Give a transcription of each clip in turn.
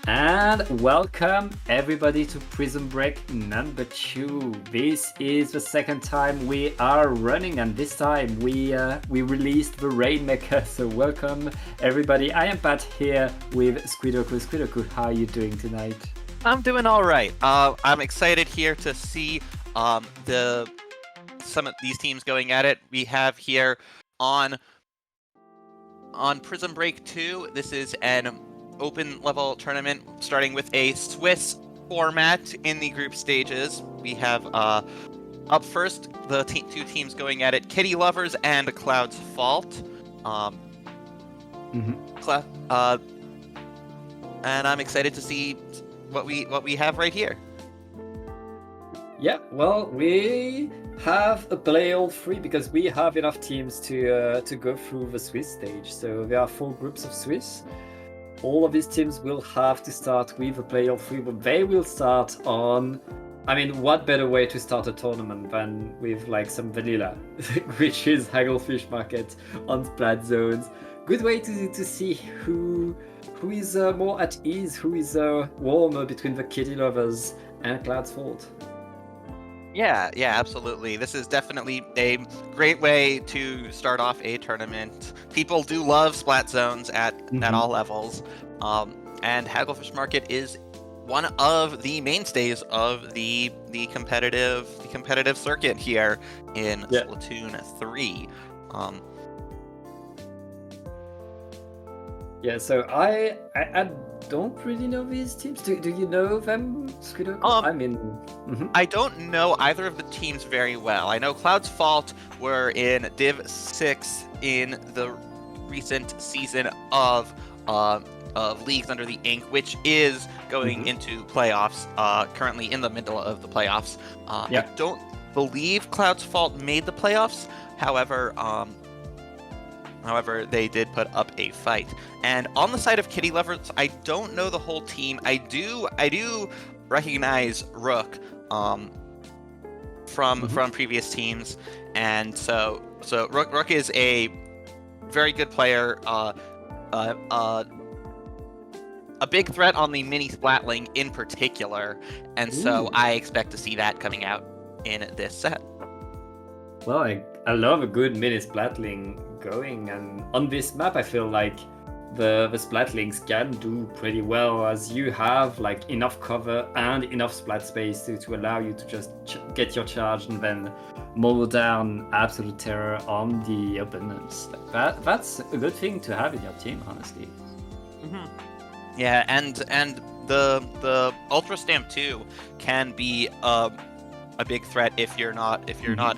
And welcome everybody to Prism Break number 2. This is the second time we are running, and this time we released the Rainmaker. So welcome everybody. I am Pat here with Squidoku. Squidoku, how are you doing tonight? I'm doing all right. I'm excited here to see some of these teams going at it. We have here on Prism Break 2. This is an open level tournament starting with a Swiss format in the group stages. We have up first the two teams going at it: Kitty Lovers and Cloud's Fault. And I'm excited to see what we have right here. Yeah, well, we have a playoff 3 because we have enough teams to go through the Swiss stage. So there are 4 groups of Swiss. All of these teams will have to start with a playoff 3, but they will start on... I mean, what better way to start a tournament than with like some vanilla, which is Hagglefish Market on Splat Zones. Good way to see who is more at ease, who is warmer between the Kitty Lovers and Cloud's Fault. Yeah, absolutely. This is definitely a great way to start off a tournament. People do love splat zones at all levels, and Hagglefish Market is one of the mainstays of the competitive circuit here in Splatoon 3. Yeah, so I don't really know these teams. Do you know them, Squido? I don't know either of the teams very well. I know Cloud's Fault were in Div 6 in the recent season of Leagues Under the Ink, which is going into playoffs, currently in the middle of the playoffs. I don't believe Cloud's Fault made the playoffs. However, they did put up a fight. And on the side of Kitty Lovers, I don't know the whole team. I do recognize Rook from previous teams, and so Rook is a very good player, a big threat on the mini Splatling in particular, and so I expect to see that coming out in this set. Well, I love a good mini Splatling going, and on this map I feel like the Splatlings can do pretty well, as you have like enough cover and enough splat space to allow you to just get your charge and then mow down absolute terror on the opponents. That's a good thing to have in your team, honestly. Yeah, and the Ultra Stamp 2 can be a big threat if you're not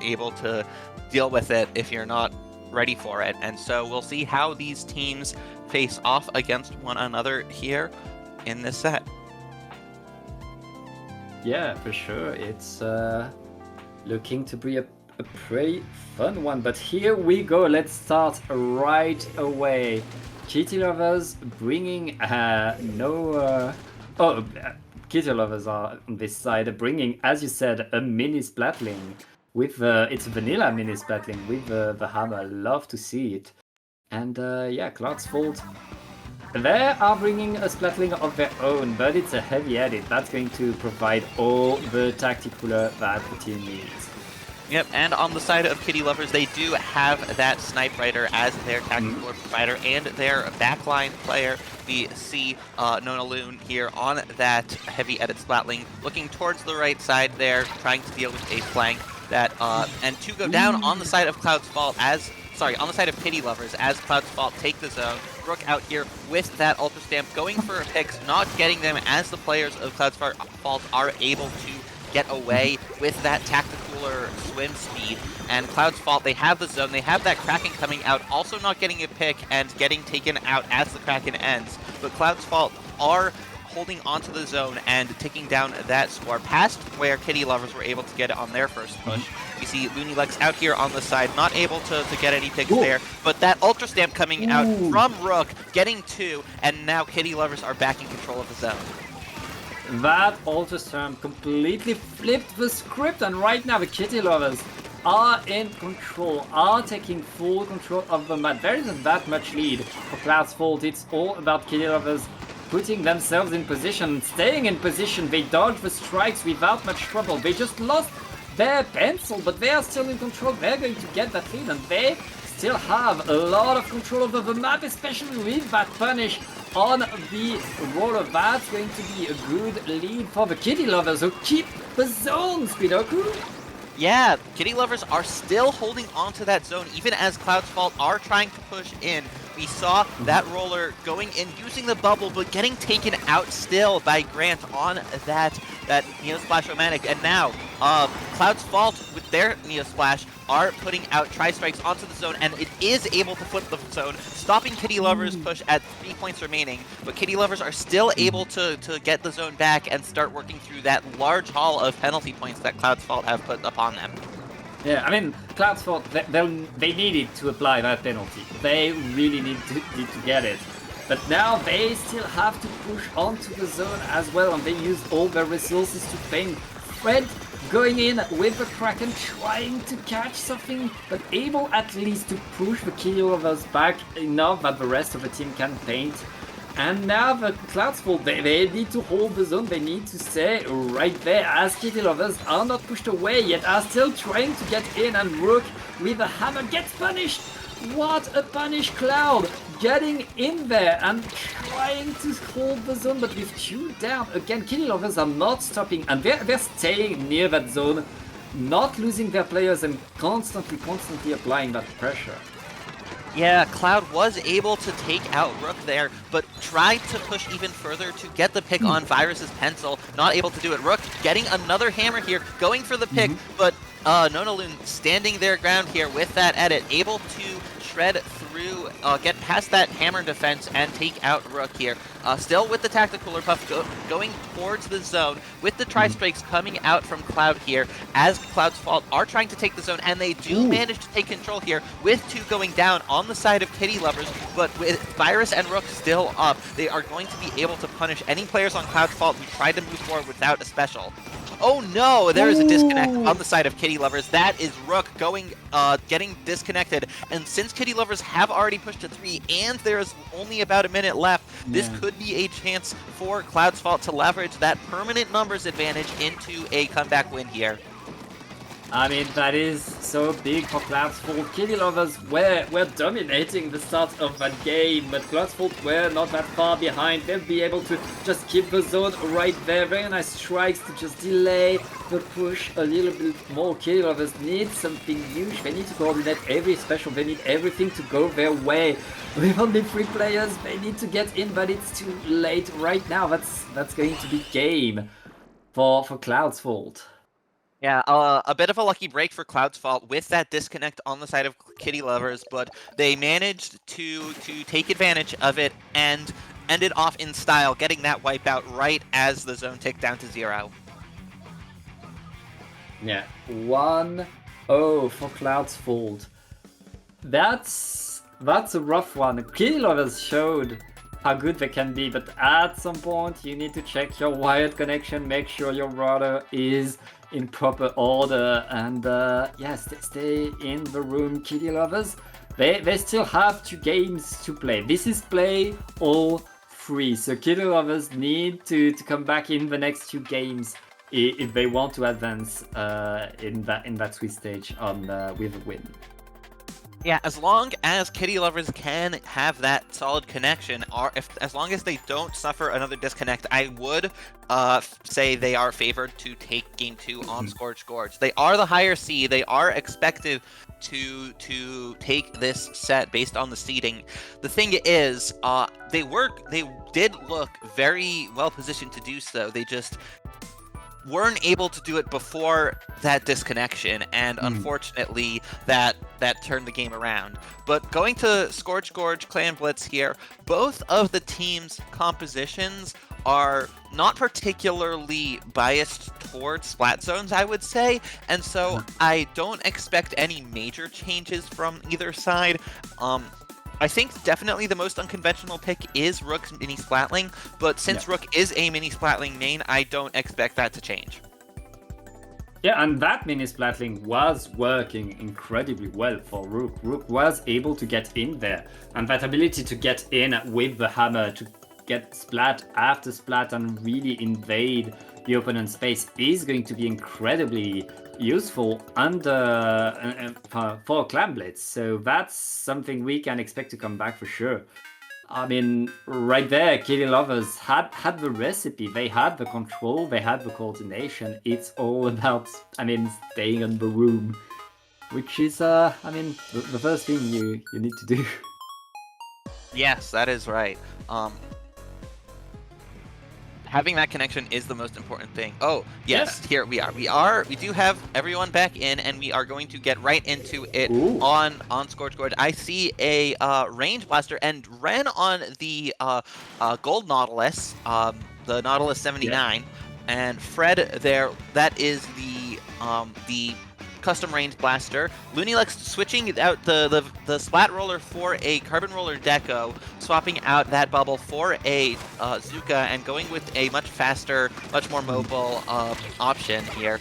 able to deal with it, if you're not ready for it. And so we'll see how these teams face off against one another here in this set. Yeah, for sure. It's looking to be a pretty fun one. But here we go. Let's start right away. Kitty Lovers bringing Kitty Lovers are on this side, bringing, as you said, a mini Splatling. With it's a vanilla mini Splatling with the hammer. Love to see it. And Cloud's Fault. They are bringing a Splatling of their own, but it's a heavy edit. That's going to provide all the tacticular that the team needs. Yep, and on the side of Kitty Lovers, they do have that Snipe Rider as their tactical provider and their backline player. We see Nona Loon here on that heavy edit Splatling, looking towards the right side there, trying to deal with a flank. And to go down on the side of Cloud's Fault on the side of Kitty Lovers as Cloud's Fault take the zone. Rook out here with that Ultra Stamp, going for picks, not getting them as the players of Cloud's Fault are able to get away with that tacticular swim speed. And Cloud's Fault, they have the zone, they have that Kraken coming out, also not getting a pick and getting taken out as the Kraken ends. But Cloud's Fault are holding onto the zone and taking down that score past where Kitty Lovers were able to get it on their first push. We see Looney Lex out here on the side, not able to get any picks there, but that Ultra Stamp coming out from Rook, getting 2, and now Kitty Lovers are back in control of the zone. That Ultra Stamp completely flipped the script, and right now the Kitty Lovers are in control, are taking full control of the map. There isn't that much lead for Cloud's Fault. It's all about Kitty Lovers putting themselves in position, staying in position. They dodge the strikes without much trouble. They just lost their pencil, but they are still in control. They're going to get that lead, and they still have a lot of control over the map, especially with that punish on the roller. That's going to be a good lead for the kitty lovers who keep the zone, Squidoku. Yeah, kitty lovers are still holding on to that zone, even as Cloud's Fault are trying to push in. We saw that roller going in, using the bubble, but getting taken out still by Grant on that Neo Splash Romantic. And now, Cloud's Fault with their Neo Splash are putting out Tri-Strikes onto the zone, and it is able to flip the zone, stopping Kitty Lovers' push at 3 points remaining. But Kitty Lovers are still able to get the zone back and start working through that large haul of penalty points that Cloud's Fault have put upon them. Yeah, I mean, Cloud's Fault, they needed to apply that penalty. They really need to get it. But now they still have to push onto the zone as well, and they use all their resources to feign Fred going in with the Kraken, trying to catch something, but able at least to push the Kitty Lovers back enough that the rest of the team can paint. And now the Cloud's Fault, they need to hold the zone, they need to stay right there, as Kitty Lovers are not pushed away yet, are still trying to get in, and Rook with a hammer gets punished! What a punish, Cloud! Getting in there and trying to hold the zone, but with 2 down, again, Kitty Lovers are not stopping, and they're staying near that zone, not losing their players, and constantly applying that pressure. Yeah, Cloud was able to take out Rook there, but tried to push even further to get the pick on Virus's pencil. Not able to do it. Rook getting another hammer here, going for the pick, but Nonaloon standing their ground here with that edit, able to shred through, get past that hammer defense and take out Rook here. Still with the Tactical Cooler Puff going towards the zone, with the Tri-Strikes coming out from Cloud here, as Cloud's Fault are trying to take the zone, and they do manage to take control here, with 2 going down on the side of Kitty Lovers, but with Virus and Rook still up, they are going to be able to punish any players on Cloud's Fault who try to move forward without a special. Oh no, there is a disconnect on the side of Kitty Lovers. That is Rook going, getting disconnected. And since Kitty Lovers have already pushed to 3 and there's only about a minute left, this could be a chance for Cloud's Fault to leverage that permanent numbers advantage into a comeback win here. I mean, that is so big for Cloud's Fault. Kitty Lovers were dominating the start of that game, but Cloud's Fault were not that far behind. They'll be able to just keep the zone right there. Very nice strikes to just delay the push a little bit more. Kitty Lovers need something huge. They need to coordinate every special. They need everything to go their way. With only 3 players, they need to get in, but it's too late right now. That's going to be game for Cloud's Fault. Yeah, a bit of a lucky break for Cloud's Fault with that disconnect on the side of Kitty Lovers, but they managed to take advantage of it and end it off in style, getting that wipeout right as the zone ticked down to 0. Yeah, 1-0 for Cloud's Fault. That's a rough one. Kitty Lovers showed how good they can be, but at some point you need to check your wired connection, make sure your router is in proper order, and yes, stay in the room, Kitty Lovers. They still have 2 games to play. This is play all 3, so Kitty Lovers need to come back in the next 2 games if they want to advance in that Swiss stage with a win. Yeah, as long as Kitty Lovers can have that solid connection, or as long as they don't suffer another disconnect, I would say they are favored to take Game 2 on Scorched Gorge. They are the higher seed. They are expected to take this set based on the seeding. The thing is, they did look very well positioned to do so. They just weren't able to do it before that disconnection, and unfortunately that turned the game around. But going to Scorched Gorge Clan Blitz here, both of the teams' compositions are not particularly biased towards splat zones, I would say, and so I don't expect any major changes from either side. I think definitely the most unconventional pick is Rook's mini Splatling, but since Rook is a mini Splatling main, I don't expect that to change. Yeah, and that mini Splatling was working incredibly well for Rook. Rook was able to get in there, and that ability to get in with the hammer to get splat after splat and really invade the opponent's space is going to be incredibly useful for Clan Blitz. So that's something we can expect to come back for sure. I mean, right there, Kitty Lovers had the recipe, they had the control, they had the coordination. It's all about, I mean, staying in the room, which is, I mean, the first thing you need to do. Yes, that is right. Having that connection is the most important thing. Oh, yes, Yeah. here we are. We do have everyone back in, and we are going to get right into it. Ooh. on Scorch Gorge. I see a range blaster and Ren on the gold Nautilus, the Nautilus 79, and Fred there. That is the custom range blaster. Looneylex switching out the splat roller for a carbon roller deco, swapping out that bubble for a Zuka, and going with a much faster, much more mobile option here.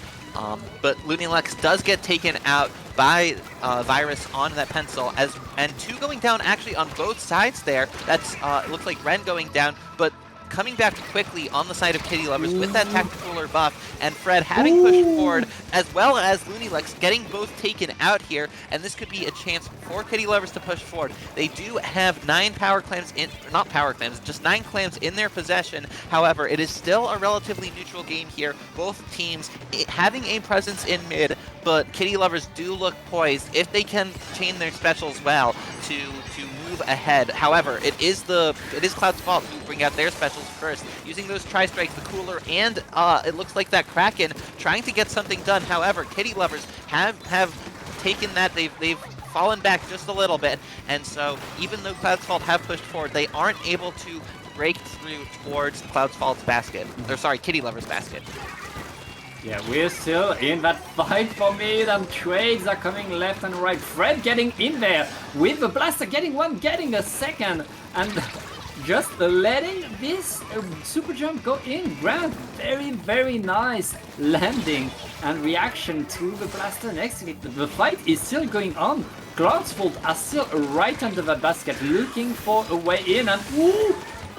But Looneylex does get taken out by Virus on that pencil, and 2 going down actually on both sides there. That's it looks like Ren going down, but coming back quickly on the side of Kitty Lovers with that tactical cooler buff, and Fred having pushed forward, as well as Looneylex getting both taken out here, and this could be a chance for Kitty Lovers to push forward. They do have 9 power clams not power clams, just 9 clams in their possession. However, it is still a relatively neutral game here. Both teams having a presence in mid, but Kitty Lovers do look poised if they can chain their specials well to move ahead. However, it is Cloud's fault to bring out their specials first, using those tri-strikes, the cooler, and it looks like that Kraken trying to get something done. However, Kitty Lovers have taken that. They've fallen back just a little bit, and so even though Cloud's fault have pushed forward, they aren't able to break through towards Cloud's fault's basket, or sorry, Kitty Lovers' basket. Yeah, we're still in that fight for mid, and trades are coming left and right. Fred getting in there with the blaster, getting one, getting a second, and just letting this super jump go in. Grant, very, very nice landing and reaction to the blaster next to it. The fight is still going on. Cloud's fault are still right under the basket, looking for a way in, and ooh!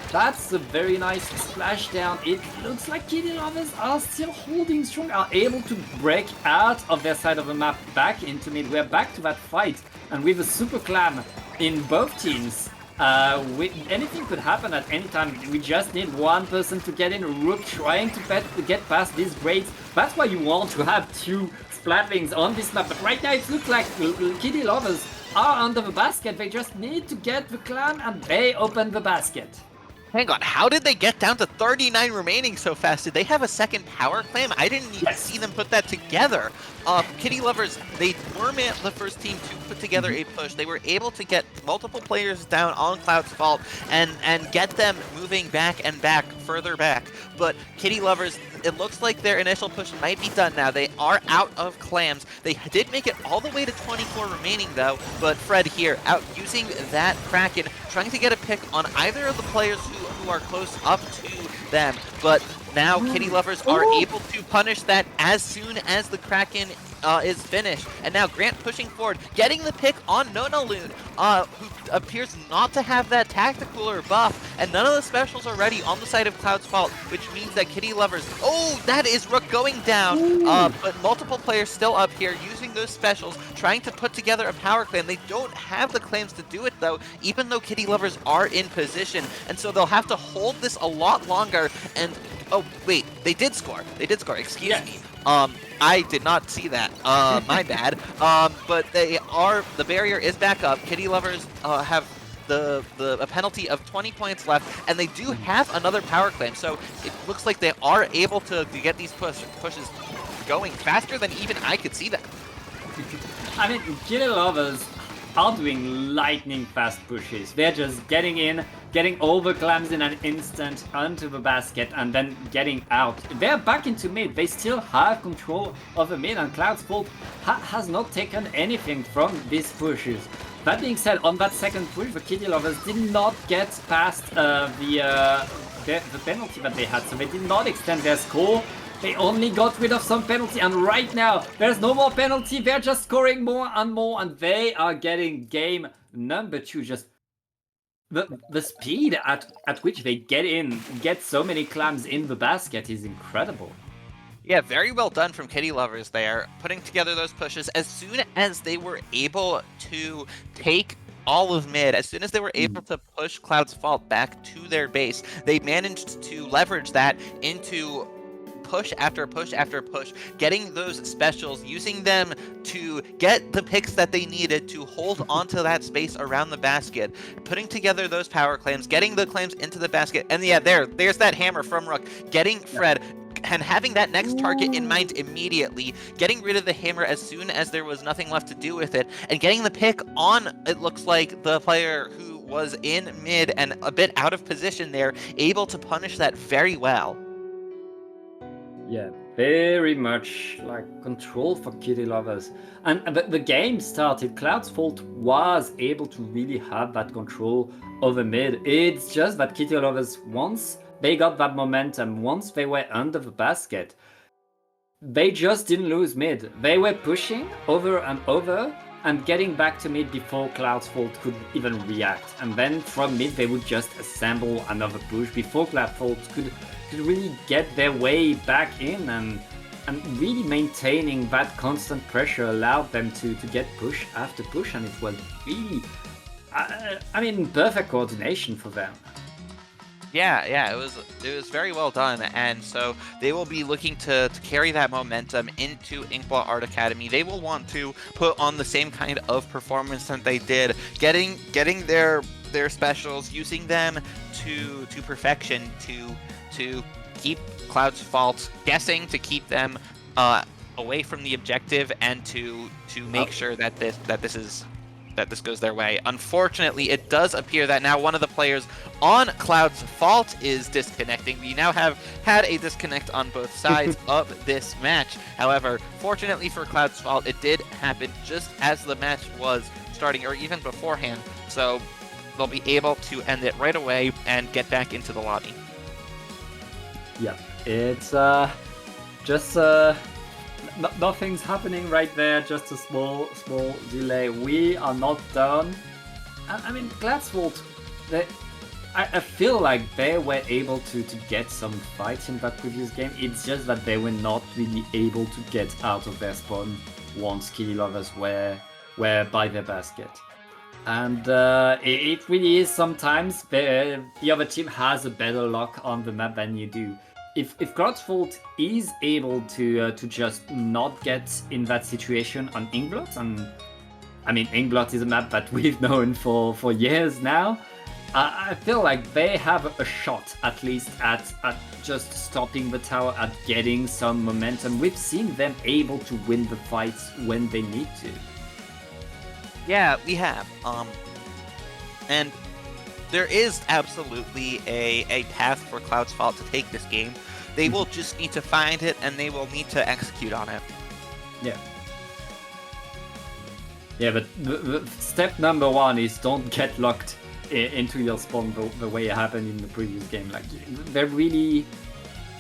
That's a very nice splashdown. It looks like Kitty Lovers are still holding strong, are able to break out of their side of the map back into mid. We're back to that fight, and with a super clam in both teams, anything could happen at any time. We just need one person to get in. Rook trying to get past these braids. That's why you want to have 2 splatlings on this map. But right now it looks like Kitty Lovers are under the basket. They just need to get the clam, and they open the basket. Hang on, how did they get down to 39 remaining so fast? Did they have a second power claim? I didn't even see them put that together. Kitty Lovers, they were the first team to put together a push. They were able to get multiple players down on Cloud's fault and get them moving back and back, further back. But Kitty Lovers, it looks like their initial push might be done now. They are out of clams. They did make it all the way to 24 remaining though, but Fred here, out using that Kraken, trying to get a pick on either of the players who are close up to them. But now Kitty Lovers are able to punish that as soon as the Kraken is finished. And now Grant pushing forward, getting the pick on Nonaloon, who appears not to have that tactical buff, and none of the specials are ready on the side of Cloud's fault, which means that Kitty Lovers, oh, that is Rook going down, but multiple players still up here using those specials, trying to put together a power claim. They don't have the claims to do it though, even though Kitty Lovers are in position, and so they'll have to hold this a lot longer. And oh wait, they did score, excuse me. I did not see that. My bad. But the barrier is back up. Kitty Lovers have a penalty of 20 points left, and they do have another power claim. So it looks like they are able to get these pushes going faster than even I could see them. I mean, Kitty Lovers are doing lightning fast pushes. They're just getting in, getting all the clams in an instant onto the basket, and then getting out. They're back into mid. They still have control of the mid, and Cloud's fault has not taken anything from these pushes. That being said, on that second push, the Kitty Lovers did not get past the penalty that they had, so they did not extend their score. They only got rid of some penalty, and right now there's no more penalty. They're just scoring more and more, and they are getting game number 2. Just the speed at which they get so many clams in the basket is incredible. Yeah, very well done from Kitty Lovers there, putting together those pushes as soon as they were able to take all of mid, as soon as they were able to push Cloud's Fault back to their base, they managed to leverage that into push after push after push, getting those specials, using them to get the picks that they needed to hold onto that space around the basket, putting together those power claims, getting the claims into the basket, and yeah, there's that hammer from Rook, getting Fred, and having that next target in mind immediately, getting rid of the hammer as soon as there was nothing left to do with it, and getting the pick on, it looks like, the player who was in mid and a bit out of position there, able to punish that very well. Yeah, very much like control for Kitty Lovers. And the game started, Cloud's Fault was able to really have that control over mid. It's just that Kitty Lovers, once they got that momentum, once they were under the basket, they just didn't lose mid. They were pushing over and over and getting back to mid before Cloud's Fault could even react. And then from mid, they would just assemble another push before Cloud's Fault could really get their way back in, and really maintaining that constant pressure allowed them to get push after push, and it was really, I mean, perfect coordination for them. Yeah, it was very well done, and so they will be looking to carry that momentum into Inkblot Art Academy. They will want to put on the same kind of performance that they did, getting their specials, using them to perfection, to keep Cloud's Fault guessing, to keep them away from the objective, and to make sure that this goes their way. Unfortunately, it does appear that now one of the players on Cloud's Fault is disconnecting. We now have had a disconnect on both sides of this match. However, fortunately for Cloud's Fault, it did happen just as the match was starting, or even beforehand, so they'll be able to end it right away and get back into the lobby. Yeah, it's just nothing's happening right there, just a small delay. We are not done. I mean, Cloud's Fault, I feel like they were able to get some fights in that previous game. It's just that they were not really able to get out of their spawn once Kitty Lovers were by their basket. And it really is sometimes the other team has a better luck on the map than you do. If Cloud's Fault is able to just not get in that situation on Inkblot, and I mean Inkblot is a map that we've known for years now, I feel like they have a shot at least at just stopping the tower, at getting some momentum. We've seen them able to win the fights when they need to. Yeah, we have. And there is absolutely a path for Cloud's Fault to take this game. They will just need to find it, and they will need to execute on it. Yeah. Yeah, but the step number one is don't get locked into your spawn the way it happened in the previous game. Like, they're really...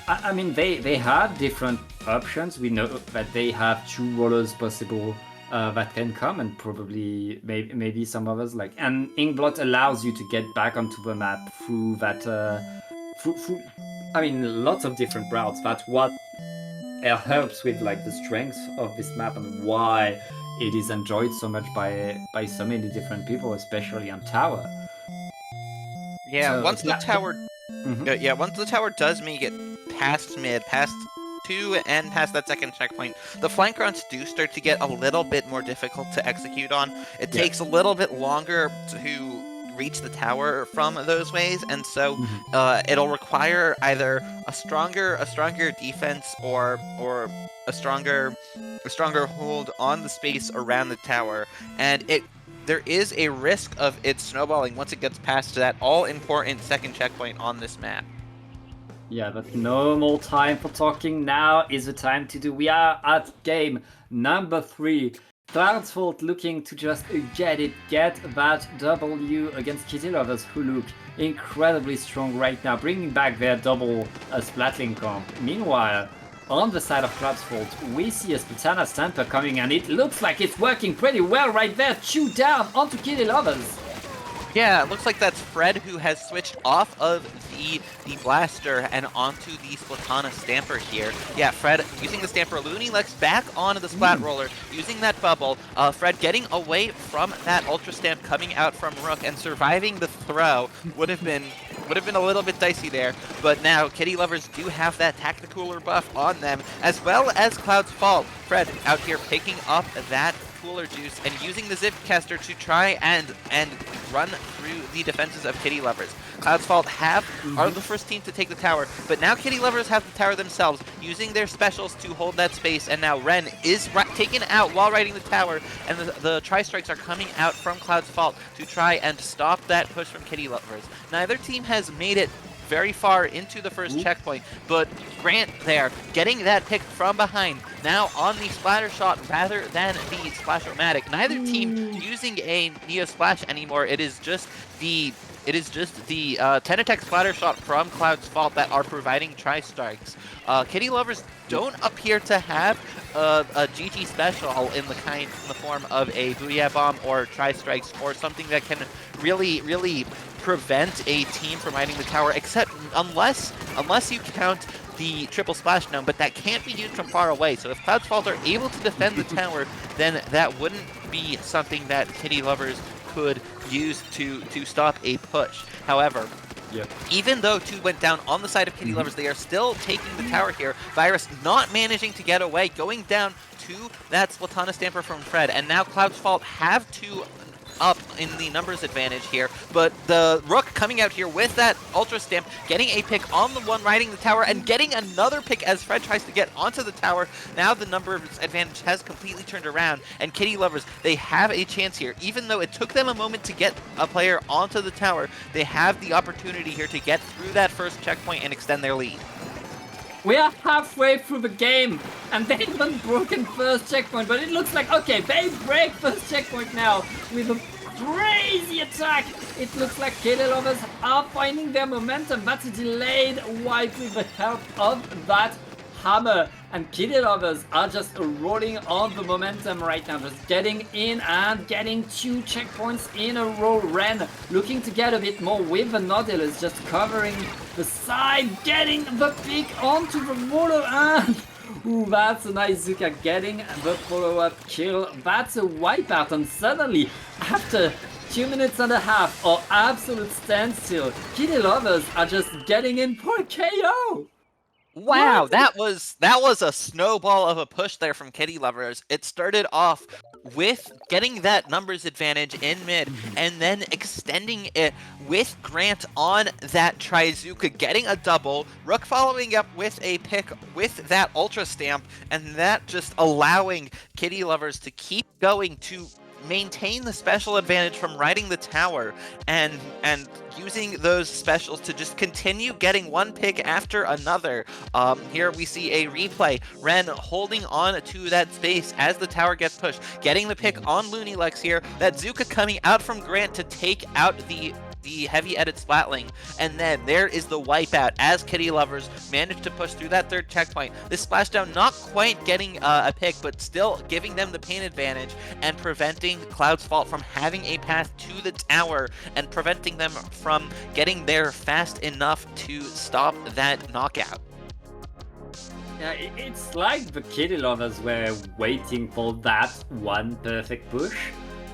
I mean, they have different options. We know that they have 2 rollers possible that can come, and probably maybe some others. Like, and Inkblot allows you to get back onto the map through that... through I mean, lots of different routes. That's what helps with like the strength of this map and why it is enjoyed so much by so many different people, especially on tower. Yeah, So, once the tower, once the tower does make it past mid, past 2, and past that second checkpoint, the flank rounds do start to get a little bit more difficult to execute on. It takes a little bit longer to reach the tower from those ways, and so it'll require either a stronger defense or a stronger hold on the space around the tower, and there is a risk of it snowballing once it gets past that all-important second checkpoint on this map. Yeah, but no more time for talking. Now is the time to do. We are at game number 3. Cloud's Fault looking to just get that W against Kitty Lovers, who look incredibly strong right now, bringing back their double Splatling comp. Meanwhile, on the side of Cloud's Fault, we see a Splatana Stamper coming, and it looks like it's working pretty well right there. 2 down onto Kitty Lovers. Yeah, it looks like that's Fred who has switched off of the Blaster and onto the Splatana Stamper here. Yeah, Fred using the Stamper. Looney Lex back onto the Splat Roller, using that bubble. Fred getting away from that Ultra Stamp coming out from Rook and surviving the throw would have been a little bit dicey there, but now Kitty Lovers do have that Tacticooler buff on them, as well as Cloud's Fault. Fred out here picking up that Cooler Juice and using the Zipcaster to try and run through the defenses of Kitty Lovers. Cloud's Fault are the first team to take the tower, but now Kitty Lovers have the tower themselves, using their specials to hold that space, and now Ren is taken out while riding the tower, and the Tri-Strikes are coming out from Cloud's Fault to try and stop that push from Kitty Lovers. Neither team has made it very far into the first checkpoint, but Grant there, getting that pick from behind, now on the splatter shot rather than the Splash-O-Matic. Neither team using a Neo Splash anymore. It is just the 10 attack splatter shot from Cloud's Fault that are providing Tri-Strikes. Kitty Lovers don't appear to have a GG special in the form of a Booyah Bomb or Tri-Strikes or something that can really prevent a team from riding the tower, except unless you count the triple splash gnome, but that can't be used from far away. So if Cloud's Fault are able to defend the tower, then that wouldn't be something that Kitty Lovers could use to stop a push. However, even though 2 went down on the side of Kitty Lovers, they are still taking the tower here. Virus not managing to get away, going down to that Splatana Stamper from Fred, and now Cloud's Fault have 2 up in the numbers advantage here, but the Rook coming out here with that Ultra Stamp, getting a pick on the one riding the tower, and getting another pick as Fred tries to get onto the tower. Now the numbers advantage has completely turned around, and Kitty Lovers, they have a chance here. Even though it took them a moment to get a player onto the tower, they have the opportunity here to get through that first checkpoint and extend their lead. We are halfway through the game, and they haven't broken first checkpoint, but it looks like, okay, they break first checkpoint now with a crazy attack. It looks like Kitty Lovers are finding their momentum. That's a delayed wipe with the help of that hammer, and Kitty Lovers are just rolling on the momentum right now, just getting in and getting 2 checkpoints in a row. Ren looking to get a bit more with the Nautilus, just covering the side, getting the pick onto the roller, and that's a nice Zuka getting the follow-up kill. That's a wipeout, and suddenly, after 2 minutes and a half or absolute standstill, Kitty Lovers are just getting in for a KO. Wow, that was a snowball of a push there from Kitty Lovers. It started off with getting that numbers advantage in mid, and then extending it with Grant on that Trizuka, getting a double, Rook following up with a pick with that Ultra Stamp, and that just allowing Kitty Lovers to keep going to maintain the special advantage from riding the tower, and using those specials to just continue getting one pick after another. Here we see a replay. Ren holding on to that space as the tower gets pushed, getting the pick on Looney Lex here. That Zuka coming out from Grant to take out the heavy edit Splatling, and then there is the wipeout as Kitty Lovers managed to push through that third checkpoint. This splashdown not quite getting a pick, but still giving them the pain advantage and preventing Cloud's Fault from having a path to the tower and preventing them from getting there fast enough to stop that knockout. Yeah, it's like the Kitty Lovers were waiting for that one perfect push,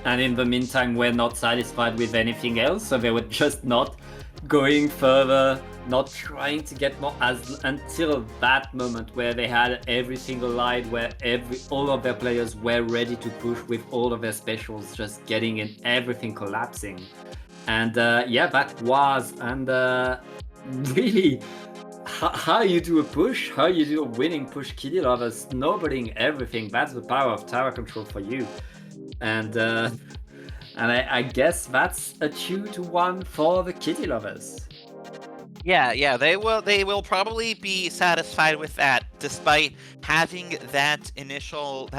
and in the meantime we're not satisfied with anything else, so they were just not going further, not trying to get more until that moment where they had every single line, where all of their players were ready to push with all of their specials, just getting in, everything collapsing. And yeah, that was, and really, how you do a push, how you do a winning push, Kitty Lovers snowballing everything. That's the power of tower control for you. And I guess that's a 2-1 for the Kitty Lovers. Yeah, they will probably be satisfied with that, despite having that initial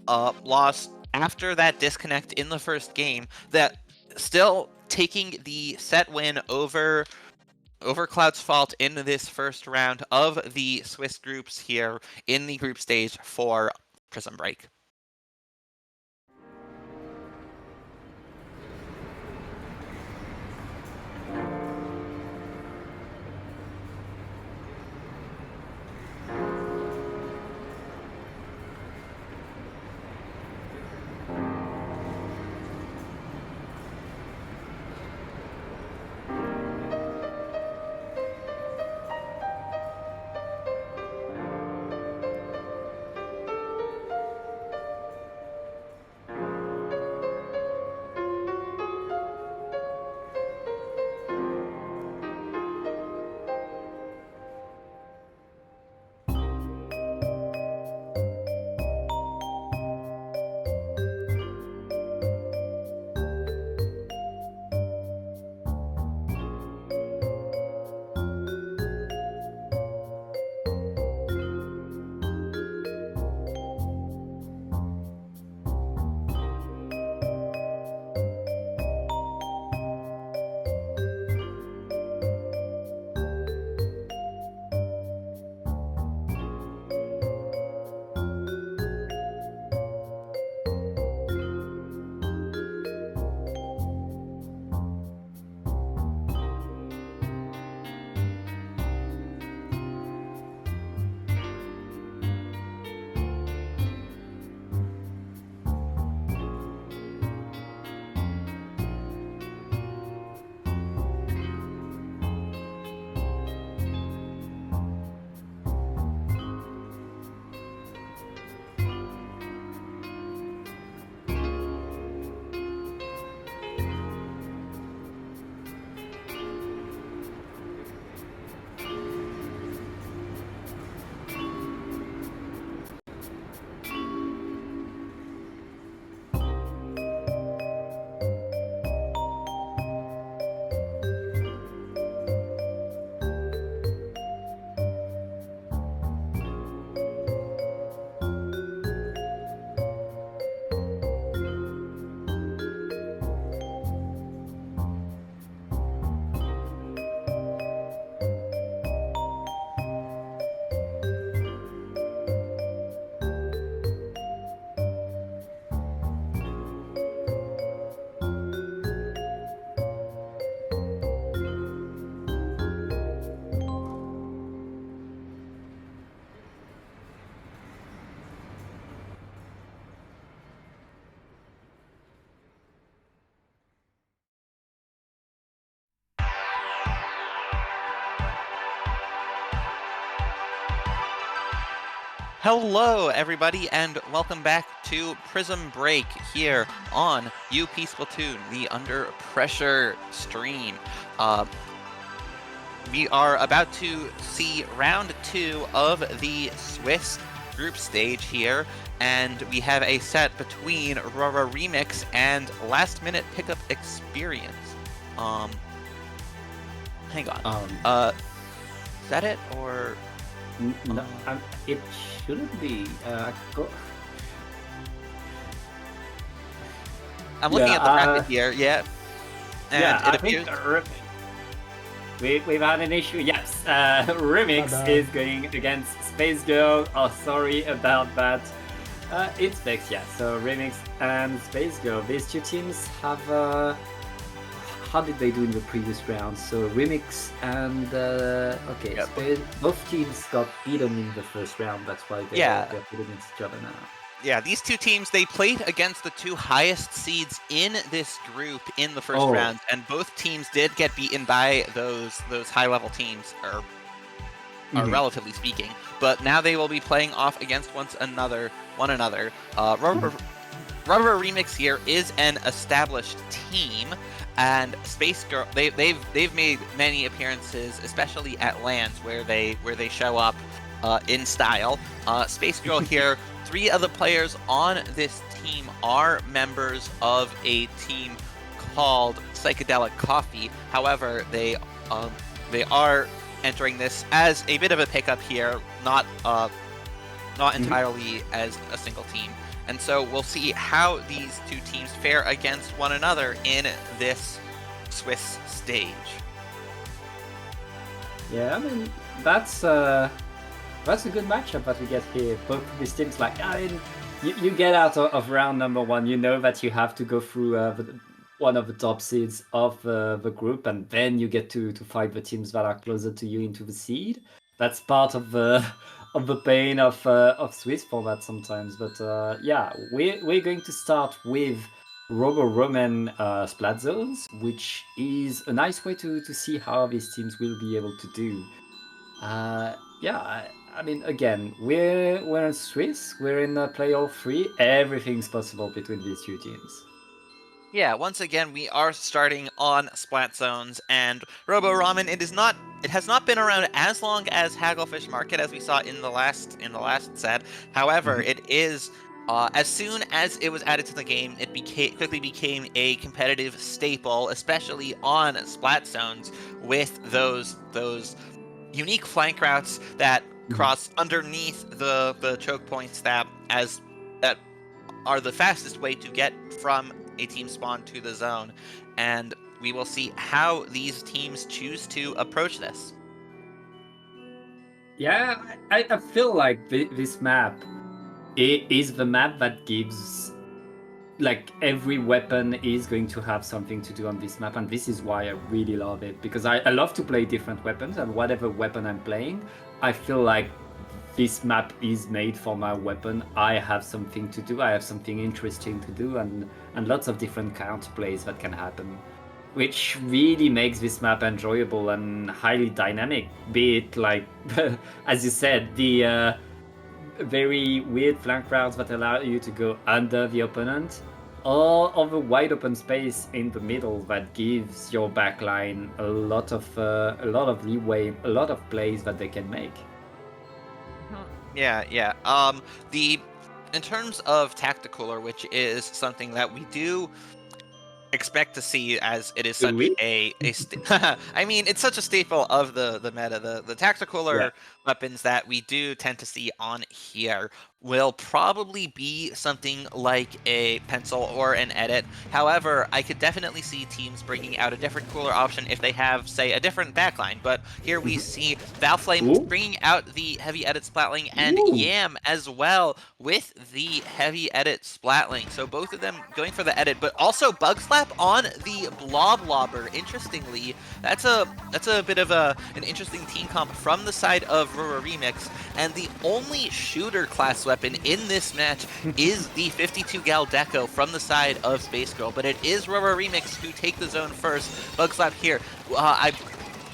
loss after that disconnect in the first game. That still taking the set win over Cloud's Fault in this first round of the Swiss groups here in the group stage for Prism Break. Hello, everybody, and welcome back to Prism Break here on UP Splatoon, the Under Pressure stream. We are about to see round 2 of the Swiss group stage here, and we have a set between Rora Remix and Last Minute Pickup Experience. Hang on. Is that it, or? No, it shouldn't be. I'm looking at the bracket here, and yeah, it appears... We've had an issue. Yes, Remix is going against Space Girl. Oh, sorry about that. It's Vex, yeah. So Remix and Space Girl. These two teams have. How did they do in the previous round? So Remix and Space, both teams got beaten in the first round. That's why they're playing against each other now. Yeah, these two teams, they played against the two highest seeds in this group in the first round, and both teams did get beaten by those high-level teams, or relatively speaking. But now they will be playing off against one another. Rubber Remix here is an established team, and Space Girl, they've made many appearances, especially at LANs where they show up in style. Space Girl here. 3 of the players on this team are members of a team called Psychedelic Coffee. However, they are entering this as a bit of a pickup here, not entirely as a single team. And so we'll see how these two teams fare against one another in this Swiss stage. Yeah, I mean, that's a good matchup that we get here. Both of these teams, you get out of round number 1, you know that you have to go through one of the top seeds of the group, and then you get to fight the teams that are closer to you into the seed. That's part of the pain of Swiss format sometimes. But we're going to start with Roman Splat Zones, which is a nice way to see how these teams will be able to do. I mean, again, we're in Swiss, we're in playoff 3. Everything's possible between these two teams. Yeah, once again, we are starting on Splat Zones, and Robo Ramen, it has not been around as long as Hagglefish Market as we saw in the last set. However, it is as soon as it was added to the game, it quickly became a competitive staple, especially on Splat Zones with those unique flank routes that cross underneath the choke points that are the fastest way to get from a team spawn to the zone. And we will see how these teams choose to approach this. Yeah, I feel like this map is the map that gives, like, every weapon is going to have something to do on this map, and this is why I really love it, because I love to play different weapons, and whatever weapon I'm playing, I feel like this map is made for my weapon. I have something to do, I have something interesting to do, and lots of different counterplays that can happen, which really makes this map enjoyable and highly dynamic, be it, like, as you said, the very weird flank routes that allow you to go under the opponent, or of a wide open space in the middle that gives your backline a lot of leeway, a lot of plays that they can make. Yeah. In terms of Tacticooler, which is something that we do expect to see, as it is such I mean, it's such a staple of the meta. The Tacticooler weapons that we do tend to see on here will probably be something like a pencil or an edit. However, I could definitely see teams bringing out a different cooler option if they have, say, a different backline. But here we see Valflame bringing out the heavy edit Splatling, and Yam as well with the heavy edit Splatling. So both of them going for the edit, but also Bug Slap on the Blob Lobber. Interestingly, that's a bit of an interesting team comp from the side of Rura Remix, and the only shooter class weapon in this match is the 52 Gal Deco from the side of Space Girl, but it is Rubber Remix who take the zone first. Bug Slap here.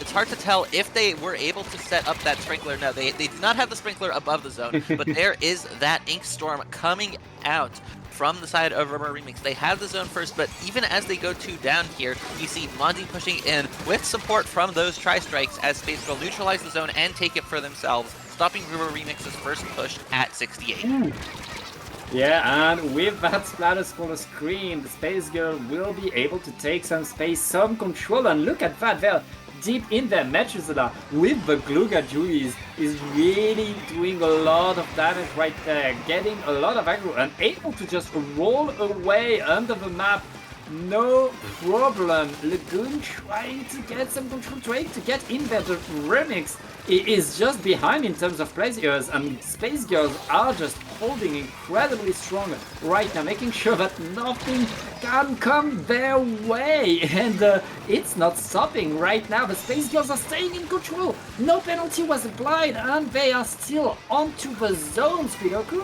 it's hard to tell if they were able to set up that sprinkler. No, they do not have the sprinkler above the zone, but there is that ink storm coming out from the side of Rubber Remix. They have the zone first, but even as they go 2 down here, you see Monty pushing in with support from those tri-strikes as Space Girl neutralize the zone and take it for themselves, stopping Rubber Remix's first push at 68. Yeah, and with that splatter scroller screen, the Space Girl will be able to take some space, some control, and look at that, they're deep in there. Methuselah with the Gluga Julies is really doing a lot of damage right there, getting a lot of aggro and able to just roll away under the map. No problem. Lagoon trying to get some control, trying to get in there. The Remix is just behind in terms of players, and Space Girls are just holding incredibly strong right now, making sure that nothing can come their way. And it's not stopping right now. The Space Girls are staying in control. No penalty was applied, and they are still onto the zone, Spidoku.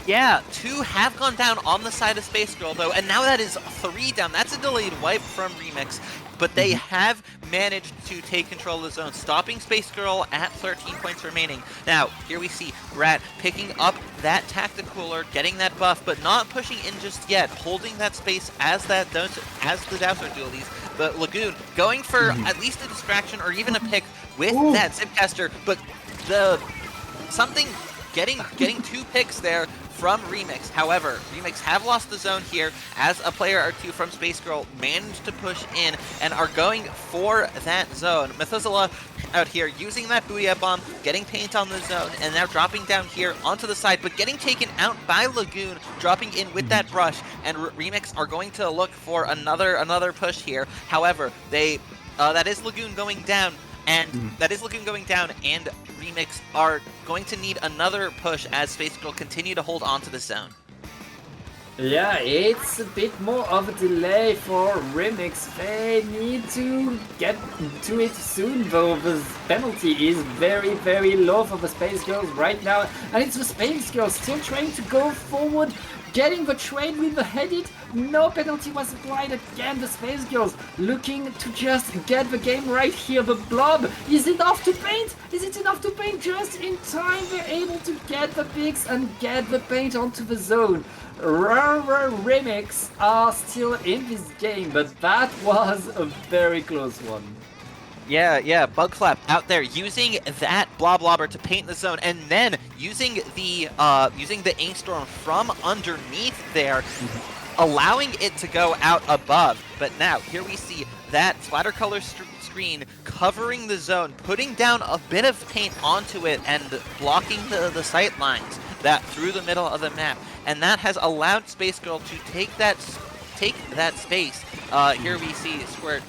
Yeah, 2 have gone down on the side of Space Girl, though, and now that is 3 down. That's a delayed wipe from Remix, but they have managed to take control of the zone, stopping Space Girl at 13 points remaining. Now, here we see Rat picking up that Tacticooler, getting that buff, but not pushing in just yet, holding that space as the Dowser dualies. But Lagoon going for at least a distraction or even a pick with that Zipcaster, but getting 2 picks there from Remix. However, Remix have lost the zone here as a player or 2 from Space Girl managed to push in and are going for that zone. Methuselah out here using that Booyah Bomb, getting paint on the zone, and now dropping down here onto the side, but getting taken out by Lagoon, dropping in with that brush, and Remix are going to look for another push here. However, that is Lagoon going down, and Remix are going to need another push as Space Girl continue to hold on to the zone. Yeah, it's a bit more of a delay for Remix. They need to get to it soon, though. The penalty is very, very low for the Space Girls right now, and it's the Space Girls still trying to go forward, getting the trade with the headed. No penalty was applied again. The Space Girls looking to just get the game right here. The blob is enough to paint. Is it enough to paint just in time? They're able to get the picks and get the paint onto the zone. Rubber Remix are still in this game, but that was a very close one. Yeah, Bugflap out there using that Bloblobber to paint the zone, and then using the Inkstorm from underneath there, allowing it to go out above. But now, here we see that splatter color screen covering the zone, putting down a bit of paint onto it and blocking the sight lines that through the middle of the map. And that has allowed Space Girl to take that space. Here we see Squirt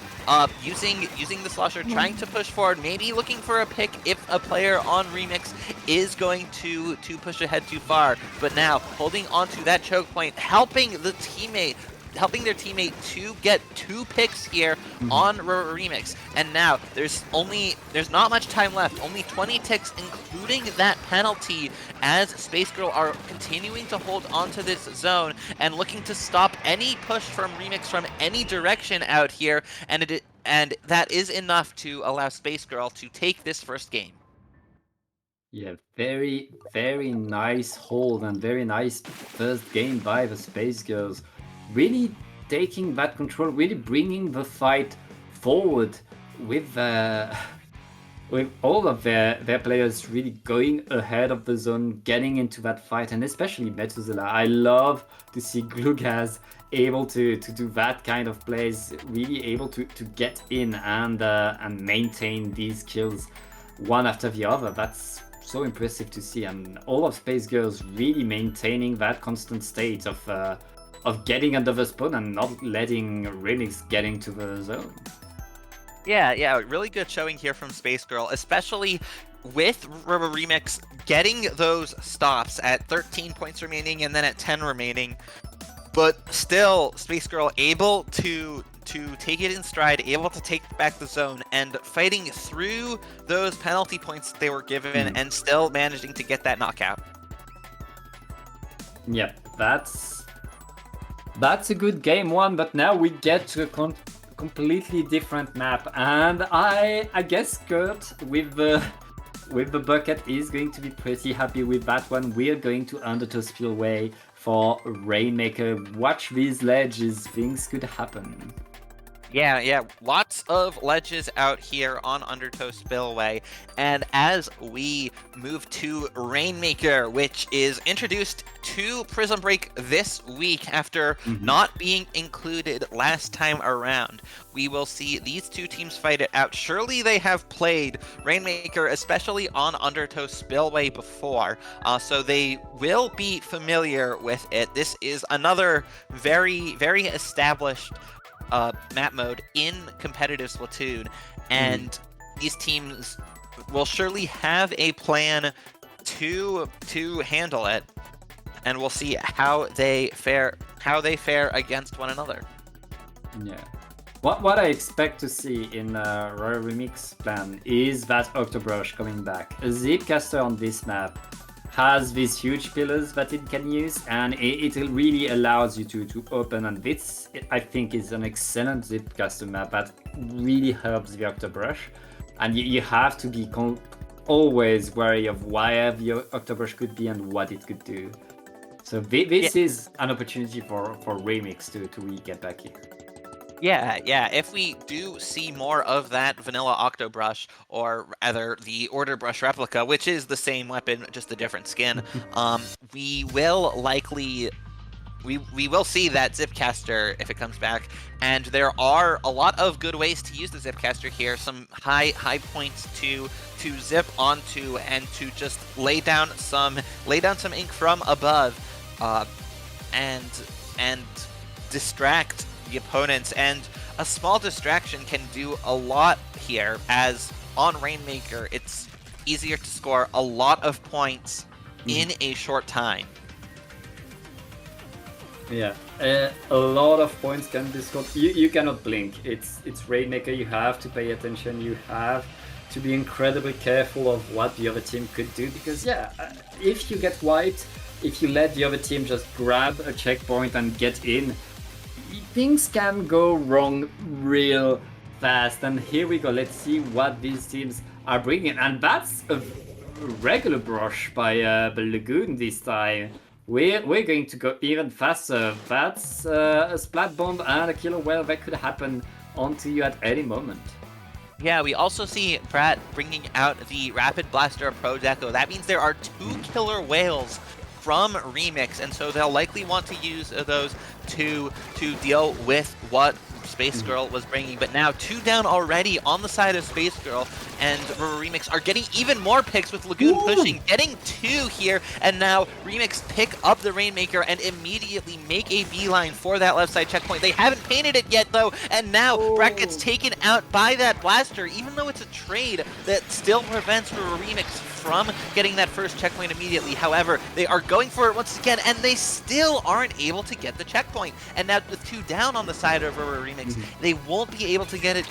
using the slosher, trying to push forward, maybe looking for a pick if a player on Remix is going to push ahead too far. But now holding onto that choke point, helping their teammate to get 2 picks here on Remix. And now there's not much time left, only 20 ticks including that penalty, as Space Girl are continuing to hold onto this zone and looking to stop any push from Remix from any direction out here, and that is enough to allow Space Girl to take this first game. Yeah, very, very nice hold and very nice first game by the Space Girls. Really taking that control, really bringing the fight forward with all of their players really going ahead of the zone, getting into that fight, and especially Methuselah. I love to see Glugaz able to do that kind of plays, really able to get in and maintain these kills one after the other. That's so impressive to see, and all of Space Girls really maintaining that constant state of getting under the spawn and not letting Remix get into the zone. Yeah, really good showing here from Space Girl, especially with Remix getting those stops at 13 points remaining and then at 10 remaining. But still, Space Girl able to take it in stride, able to take back the zone, and fighting through those penalty points they were given, and still managing to get that knockout. Yeah, that's a good game one, but now we get to completely different map, and I guess Kurt with the bucket is going to be pretty happy with that one. We're going to Undertow Spillway for Rainmaker. Watch these ledges, things could happen. Yeah, lots of ledges out here on Undertow Spillway. And as we move to Rainmaker, which is introduced to Prism Break this week after not being included last time around, we will see these two teams fight it out. Surely they have played Rainmaker, especially on Undertow Spillway before, so they will be familiar with it. This is another very, very established map mode in competitive Splatoon, and these teams will surely have a plan to handle it, and we'll see how they fare against one another. Yeah. What I expect to see in Royal Remix plan is that Octobrush coming back. A Zipcaster on this map has these huge pillars that it can use, and it really allows you to open, and this I think is an excellent Zipcaster map that really helps the Octobrush, and you have to be always wary of where the Octobrush could be and what it could do. So this is an opportunity for Remix to really get back here. Yeah. If we do see more of that vanilla Octobrush, or rather the Order Brush replica, which is the same weapon, just a different skin, we will likely... We will see that Zipcaster if it comes back, and there are a lot of good ways to use the Zipcaster here. Some high points to zip onto and to just lay down some ink from above, and distract the opponents. And a small distraction can do a lot here, as on Rainmaker it's easier to score a lot of points in a short time. Yeah, a lot of points can be scored. You cannot blink. It's Rainmaker. You have to pay attention. You have to be incredibly careful of what the other team could do, because if you get wiped, if you let the other team just grab a checkpoint and get in, things can go wrong real fast. And here we go. Let's see what these teams are bringing, and that's a regular brush by the Lagoon this time. We're going to go even faster. That's a Splat Bomb and a Killer Whale that could happen onto you at any moment. Yeah, we also see Pratt bringing out the Rapid Blaster Pro Deco. That means there are 2 Killer Whales from Remix, and so they'll likely want to use those to deal with what Space Girl was bringing. But now 2 down already on the side of Space Girl, and Remix are getting even more picks with Lagoon pushing, getting 2 here, and now Remix pick up the Rainmaker and immediately make a beeline for that left side checkpoint. They haven't painted it yet though, and now Brack gets taken out by that blaster, even though it's a trade that still prevents Remix from getting that first checkpoint immediately. However, they are going for it once again, and they still aren't able to get the checkpoint. And now with 2 down on the side of Remix, they won't be able to get it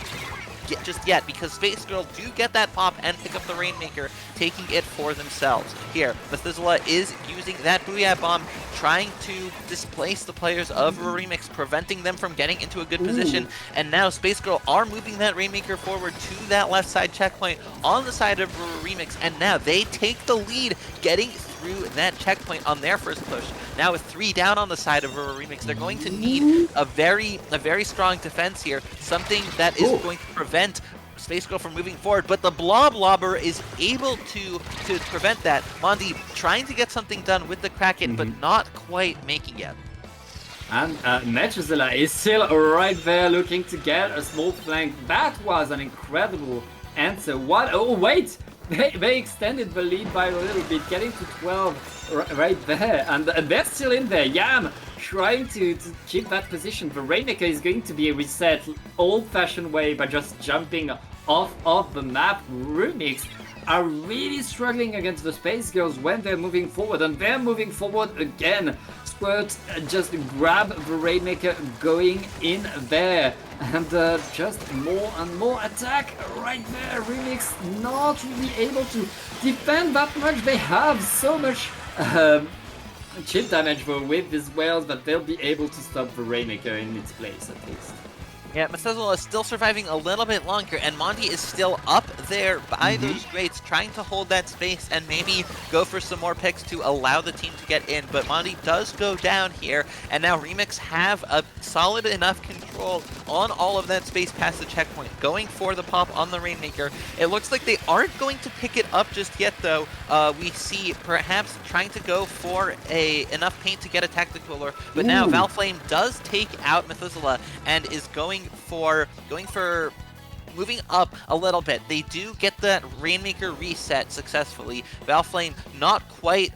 just yet, because Space Girl do get that pop and pick up the Rainmaker, taking it for themselves. Here, Methuselah is using that Booyah Bomb, trying to displace the players of Remix, preventing them from getting into a good position. And now Space Girl are moving that Rainmaker forward to that left side checkpoint on the side of Remix, and now they take the lead, getting through that checkpoint on their first push. Now with 3 down on the side of Remix, they're going to need a very strong defense here, something that is going to prevent Space Girl from moving forward, but the Blobber is able to prevent that. Mondi trying to get something done with the Kraken, but not quite making it. And Methuselah is still right there looking to get a small flank. That was an incredible answer. What? Oh, wait! They extended the lead by a little bit, getting to 12 right there, and they're still in there. Yam trying to keep that position. The Rainmaker is going to be reset old-fashioned way by just jumping off of the map. Remix are really struggling against the Space Girls when they're moving forward, and they're moving forward again. Squirt just grab the Rainmaker going in there, and just more and more attack right there. Remix not really able to defend that much. They have so much chip damage though with these whales that they'll be able to stop the Rainmaker in its place at least. Yeah, Methuselah is still surviving a little bit longer, and Monty is still up there by those grates, trying to hold that space and maybe go for some more picks to allow the team to get in. But Monty does go down here, and now Remix have a solid enough control on all of that space past the checkpoint, going for the pop on the Rainmaker. It looks like they aren't going to pick it up just yet, though. We see perhaps trying to go for enough paint to get a Tacticooler, but now Valflame does take out Methuselah and is going for moving up a little bit. They do get that Rainmaker reset successfully. Valflame not quite,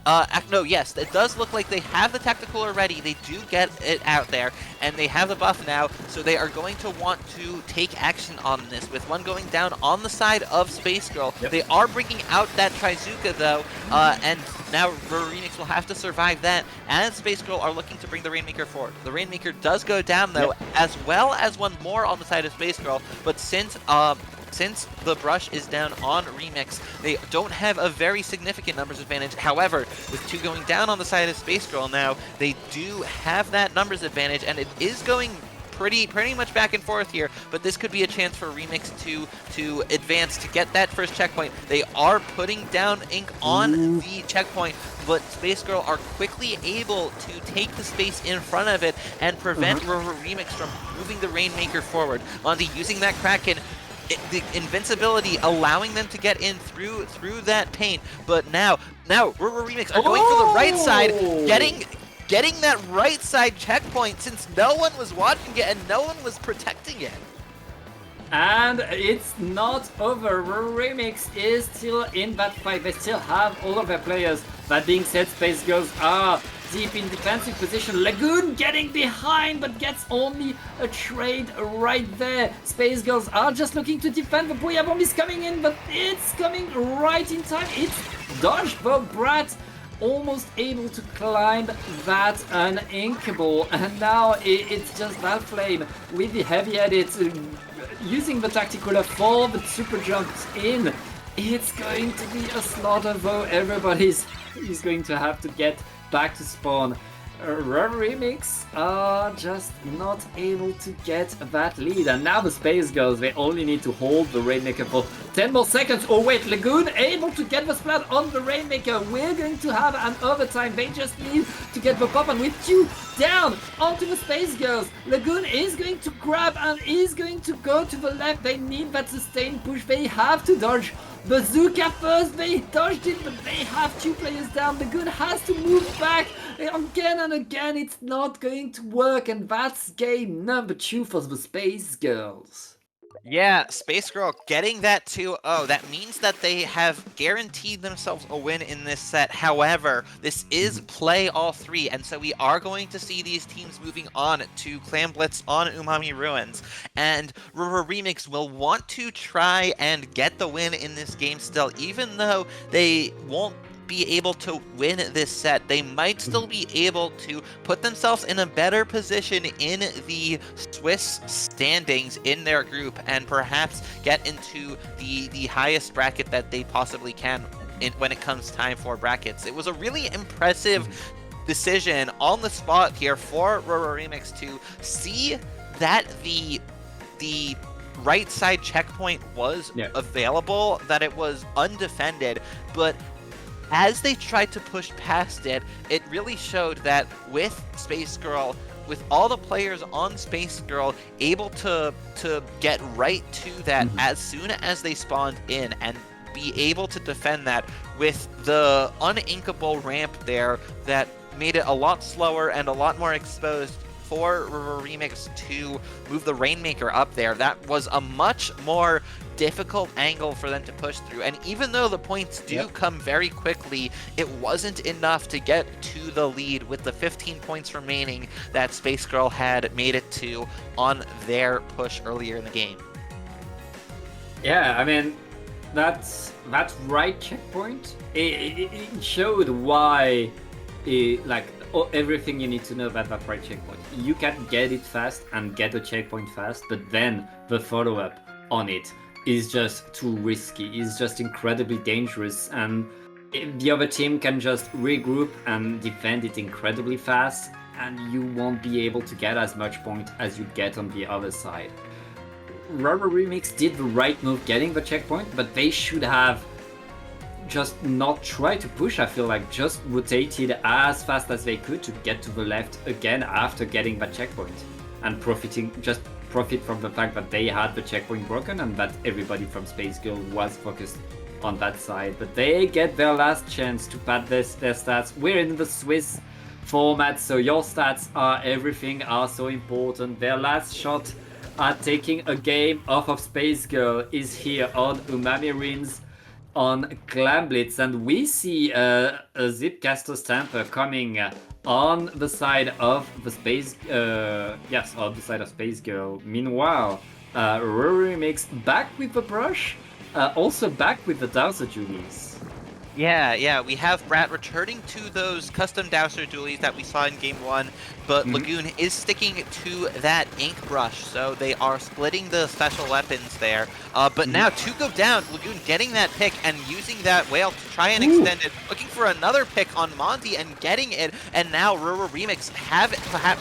no, yes, it does look like they have the Tacticooler ready. They do get it out there, and they have the buff now, so they are going to want to take action on this, with one going down on the side of Space Girl. Yep. They are bringing out that Trizuka, though, and now Remix will have to survive that, as Space Girl are looking to bring the Rainmaker forward. The Rainmaker does go down, though, as well as one more on the side of Space Girl, but since the brush is down on Remix, they don't have a very significant numbers advantage. However, with two going down on the side of Space Girl now, they do have that numbers advantage, and it is going pretty much back and forth here, but this could be a chance for Remix to advance to get that first checkpoint. They are putting down ink on the checkpoint, but Space Girl are quickly able to take the space in front of it and prevent Remix from moving the Rainmaker forward. Monty using that Kraken, the invincibility allowing them to get in through that paint, but now Remix are going for the right side, getting that right side checkpoint since no one was watching it and no one was protecting it. And it's not over. Remix is still in that fight. They still have all of their players. That being said, Space Girls are deep in defensive position. Lagoon getting behind, but gets only a trade right there. Space Girls are just looking to defend. The Booyah Bomb is coming in, but it's coming right in time. It's dodged, but Brat almost able to climb that uninkable, and now it's just Valflame with the heavy edit, using the Tacticooler for the super jumps in. It's going to be a slaughter, though. Everybody's going to have to get back to spawn. Remix are just not able to get that lead, and now the Space Girls, they only need to hold the Rainmaker for 10 more seconds. Oh wait, Lagoon able to get the splat on the Rainmaker. We're going to have an overtime. They just need to get the pop, and with two down onto the Space Girls, Lagoon is going to grab and is going to go to the left. They need that sustained push. They have to dodge Bazooka first. They dodged it, but they have two players down. Lagoon has to move back again and again. It's not going to work, and that's game number 2 for the Space Girls. Yeah, Space Girl getting that 2-0. That means that they have guaranteed themselves a win in this set. However, this is play all 3, and so we are going to see these teams moving on to Clan Blitz on Umami Ruins. And Remix will want to try and get the win in this game still, even though they won't be able to win this set. They might still be able to put themselves in a better position in the Swiss standings in their group and perhaps get into the highest bracket that they possibly can when it comes time for brackets. It was a really impressive decision on the spot here for Remix to see that the right side checkpoint was available, that it was undefended, but as they tried to push past it, it really showed that with Space Girl, with all the players on Space Girl able to get right to that as soon as they spawned in and be able to defend that with the uninkable ramp there that made it a lot slower and a lot more exposed for Remix to move the Rainmaker up there. That was a much more difficult angle for them to push through, and even though the points do come very quickly, it wasn't enough to get to the lead with the 15 points remaining that Space Girl had made it to on their push earlier in the game. Yeah, I mean, that right checkpoint, it showed why, everything you need to know about that right checkpoint. You can get it fast and get a checkpoint fast, but then the follow-up on it is just too risky. It's just incredibly dangerous, and the other team can just regroup and defend it incredibly fast, and you won't be able to get as much point as you get on the other side. Rubber Remix did the right move getting the checkpoint, but they should have just not try to push. I feel like just rotated as fast as they could to get to the left again after getting that checkpoint and profit from the fact that they had the checkpoint broken and that everybody from Space Girl was focused on that side. But they get their last chance to pad their stats. We're in the Swiss format, so your stats are everything, are so important. Their last shot at taking a game off of Space Girl is here on Umami Rins on Glamblitz, and we see a Zipcaster Stamper coming on the side of the Space on the side of Space Girl. Meanwhile, Rory makes back with the brush, also back with the Dowser Julies. Yeah, we have Brat returning to those custom Dowser dualies that we saw in Game 1, but Lagoon is sticking to that Ink Brush, so they are splitting the special weapons there. But now, 2 go down, Lagoon getting that pick and using that whale to try and extend it, looking for another pick on Monty and getting it, and now Rura Remix have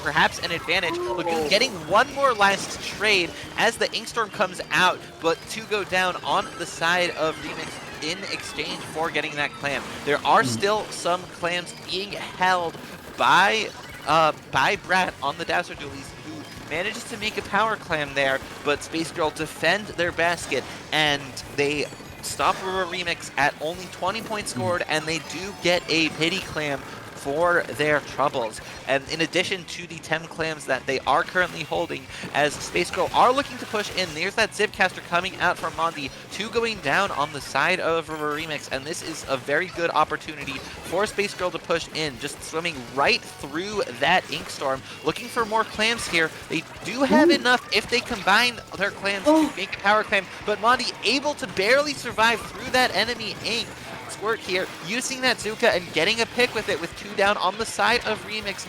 perhaps an advantage. Lagoon getting one more last trade as the Inkstorm comes out, but 2 go down on the side of Remix in exchange for getting that clam. There are still some clams being held by Brat on the Dowser Dualies, who manages to make a power clam there, but Space Girl defend their basket, and they stop Rura Remix at only 20 points scored, and they do get a pity clam for their troubles. And in addition to the 10 clams that they are currently holding, as Space Girl are looking to push in, there's that Zipcaster coming out from Mondi, 2 going down on the side of Remix, and this is a very good opportunity for Space Girl to push in, just swimming right through that Inkstorm, looking for more clams here. They do have enough if they combine their clams to make a power clam, but Mondi able to barely survive through that enemy ink. Squirt here, using that Zuka and getting a pick with it with 2 down on the side of Remix.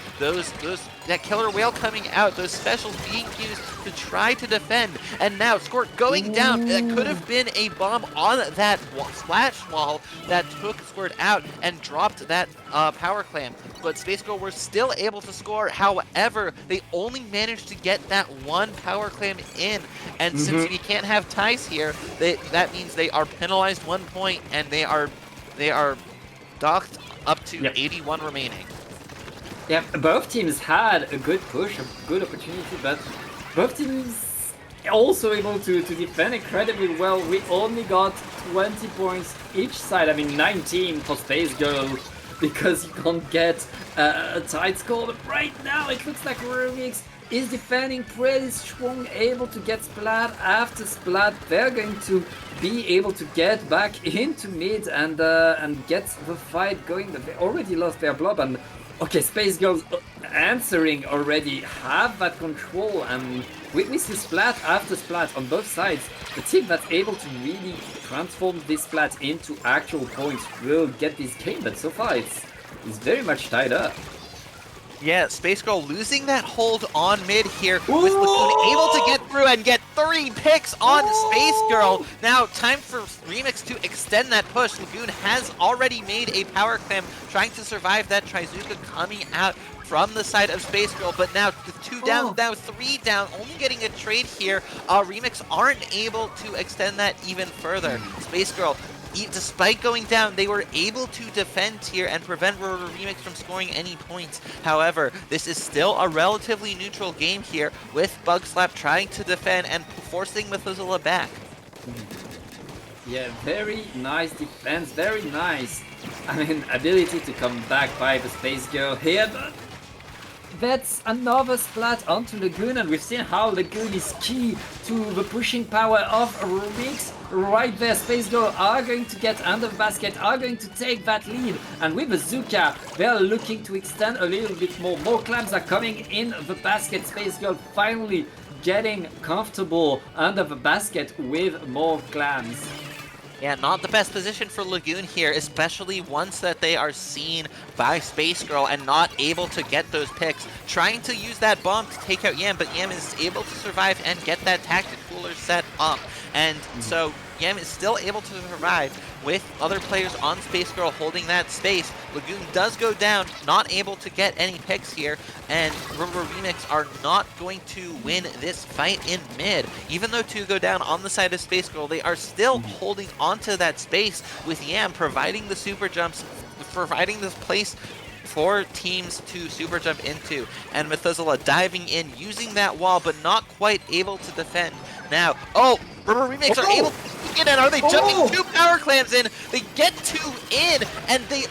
That killer whale coming out, those specials being used to try to defend. And now Squirt going down. That could have been a bomb on that splash wall that took Squirt out and dropped that power clam. But Space Girl were still able to score. However, they only managed to get that 1 power clam in. And since we can't have ties here, that means they are penalized 1 point, and they are docked up to 81 remaining. Yeah, both teams had a good push, a good opportunity, but both teams also able to defend incredibly well. We only got 20 points each side. I mean, 19 for Space Girl, because you can't get a tight score. But right now, it looks like Remix is defending pretty strong, able to get splat after splat. They're going to be able to get back into mid and get the fight going. They already lost their blob, and okay, Space Girls answering already have that control, and we see splat after splat on both sides. The team that's able to really transform this splat into actual points will get this game, but so far it's very much tied up. Yeah, Space Girl losing that hold on mid here, with Lagoon able to get through and get 3 picks on Space Girl. Now, time for Remix to extend that push. Lagoon has already made a power clam, trying to survive that Trizuka coming out from the side of Space Girl, but now with 2 down, now 3 down, only getting a trade here. Remix aren't able to extend that even further. Space Girl, despite going down, they were able to defend here and prevent Remix from scoring any points. However, this is still a relatively neutral game here, with Bug Slap trying to defend and forcing Methuselah back. Yeah, very nice defense, very nice. I mean, ability to come back by the Space Girl here, but that's another splat onto Lagoon, and we've seen how Lagoon is key to the pushing power of Remix. Right there, Space Girl are going to get under the basket, are going to take that lead, and with Bazooka, they're looking to extend a little bit more. More clams are coming in the basket. Space Girl finally getting comfortable under the basket with more clams. Yeah, not the best position for Lagoon here, especially once that they are seen by Space Girl and not able to get those picks. Trying to use that bomb to take out Yam, but Yam is able to survive and get that tactic cooler set up. And so Yam is still able to survive with other players on Space Girl holding that space. Lagoon does go down, not able to get any picks here, and River Remix are not going to win this fight in mid. Even though 2 go down on the side of Space Girl, they are still holding onto that space with Yam providing the super jumps, providing this place for teams to super jump into, and Methuselah diving in, using that wall, but not quite able to defend. Now, River Remix are able to sneak in, and are they jumping 2 power clams in? They get 2 in, and they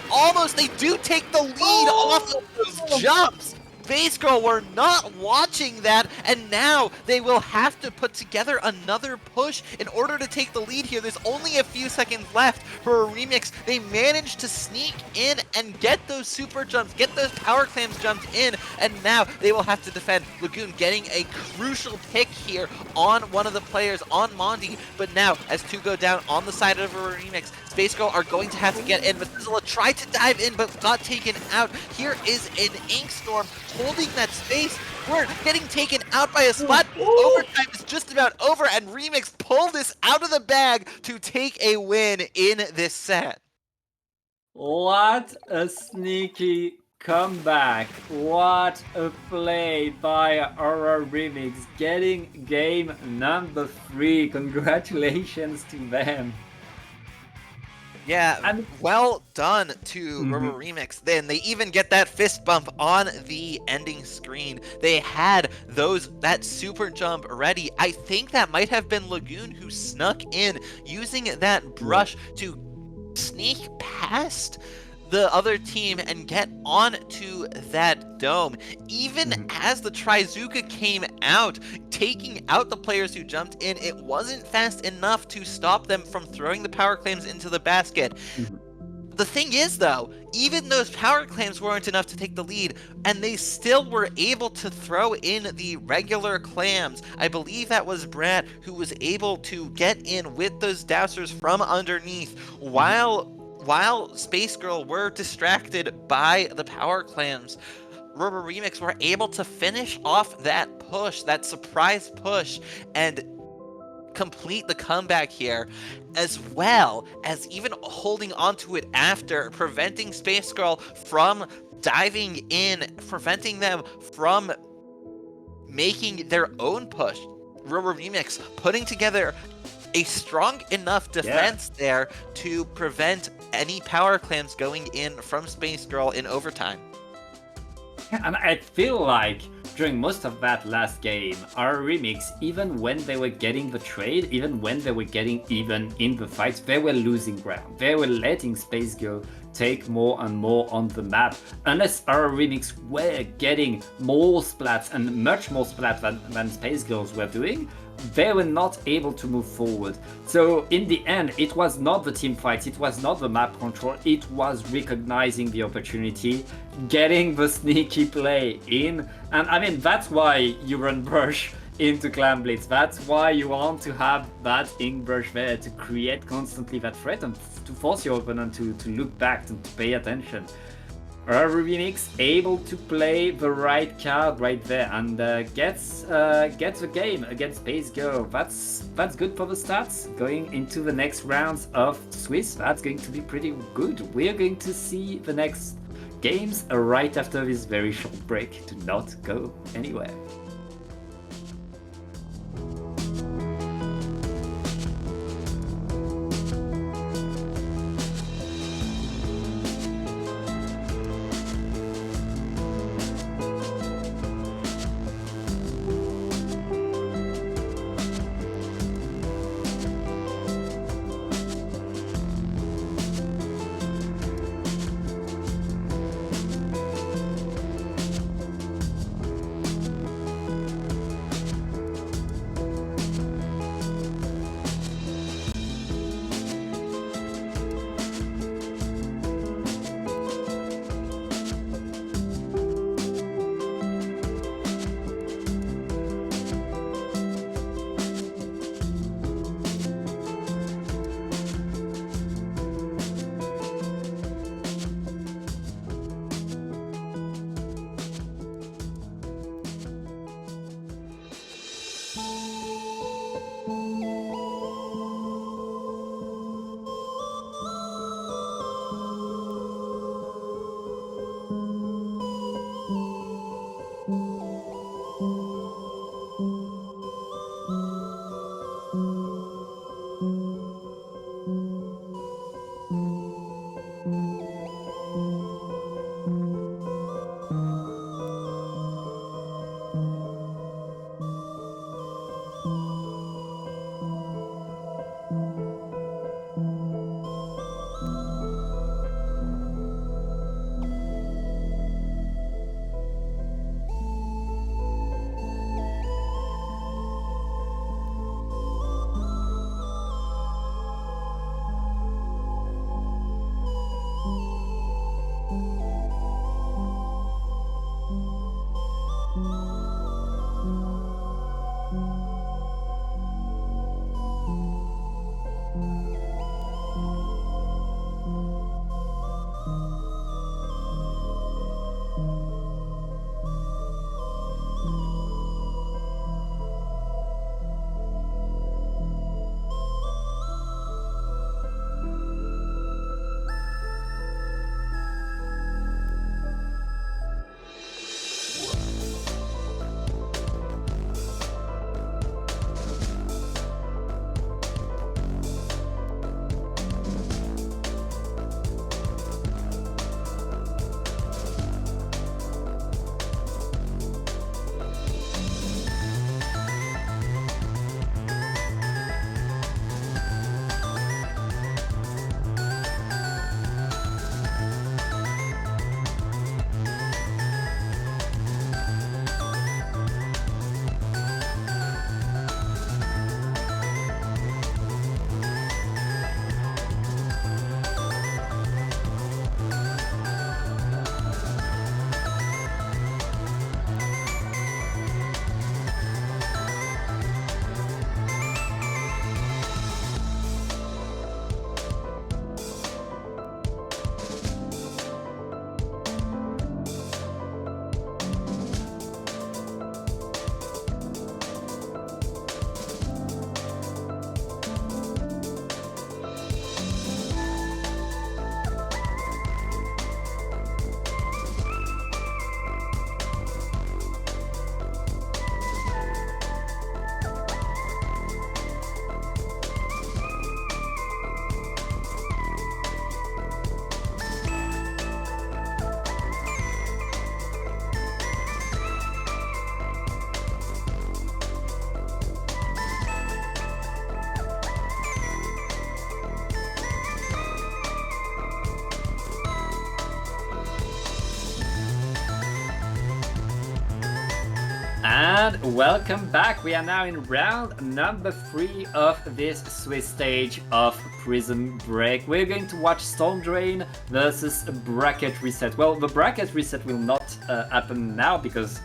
do take the lead off of those jumps. Space Girl were not watching that, and now they will have to put together another push in order to take the lead here. There's only a few seconds left for a Remix. They managed to sneak in and get those super jumps, get those power clams jumped in, and now they will have to defend. Lagoon getting a crucial pick here on one of the players, on Mondi, but now as 2 go down on the side of a Remix, Space Girl are going to have to get in. Methuselah tried to dive in, but got taken out. Here is an Ink Storm holding that space. We're getting taken out by a splat. Overtime is just about over, and Remix pulled this out of the bag to take a win in this set. What a sneaky comeback. What a play by our Remix, getting game number 3. Congratulations to them. Yeah, well done to River Remix. Then they even get that fist bump on the ending screen. They had that super jump ready. I think that might have been Lagoon who snuck in using that brush to sneak past the other team and get onto that dome. Even as the Trizuka came out, taking out the players who jumped in, it wasn't fast enough to stop them from throwing the power claims into the basket. The thing is, though, even those power claims weren't enough to take the lead, and they still were able to throw in the regular clams. I believe that was Brad who was able to get in with those dousers from underneath, while Space Girl were distracted by the power clams. River Remix were able to finish off that push, that surprise push, and complete the comeback here, as well as even holding onto it after, preventing Space Girl from diving in, preventing them from making their own push. River Remix putting together a strong enough defense there to prevent any power clams going in from Space Girl in overtime. Yeah, and I feel like during most of that last game, our Remix, even when they were getting the trade, even when they were getting even in the fights, they were losing ground. They were letting Space Girl take more and more on the map. Unless our Remix were getting more splats and much more splats than Space Girls were doing, they were not able to move forward. So in the end, it was not the team fight, it was not the map control, it was recognizing the opportunity, getting the sneaky play in. And I mean, that's why you run Brush into Clam Blitz. That's why you want to have that Ink Brush there, to create constantly that threat and to force your opponent to look back and to pay attention. Remix able to play the right card right there and gets the game against Space Girl. That's good for the stats going into the next rounds of Swiss. That's going to be pretty good. We're going to see the next games right after this very short break. Do not go anywhere. And welcome back. We are now in round number 3 of this Swiss stage of Prism Break. We're going to watch Storm Drain versus Bracket Reset. Well, the Bracket Reset will not happen now because,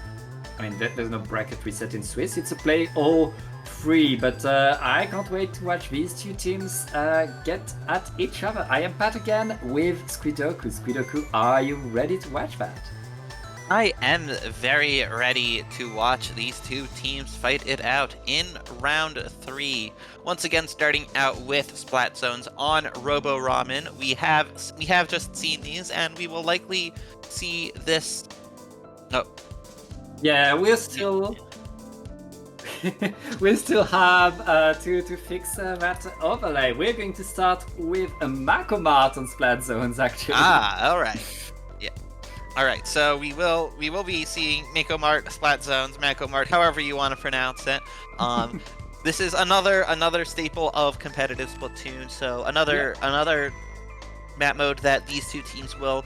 I mean, there's no Bracket Reset in Swiss. It's a play all free, but I can't wait to watch these two teams get at each other. I am Pat again with Squidoku. Squidoku, are you ready to watch that? I am very ready to watch these two teams fight it out in round 3. Once again, starting out with Splat Zones on Robo Ramen. We have just seen these, and we will likely see this. Oh, yeah, we're still we still have to fix that overlay. We're going to start with a Mako Mart on Splat Zones, actually. all right. All right, so we will be seeing Mako Mart, Splat Zones, Mako Mart, however you want to pronounce it. This is another staple of competitive Splatoon. So another map mode that these two teams will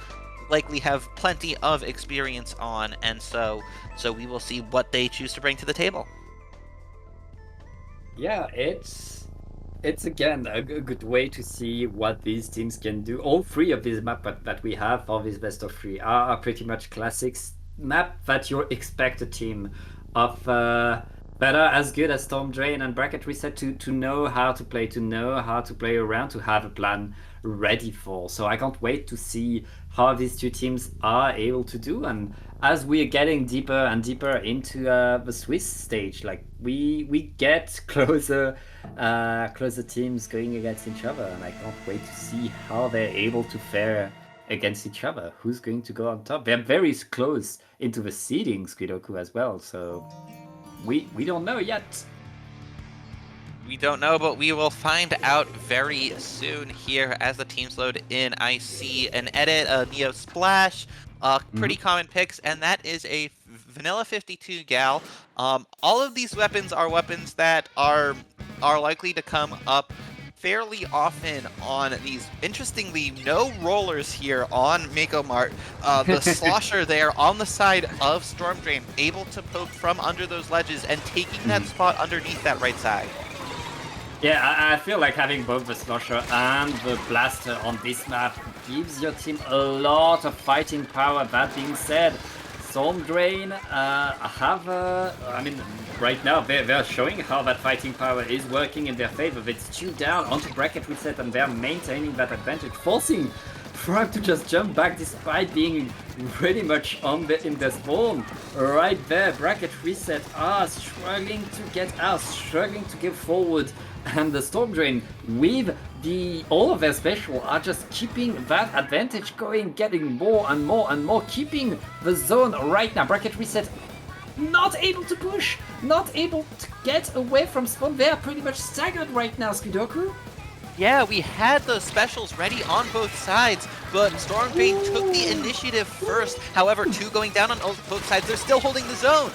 likely have plenty of experience on, and so we will see what they choose to bring to the table. Yeah, it's again a good way to see what these teams can do. All 3 of these maps that we have for this best of 3 are pretty much classics map that you expect a team of that are as good as Storm Drain and Bracket Reset to know how to play around, to have a plan ready for. So I can't wait to see how these two teams are able to do. And as we are getting deeper and deeper into the Swiss stage, like we get closer teams going against each other, and I can't wait to see how they're able to fare against each other. Who's going to go on top? They're very close into the seeding, Squidoku, as well, so we don't know yet. We don't know, but we will find out very soon here as the teams load in. I see an edit, a Neo Splash, pretty common picks, and that is a Vanilla 52 Gal. All of these weapons are weapons that are likely to come up fairly often on these. Interestingly, no rollers here on Mako Mart. The slosher there on the side of Storm Drain, able to poke from under those ledges and taking that spot underneath that right side. Yeah, I feel like having both the slosher and the blaster on this map gives your team a lot of fighting power. That being said, Storm Drain I mean, right now they're showing how that fighting power is working in their favor. It's 2 down onto Bracket Reset, and they're maintaining that advantage, forcing Frog to just jump back despite being pretty much in the spawn. Right there, Bracket Reset are struggling to get out, struggling to get forward, and the Storm Drain with all of their special are just keeping that advantage going, getting more and more and more, keeping the zone right now. Bracket Reset not able to push, not able to get away from spawn. They are pretty much staggered right now, Squidoku. Yeah, we had those specials ready on both sides, but Storm Drain took the initiative first. However, 2 going down on both sides, they're still holding the zone.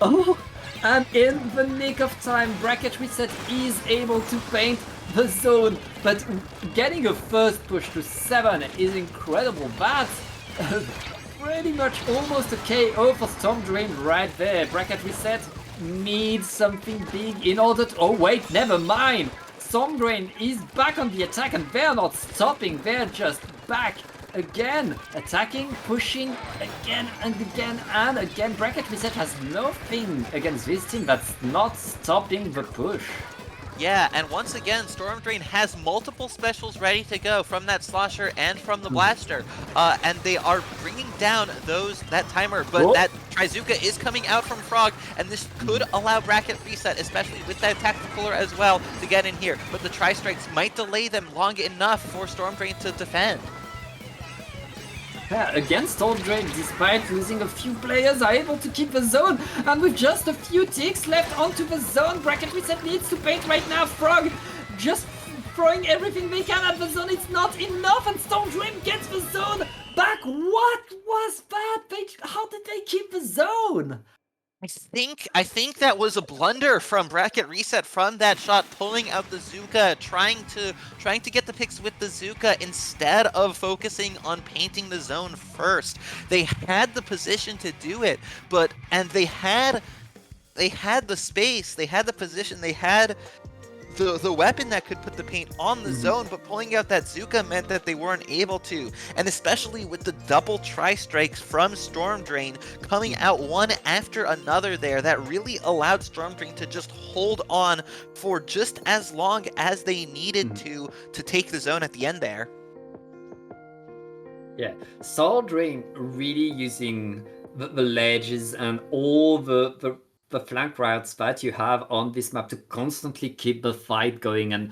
Oh, and in the nick of time, Bracket Reset is able to paint the zone, but getting a first push to 7 is incredible. That's pretty much almost a KO for Storm Drain right there. Bracket Reset needs something big in order to... Oh wait, never mind! Storm Drain is back on the attack, and they're not stopping, they're just back again, attacking, pushing again and again and again. Bracket Reset has nothing against this team that's not stopping the push. Yeah, and once again, Storm Drain has multiple specials ready to go from that Slosher and from the Blaster, and they are bringing down that timer, but that Trizuka is coming out from Frog, and this could allow Bracket Reset, especially with that Tacticaler as well, to get in here, but the Tri-Strikes might delay them long enough for Storm Drain to defend. Yeah, against Storm Drain, despite losing a few players, are able to keep the zone, and with just a few ticks left onto the zone, Bracket Reset needs to paint right now. Frog just throwing everything they can at the zone. It's not enough, and Storm Drain gets the zone back. What was that? How did they keep the zone? I think that was a blunder from Bracket Reset from that shot, pulling out the Zuka, trying to get the picks with the Zuka instead of focusing on painting the zone first. They had the position to do it, and they had the space, they had the position, they had the weapon that could put the paint on the zone, but pulling out that Zuka meant that they weren't able to. And especially with the double tri-strikes from Storm Drain coming out one after another there, that really allowed Storm Drain to just hold on for just as long as they needed to take the zone at the end there. Yeah, Storm Drain really using the ledges and all the flank routes that you have on this map to constantly keep the fight going and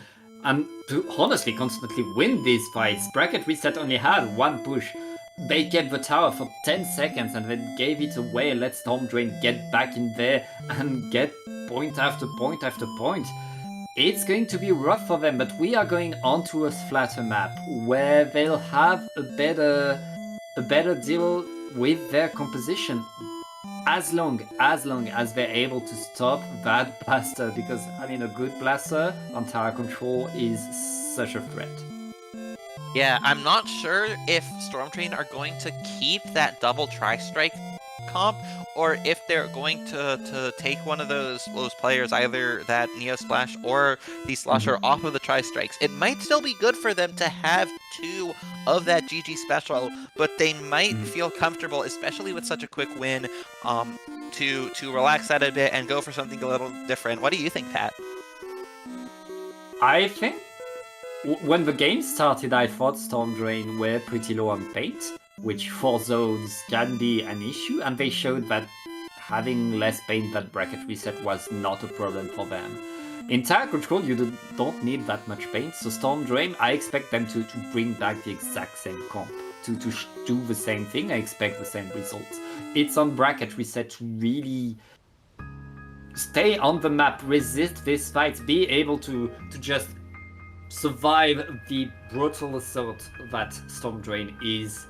to honestly constantly win these fights. Bracket Reset only had one push. They kept the tower for 10 seconds and then gave it away and let Storm Drain get back in there and get point after point after point. It's going to be rough for them, but we are going onto a flatter map where they'll have a better deal with their composition as long as they're able to stop that blaster, because I mean a good blaster on tower control is such a threat. Yeah, I'm not sure if Storm Drain are going to keep that double tri-strike comp, or if they're going to take one of those players, either that Neo Splash or the Slosher, off of the tri-strikes. It might still be good for them to have two of that GG special, but they might feel comfortable, especially with such a quick win, to relax that a bit and go for something a little different. What do you think, Pat? I think when the game started, I thought Storm Drain were pretty low on paint, which for zones can be an issue, and they showed that having less paint than Bracket Reset was not a problem for them. In tower control, you don't need that much paint, so Storm Drain, I expect them to bring back the exact same comp, to do the same thing. I expect the same results. It's on Bracket Reset to really stay on the map, resist this fight, be able to just survive the brutal assault that Storm Drain is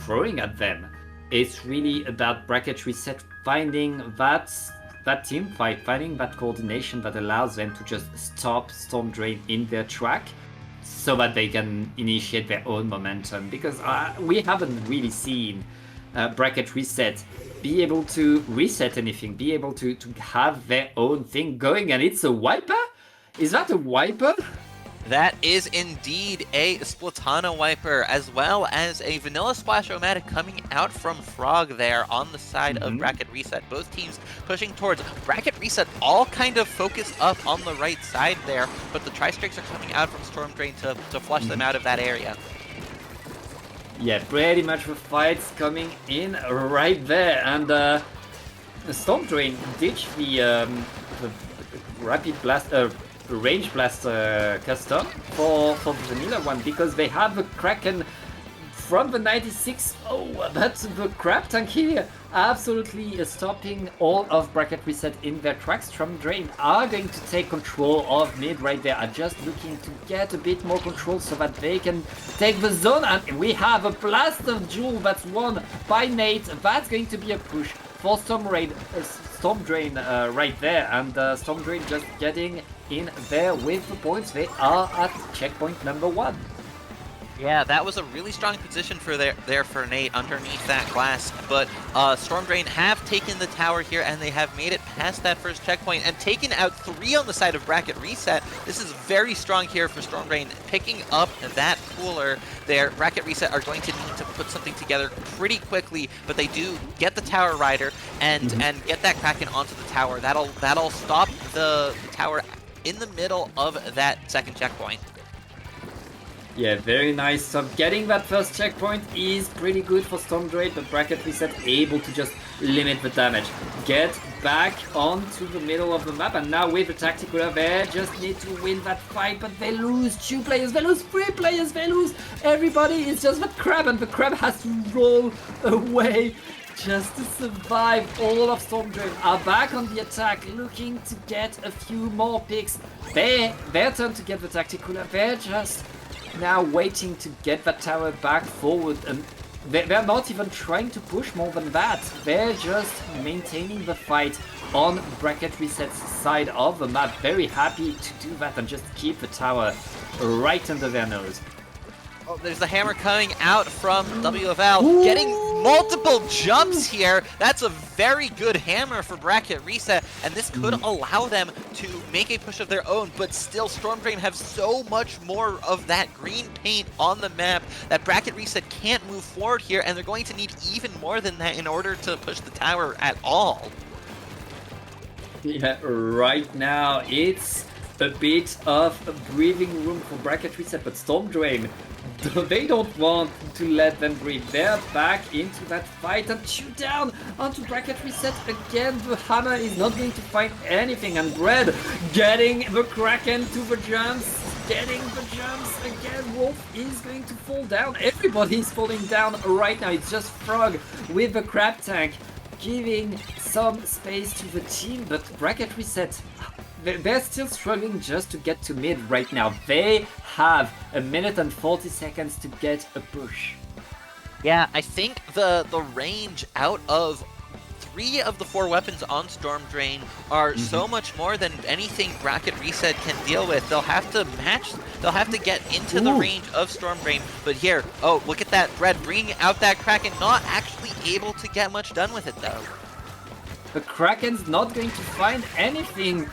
throwing at them. It's really about Bracket Reset finding that team fight, finding that coordination that allows them to just stop Storm Drain in their track so that they can initiate their own momentum, because we haven't really seen Bracket Reset be able to reset anything, be able to have their own thing going, and it's a wiper? Is that a wiper? That is indeed a Splatana Wiper, as well as a Vanilla Splash-O-Matic coming out from Frog there on the side of Bracket Reset. Both teams pushing towards Bracket Reset, all kind of focused up on the right side there, but the Tri-Strikes are coming out from Storm Drain to flush them out of that area. Yeah, pretty much the fight's coming in right there, and the Storm Drain ditched the Rapid Blast, Range Blast custom for the vanilla one, because they have a Kraken from the 96. Oh, that's the crab tank here, absolutely stopping all of Bracket Reset in their tracks. Storm Drain are going to take control of mid right there, are just looking to get a bit more control so that they can take the zone, and we have a blast of Jewel that's won by Nate. That's going to be a push for Storm Drain right there, and Storm Drain just getting in there with the points. They are at checkpoint number 1. Yeah, that was a really strong position for there for Nate underneath that glass, but Storm Drain have taken the tower here, and they have made it past that first checkpoint and taken out 3 on the side of Bracket Reset. This is very strong here for Storm Drain, picking up that cooler there. Bracket Reset are going to need to put something together pretty quickly, but they do get the Tower Rider and get that Kraken onto the tower. That'll stop the tower in the middle of that second checkpoint. Yeah, very nice. So getting that first checkpoint is pretty good for Storm Drain, but Bracket Reset able to just limit the damage. Get back onto the middle of the map, and now with the Tactical they just need to win that fight, but they lose 2 players, they lose 3 players, they lose everybody. It's just the crab, and the crab has to roll away just to survive. All of Storm Drain are back on the attack, looking to get a few more picks. Their turn to get the Tactical, they're just now waiting to get that tower back forward, and they're not even trying to push more than that. They're just maintaining the fight on Bracket Reset's side of the map. Very happy to do that and just keep the tower right under their nose. Oh, there's the hammer coming out from WFL, getting multiple jumps here. That's a very good hammer for Bracket Reset, and this could allow them to make a push of their own, but still Storm Drain have so much more of that green paint on the map that Bracket Reset can't move forward here, and they're going to need even more than that in order to push the tower at all. Yeah, right now it's a bit of a breathing room for Bracket Reset, but Storm Drain, they don't want to let them breathe. They're back into that fight and shoot down onto Bracket Reset again. The hammer is not going to find anything, and Red getting the Kraken to the jumps, getting the jumps again. Wolf is going to fall down. Everybody is falling down right now. It's just Frog with the Crab Tank giving some space to the team, but Bracket Reset, they're still struggling just to get to mid right now. They have 1 minute and 40 seconds to get a push. Yeah, I think the range out of 3 of the 4 weapons on Storm Drain are so much more than anything Bracket Reset can deal with. They'll have to match, they'll have to get into the range of Storm Drain. But here, oh, look at that, Red bringing out that Kraken, not actually able to get much done with it though. The Kraken's not going to find anything,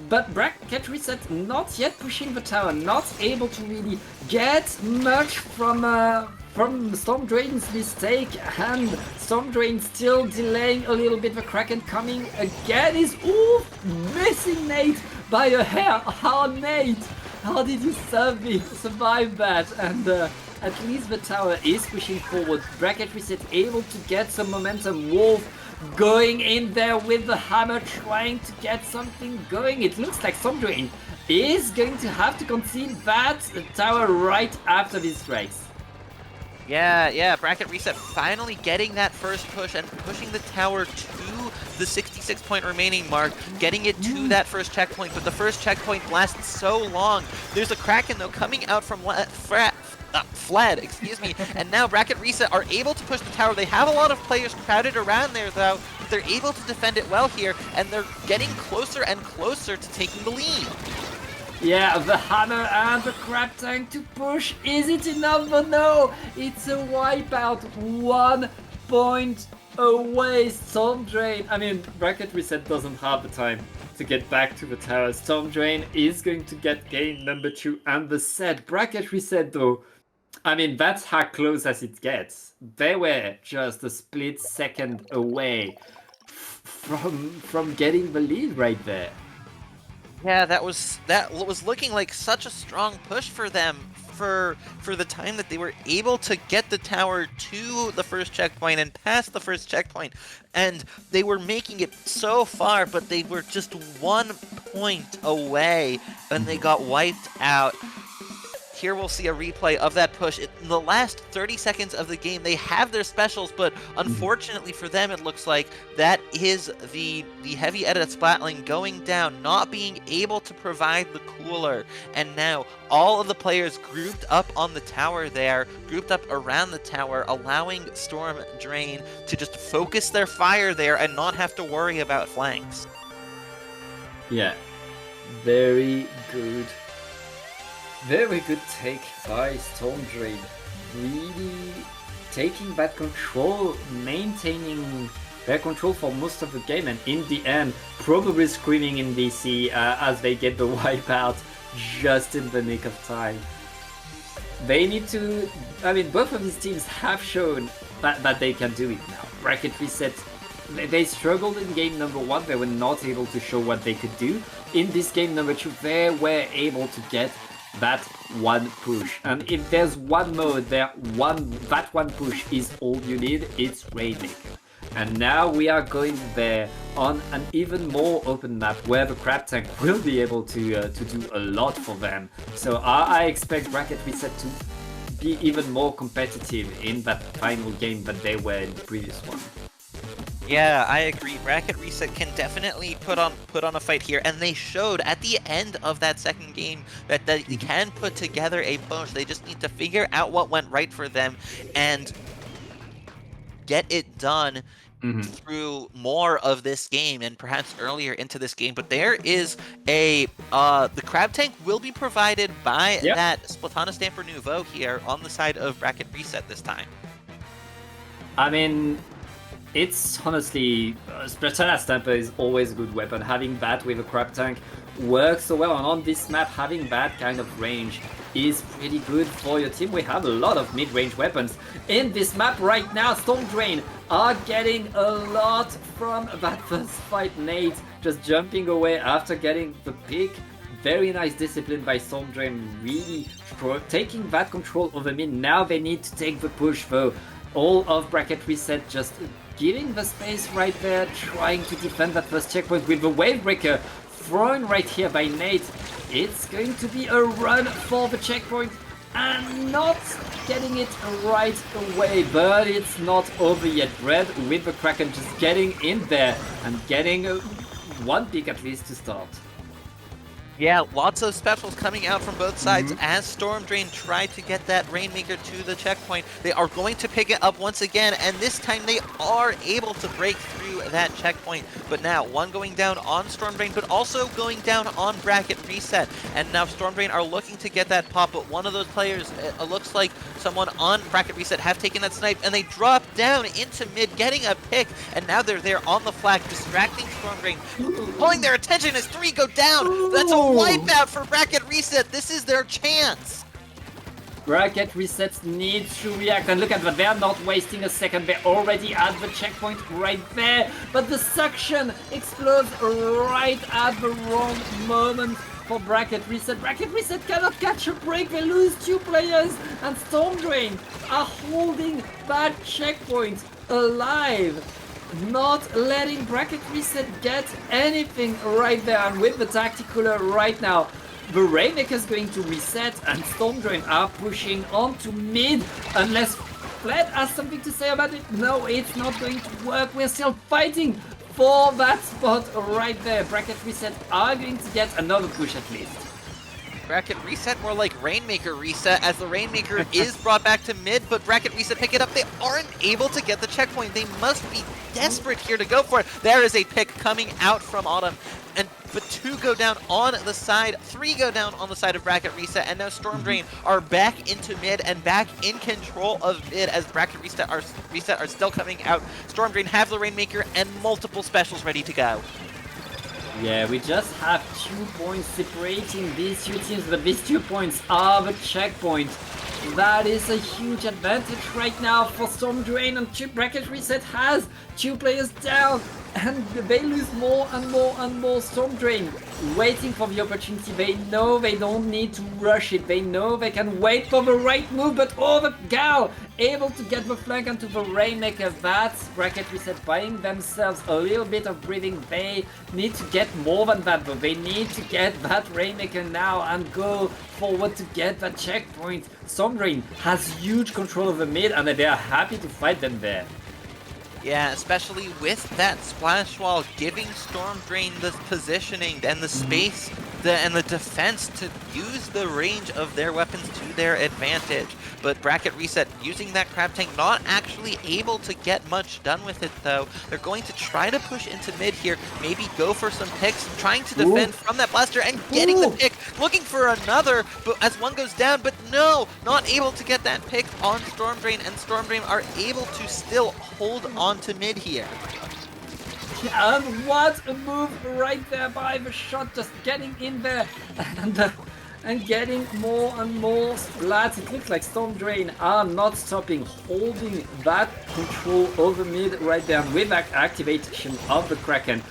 but Bracket Reset not yet pushing the tower, not able to really get much from Storm Drain's mistake, and Storm Drain still delaying a little bit. The Kraken coming again is missing Nate by a hair. How Nate? How did you survive that? And at least the tower is pushing forward. Bracket Reset able to get some momentum. Wolf going in there with the hammer, trying to get something going. It looks like Storm Drain is going to have to concede that tower right after these strikes. Yeah, Bracket Reset finally getting that first push and pushing the tower to the 66 point remaining mark, getting it to that first checkpoint, but the first checkpoint lasts so long. There's a Kraken though coming out from Fled, excuse me, and now Bracket Reset are able to push the tower. They have a lot of players crowded around there though, but they're able to defend it well here, and they're getting closer and closer to taking the lead. Yeah, the hammer and the Crab Tank to push. Is it enough? But no, it's a wipeout. 1 point away. Storm Drain. I mean, Bracket Reset doesn't have the time to get back to the tower. Storm Drain is going to get game number 2 and the set. Bracket Reset though, I mean, that's how close as it gets. They were just a split second away from getting the lead right there. Yeah, that was looking like such a strong push for them for the time that they were able to get the tower to the first checkpoint and past the first checkpoint, and they were making it so far, but they were just 1 point away and they got wiped out. Here we'll see a replay of that push. In the last 30 seconds of the game, they have their specials, but unfortunately for them, it looks like that is the heavy edit Splatling going down, not being able to provide the cooler. And now all of the players grouped up on the tower there, grouped up around the tower, allowing Storm Drain to just focus their fire there and not have to worry about flanks. Yeah, very good. Very good take by Storm Drain. Really taking that control, maintaining their control for most of the game, and in the end, probably screaming in DC as they get the wipeout just in the nick of time. They need to, I mean, both of these teams have shown that they can do it now. Bracket Reset, they struggled in game number 1, they were not able to show what they could do. In this game number 2, they were able to get that one push, and if there's one mode that one push is all you need, it's Rainmaker. And now we are going there on an even more open map where the Crab Tank will be able to do a lot for them. So I expect Bracket Reset to be even more competitive in that final game than they were in the previous one. Yeah, I agree. Bracket Reset can definitely put on a fight here, and they showed at the end of that second game that they can put together a push. They just need to figure out what went right for them, and get it done Mhm. through more of this game and perhaps earlier into this game. But there is a the crab tank will be provided by Yep. that Splatana Stamper Nouveau here on the side of Bracket Reset this time. I mean, it's honestly, Splatana Stamper is always a good weapon. Having that with a crab tank works so well, and on this map, having that kind of range is pretty good for your team. We have a lot of mid-range weapons in this map right now. Storm Drain are getting a lot from that first fight. Nate just jumping away after getting the pick. Very nice discipline by Storm Drain, really taking that control over mid. Now they need to take the push though. All of Bracket Reset just giving the space right there, trying to defend that first checkpoint with the Wave Breaker thrown right here by Nate. It's going to be a run for the checkpoint and not getting it right away, but it's not over yet. Red with the Kraken just getting in there and getting one pick at least to start. Yeah, lots of specials coming out from both sides as Storm Drain tried to get that Rainmaker to the checkpoint. They are going to pick it up once again, and this time they are able to break through that checkpoint. But now, one going down on Storm Drain, but also going down on Bracket Reset. And now Storm Drain are looking to get that pop, but one of those players, it looks like someone on Bracket Reset have taken that snipe, and they drop down into mid, getting a pick, and now they're there on the flag, distracting Storm Drain, pulling their attention as 3 go down. That's a wipeout for Bracket Reset. This is their chance. Bracket Reset needs to react, and look at that, they're not wasting a second, they're already at the checkpoint right there, but the suction explodes right at the wrong moment for Bracket Reset. Bracket Reset cannot catch a break, they lose 2 players, and Storm Drain are holding that checkpoint alive, not letting Bracket Reset get anything right there. And with the Tacticular right now, the Rainmaker is going to reset, and Storm Drain are pushing onto mid, unless Fled has something to say about it. No, it's not going to work. We're still fighting for that spot right there. Bracket Reset are going to get another push at least. Bracket Reset, more like Rainmaker Reset, as the Rainmaker is brought back to mid, but Bracket Reset pick it up. They aren't able to get the checkpoint. They must be desperate here to go for it. There is a pick coming out from Autumn, but 2 go down on the side, 3 go down on the side of Bracket Reset, and now Storm Drain are back into mid and back in control of mid as Bracket Reset are still coming out. Storm Drain have the Rainmaker and multiple specials ready to go. Yeah, we just have 2 points separating these 2 teams, but these 2 points are the checkpoint. That is a huge advantage right now for Storm Drain, and Bracket Reset has 2 players down, and they lose more and more and more. Storm Drain waiting for the opportunity. They know they don't need to rush it. They know they can wait for the right move, but oh, the Gal able to get the flank onto the Rainmaker. That's Bracket Reset buying themselves a little bit of breathing. They need to get more than that, but they need to get that Rainmaker now and go forward to get that checkpoint. Storm Drain has huge control of the mid, and they are happy to fight them there. Yeah, especially with that splash wall, giving Storm Drain the positioning and the space and the defense to use the range of their weapons to their advantage. But Bracket Reset using that Crab Tank, not actually able to get much done with it though. They're going to try to push into mid here, maybe go for some picks, trying to defend from that blaster and getting the pick, looking for another, but as one goes down, but no, not able to get that pick on Storm Drain, and Storm Drain are able to still hold on to mid here. And what a move right there by the shot, just getting in there and getting more and more splats. It looks like Storm Drain are not stopping, holding that control over mid right there with that activation of the Kraken.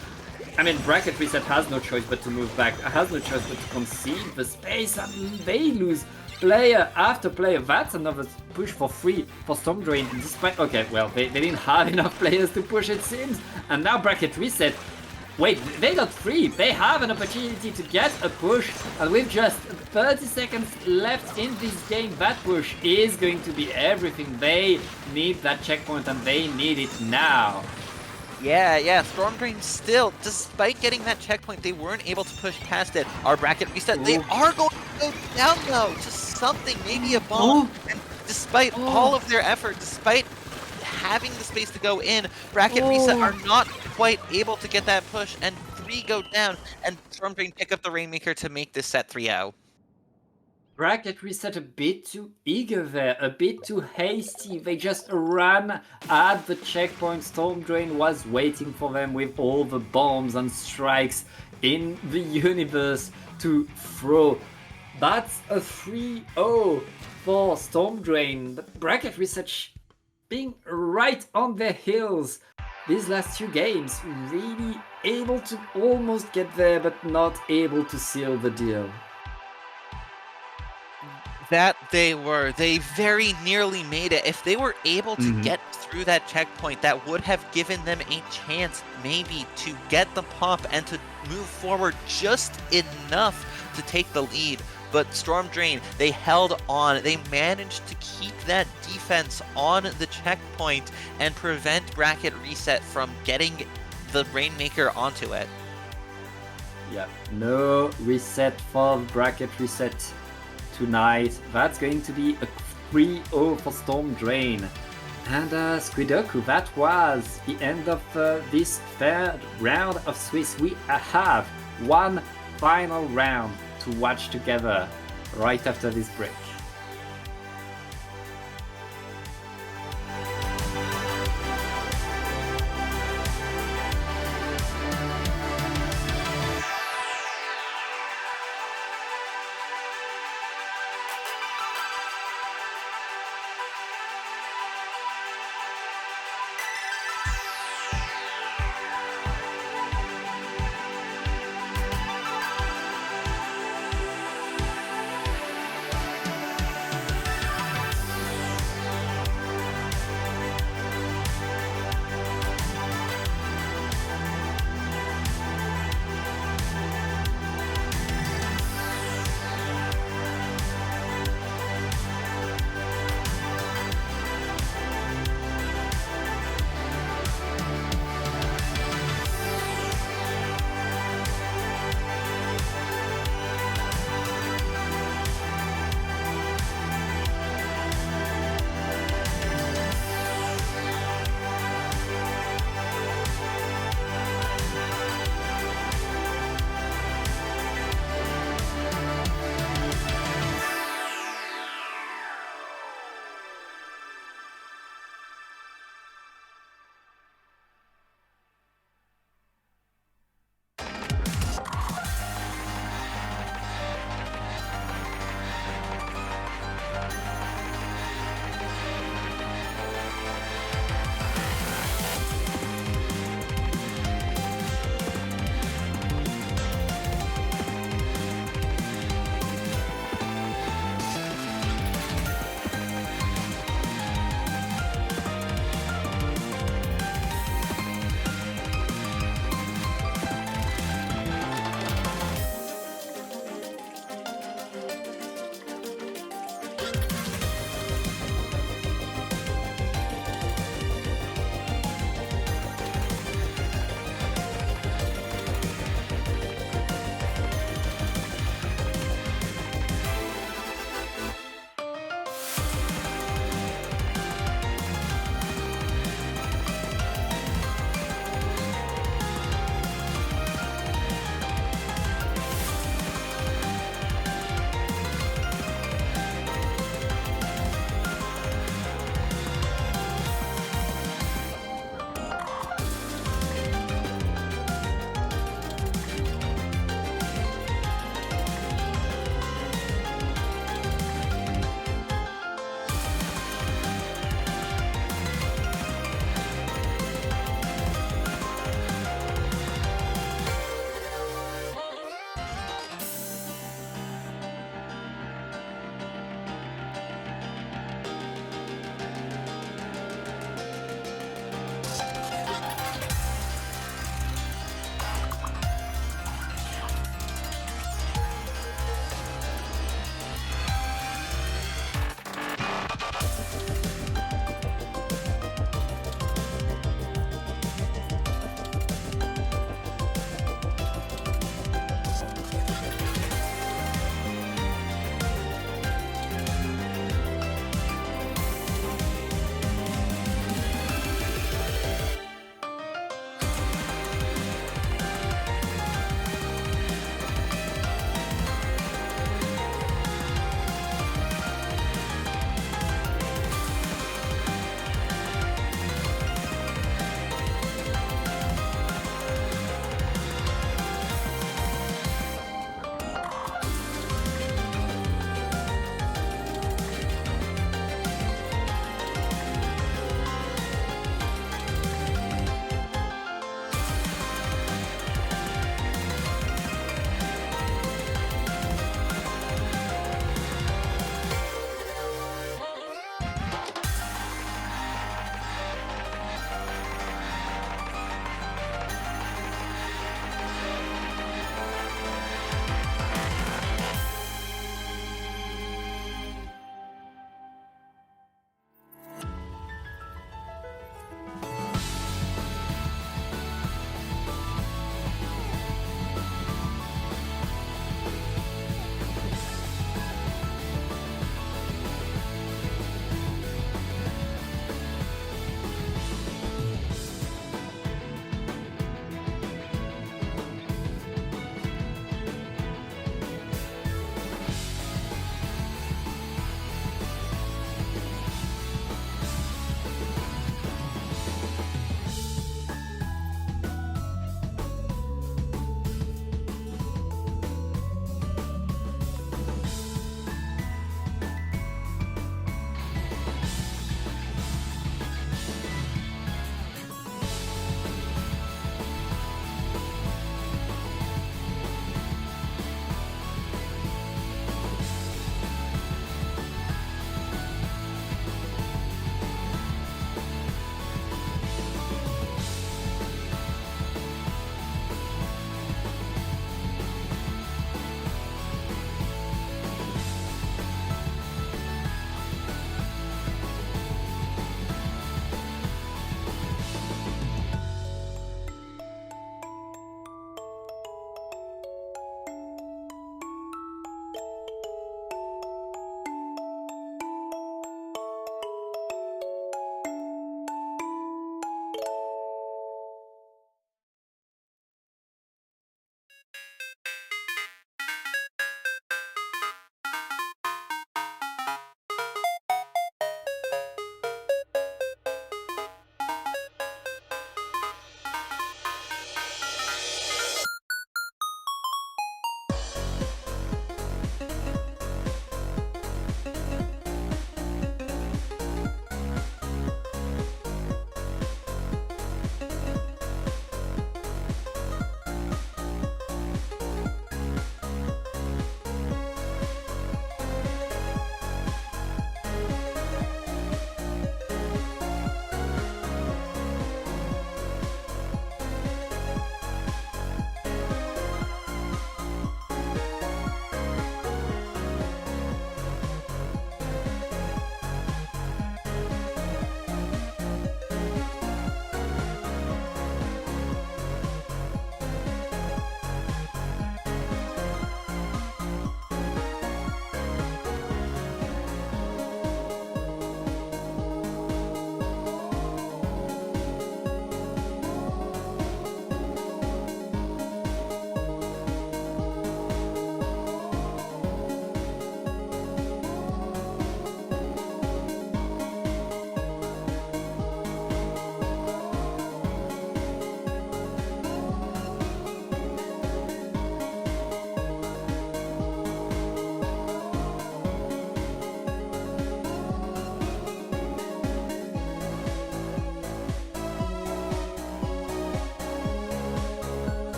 I mean, Bracket Reset has no choice but to move back, has no choice but to concede the space, and they lose player after player. That's another push for free for Storm Drain, despite, okay, well, they didn't have enough players to push, it seems, and now Bracket Reset, wait, they got free, they have an opportunity to get a push, and with just 30 seconds left in this game, that push is going to be everything. They need that checkpoint, and they need it now. Yeah, Storm Drain still, despite getting that checkpoint, they weren't able to push past it. Our Bracket Reset, they are going to go down though, to something, maybe a bomb. And despite all of their effort, despite having the space to go in. Bracket Reset are Oh. not quite able to get that push, and 3 go down, and Storm Drain pick up the Rainmaker to make this set 3-0. Bracket Reset a bit too eager there, a bit too hasty. They just ran at the checkpoint. Storm Drain was waiting for them with all the bombs and strikes in the universe to throw. That's a 3-0 for Storm Drain. But Bracket Reset being right on their heels these last 2 games, really able to almost get there, but not able to seal the deal. That they were. They very nearly made it. If they were able to get through that checkpoint, that would have given them a chance maybe to get the pop and to move forward just enough to take the lead. But Storm Drain, they held on. They managed to keep that defense on the checkpoint and prevent Bracket Reset from getting the Rainmaker onto it. Yeah, no reset for Bracket Reset tonight. That's going to be a 3-0 for Storm Drain. And Squidoku, that was the end of this third round of Swiss. We have one final round to watch together right after this break.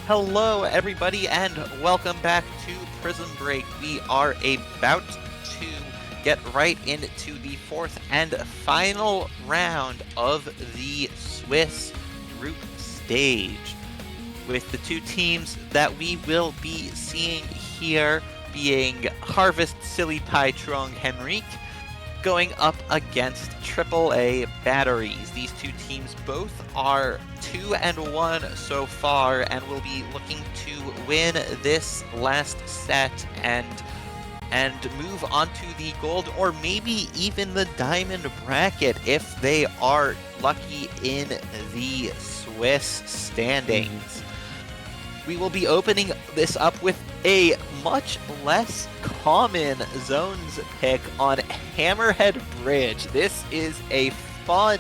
Hello, everybody, and welcome back to Prism Break. We are about to get right into the fourth and final round of the Swiss group stage, with the two teams that we will be seeing here being Harvest Silly Pie Trong Henrique going up against AAA Batteries. These two teams both are 2-1 so far and will be looking to win this last set and move on to the gold or maybe even the diamond bracket if they are lucky in the Swiss standings. We will be opening this up with a much less common zones pick on Hammerhead Bridge. This is a fun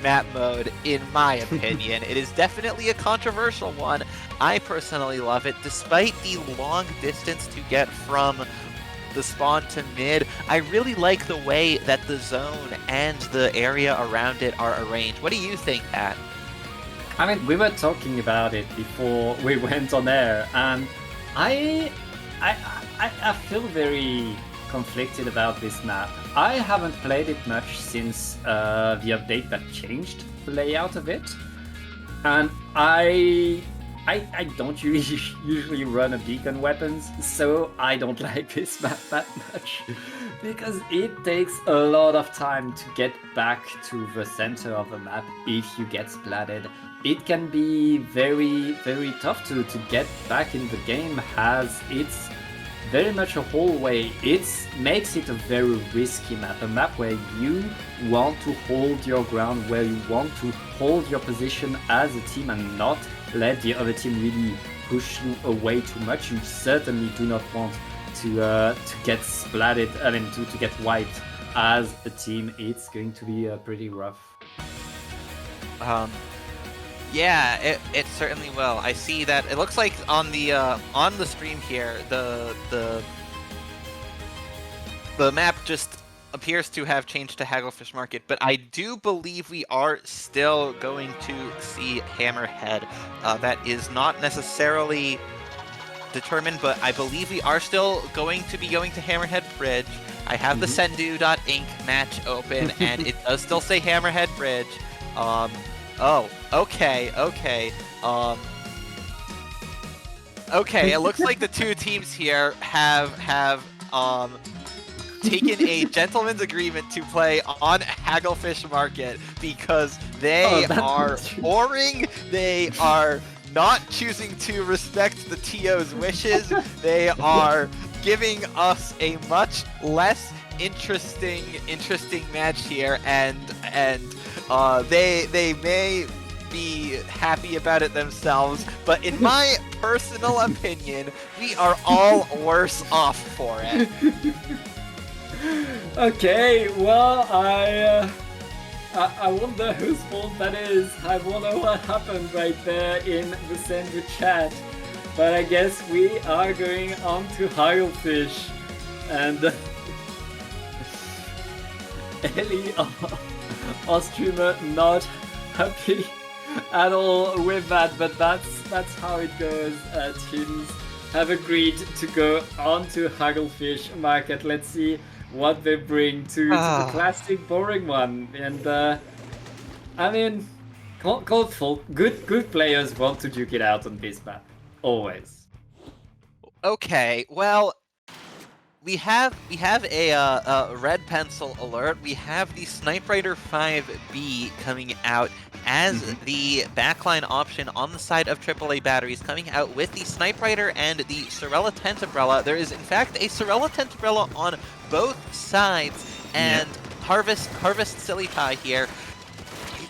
map mode, in my opinion. It is definitely a controversial one. I personally love it. Despite the long distance to get from the spawn to mid, I really like the way that the zone and the area around it are arranged. What do you think, Pat? I mean, we were talking about it before we went on air, and I feel very conflicted about this map. I haven't played it much since the update that changed the layout of it, and I don't usually run a beacon weapons, so I don't like this map that much because it takes a lot of time to get back to the center of the map if you get splatted. It can be very, very tough to get back in the game as it's very much a hallway. It makes it a very risky map, a map where you want to hold your ground, where you want to hold your position as a team and not let the other team really push you away too much. You certainly do not want to get splatted, I mean, to get wiped as a team. It's going to be pretty rough. Yeah, it certainly will. I see that. It looks like on the stream here, the map just appears to have changed to Hagglefish Market, but I do believe we are still going to see Hammerhead. That is not necessarily determined, but I believe we are still going to be going to Hammerhead Bridge. I have the Sendu.inc match open, and it does still say Hammerhead Bridge. Oh, okay. Okay, it looks like the two teams here have taken a gentleman's agreement to play on Hagglefish Market because they are boring. They are not choosing to respect the TO's wishes. They are giving us a much less interesting match here, and they may be happy about it themselves, but in my personal opinion, we are all worse off for it. Okay, well, I wonder whose fault that is. I wonder what happened right there in the Sendu chat. But I guess we are going on to Hagglefish, and Ellie, our streamer, not happy at all with that, but that's how it goes. Teams have agreed to go on to Hagglefish Market. Let's see what they bring to the classic boring one. And I mean, Coldful, good players want to duke it out on this map, always. Okay, well, we have a red pencil alert. We have the Snipe Rider 5B coming out as the backline option on the side of AAA batteries, coming out with the Snipe Rider and the Sorella Tent Umbrella. There is in fact a Sorella Tent Umbrella on both sides, and Harvest Silly Pie here.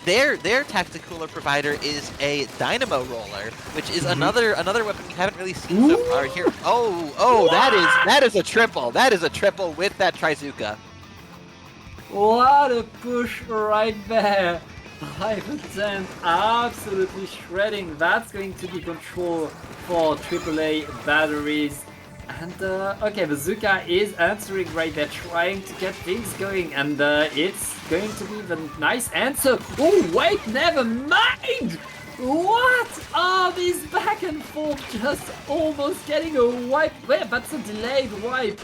Their tactical provider is a Dynamo Roller, which is another weapon we haven't really seen so far here. Oh, that is a triple. That is a triple with that Trizuka. What a push right there. 5-10, absolutely shredding. That's going to be control for AAA batteries. And okay, the Zuka is answering right there, trying to get things going, and it's going to be the nice answer. Oh wait, never mind! What are these back and forth, just almost getting a wipe? Wait, that's a delayed wipe.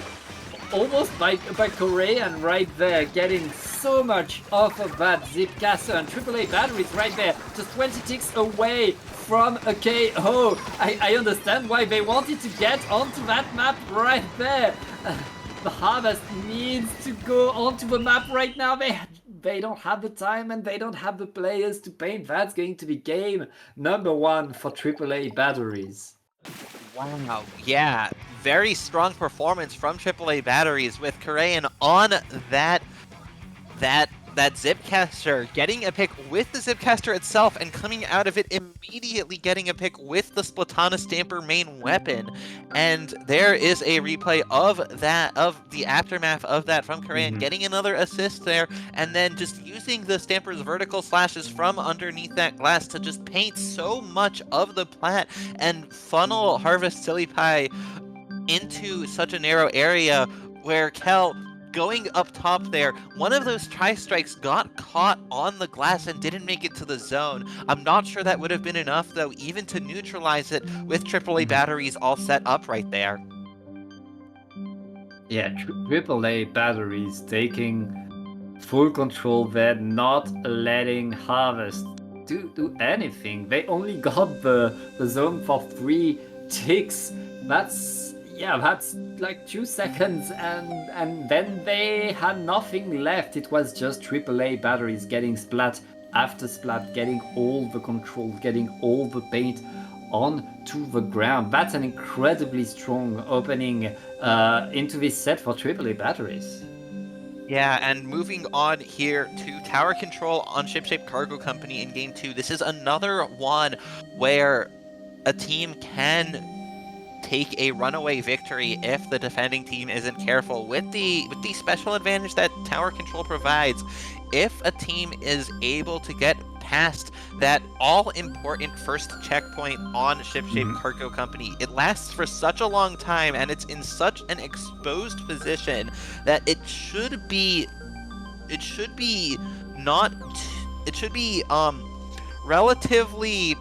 Almost by Korean right there, getting so much off of that Zipcaster, and AAA batteries right there, just 20 ticks away from a KO. I understand why they wanted to get onto that map right there. The Harvest needs to go onto the map right now. They don't have the time and they don't have the players to paint. That's going to be game number 1 for AAA batteries. Wow, yeah, very strong performance from AAA batteries with Korean on that Zipcaster, getting a pick with the Zipcaster itself and coming out of it immediately getting a pick with the Splatana Stamper main weapon. And there is a replay of the aftermath of that from Korean, getting another assist there, and then just using the Stamper's vertical slashes from underneath that glass to just paint so much of the plat and funnel Harvest Silly Pie into such a narrow area where Kel, going up top there, one of those tri-strikes got caught on the glass and didn't make it to the zone. I'm not sure that would have been enough, though, even to neutralize it with AAA batteries all set up right there. Yeah, AAA batteries taking full control there, not letting Harvest do anything. They only got the zone for 3 ticks. That's like 2 seconds, and then they had nothing left. It was just AAA batteries getting splat after splat, getting all the control, getting all the paint onto the ground. That's an incredibly strong opening into this set for AAA batteries. Yeah, and moving on here to tower control on Shipshape Cargo Company in Game 2. This is another one where a team can take a runaway victory if the defending team isn't careful. With the special advantage that tower control provides, if a team is able to get past that all-important first checkpoint on Shipshape Cargo Company, it lasts for such a long time, and it's in such an exposed position that it should be relatively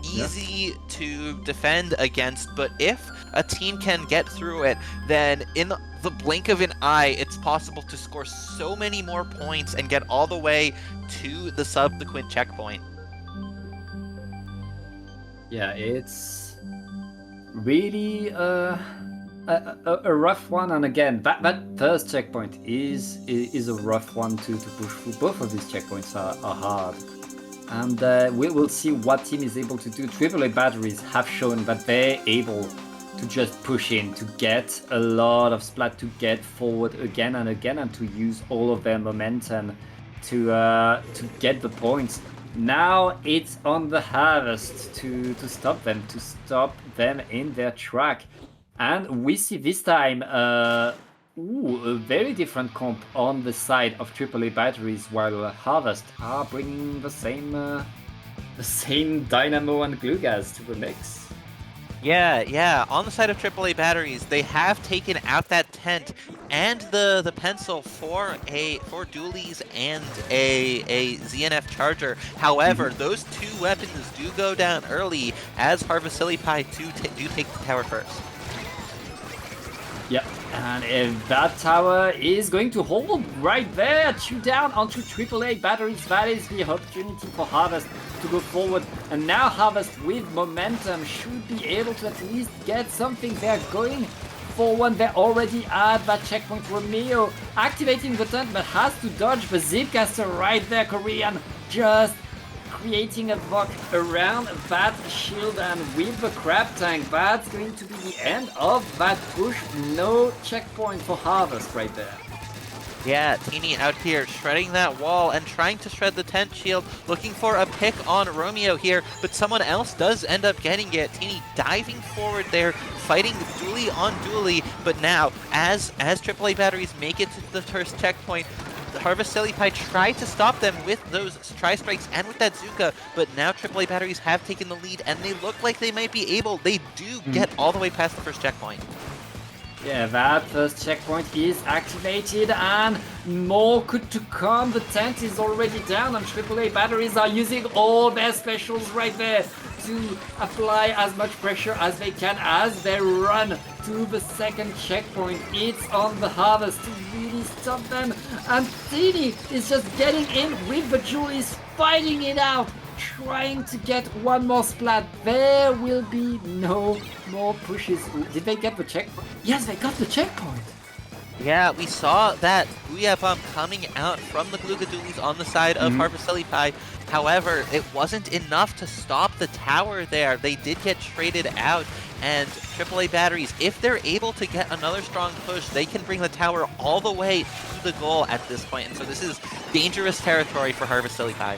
easy to defend against. But if a team can get through it, then in the blink of an eye, it's possible to score so many more points and get all the way to the subsequent checkpoint. Yeah, it's really a rough one, and again, that first checkpoint is a rough one to push through. Both of these checkpoints are hard. And we'll see what team is able to do. AAA batteries have shown that they're able to just push in, to get a lot of splat, to get forward again and again, and to use all of their momentum to get the points. Now it's on the Harvest to stop them in their track. And we see this time a very different comp on the side of AAA batteries, while Harvest are bringing the same Dynamo and Glue Gas to the mix. Yeah. On the side of AAA batteries, they have taken out that tent and the pencil for dualies and a ZNF charger. However, those two weapons do go down early as Harvesilipai do take the tower first. Yep, and if that tower is going to hold right there, 2 down onto AAA batteries, that is the opportunity for Harvest to go forward. And now Harvest with momentum should be able to at least get something. They're going for one. They're already at that checkpoint. Romeo activating the tent, but has to dodge the Zipcaster right there. Korean just creating a block around that shield, and with the crab tank, that's going to be the end of that push. No checkpoint for Harvest right there. Yeah, Teeny out here shredding that wall and trying to shred the tent shield, looking for a pick on Romeo here, but someone else does end up getting it. Teeny diving forward there, fighting dually on dually, but now as AAA batteries make it to the first checkpoint, Harvesilipai tried to stop them with those tri-strikes and with that Zuka, but now AAA batteries have taken the lead, and they look like they might be able. They do get all the way past the first checkpoint. Yeah, that first checkpoint is activated, and more could to come. The tent is already down, and AAA batteries are using all their specials right there to apply as much pressure as they can as they run to the second checkpoint. It's on the Harvest to really stop them, and Teeny is just getting in with the Julies, fighting it out, trying to get one more splat. There will be no more pushes. Did they get the checkpoint? Yes, they got the checkpoint. Yeah, we saw that Booyah Bomb coming out from the Glugadoolies on the side of Harvesilipai. However, it wasn't enough to stop the tower there. They did get traded out, and AAA batteries, if they're able to get another strong push, they can bring the tower all the way to the goal at this point. And so this is dangerous territory for Harvesilipai.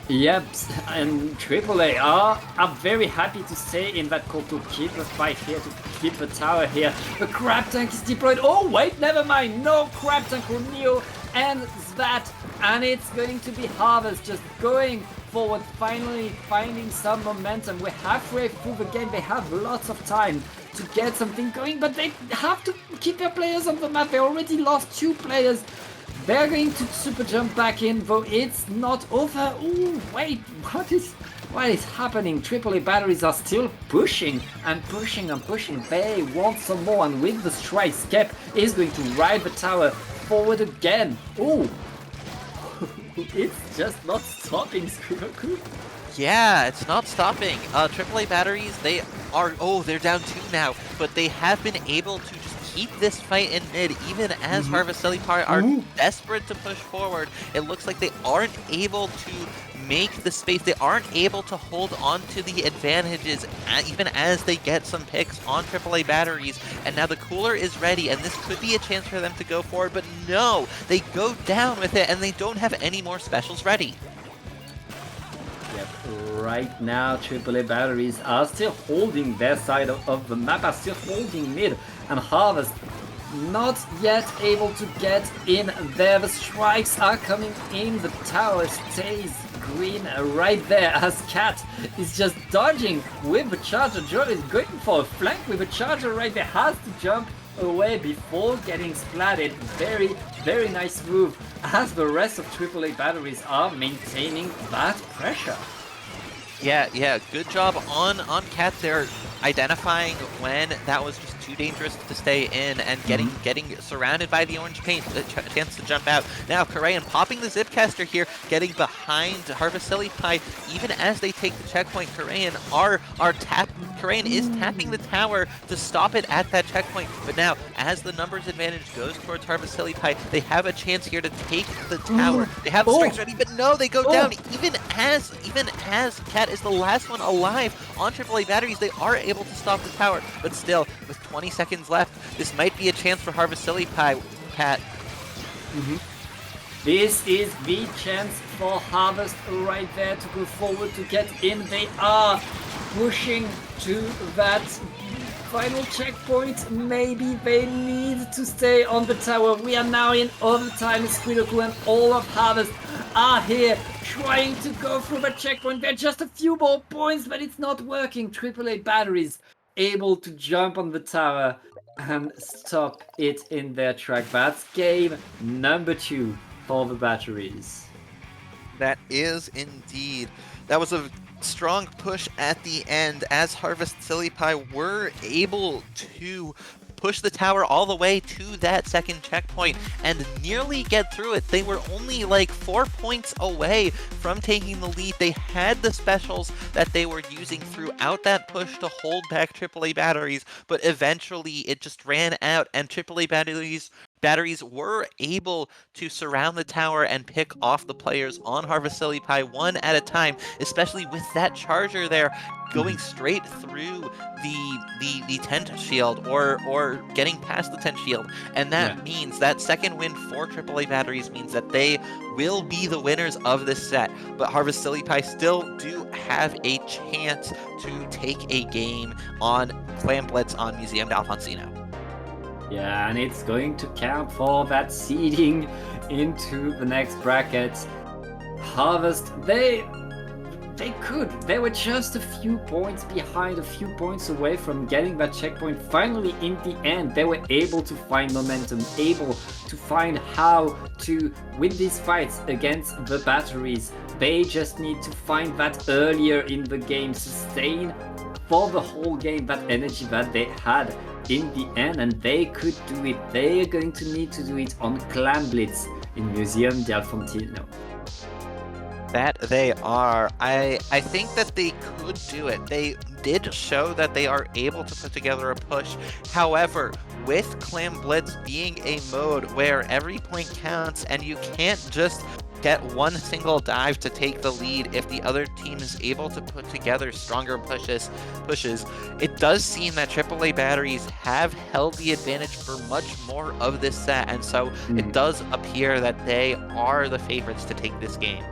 Yep, and AAA are very happy to stay in that call to keep the fight here, to keep the tower here. The crab tank is deployed. Oh wait, never mind. No crab tank for Neo and that, and it's going to be Harvest just going forward, finally finding some momentum. We're halfway through the game. They have lots of time to get something going, but they have to keep their players on the map. They already lost 2 players. They're going to super jump back in, though it's not over. Ooh, wait, what is happening? AAA batteries are still pushing and pushing and pushing. They want some more, and with the strike, Skep is going to ride the tower forward again. Ooh, it's just not stopping, Skrivaku. Yeah, it's not stopping. AAA batteries, they're down 2 now, but they have been able to just keep this fight in mid, even as Harvesilipai are desperate to push forward. It looks like they aren't able to make the space. They aren't able to hold on to the advantages even as they get some picks on AAA batteries. And now the cooler is ready, and this could be a chance for them to go forward, but no, they go down with it, and they don't have any more specials ready. Yep, right now AAA batteries are still holding their side of the map, are still holding mid, and Harvest not yet able to get in there. The strikes are coming in, the tower stays green right there as Cat is just dodging with the charger. Joel is going for a flank with a charger right there, has to jump away before getting splatted. Very, very nice move as the rest of AAA batteries are maintaining that pressure. Yeah, good job on Cat there, identifying when that was just too dangerous to stay in and getting surrounded by the orange paint, the chance to jump out. Now Korean popping the Zipcaster here, getting behind Harvest Silly Pie, even as they take the checkpoint. Korean is tapping the tower to stop it at that checkpoint, but now as the numbers advantage goes towards Harvest Silly Pie, they have a chance here to take the tower. They have the strikes ready, but no, they go down. Even as Cat is the last one alive on AAA batteries, they are able to stop the tower, but still, with 20 seconds left, this might be a chance for Harvest Silly Pie, Pat. This is the chance for Harvest right there to go forward, to get in. They are pushing to that final checkpoint. Maybe they need to stay on the tower. We are now in overtime. Squidoku and all of Harvest are here trying to go through the checkpoint. They're just a few more points, but it's not working. AAA batteries able to jump on the tower and stop it in their track. That's game number 2 for the batteries. That is indeed. That was a strong push at the end as Harvest Silly Pie were able to push the tower all the way to that second checkpoint and nearly get through it. They were only like 4 points away from taking the lead. They had the specials that they were using throughout that push to hold back AAA batteries, but eventually it just ran out, and AAA batteries were able to surround the tower and pick off the players on Harvest Silly Pie one at a time, especially with that charger there going straight through the tent shield or getting past the tent shield. And that means that second win for AAA batteries means that they will be the winners of this set. But Harvest Silly Pie still do have a chance to take a game on Clan Blitz on Museum d'Alfonsino. Yeah, and it's going to count for that seeding into the next bracket. Harvest, they were just a few points behind, a few points away from getting that checkpoint. Finally, in the end, they were able to find momentum, able to find how to win these fights against the batteries. They just need to find that earlier in the game, sustain for the whole game that energy that they had in the end, and they could do it. They are going to need to do it on Clan Blitz in Museum d'Alfonsino. That they are. I think that they could do it. They did show that they are able to put together a push. However, with Clan Blitz being a mode where every point counts and you can't just get one single dive to take the lead if the other team is able to put together stronger pushes, it does seem that AAA batteries have held the advantage for much more of this set, and so it does appear that they are the favorites to take this game.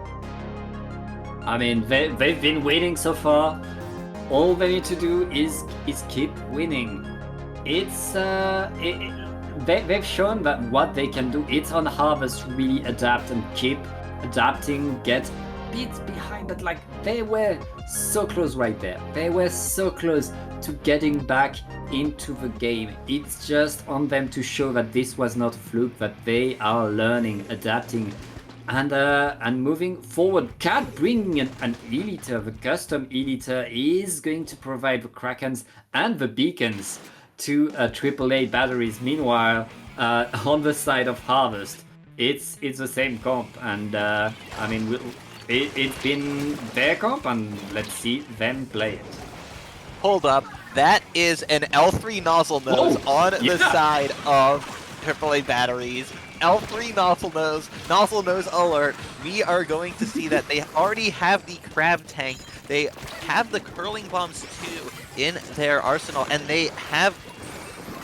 I mean, they've been winning so far. All they need to do is keep winning. It's they've shown that what they can do. It's on Harvest really adapt and keep adapting, get bits behind, but like they were so close right there. They were so close to getting back into the game. It's just on them to show that this was not a fluke, that they are learning, adapting, and moving forward. Cat bringing an E-liter. The custom E-liter is going to provide the Krakens and the beacons to AAA batteries. Meanwhile, on the side of Harvest, it's the same comp, and I mean, it's been their comp, and let's see them play it. Hold up, that is an L3 nozzle nose on the side of AAA batteries. L3 Nozzle Nose alert. We are going to see that they already have the Crab Tank. They have the Curling Bombs too in their arsenal, and they have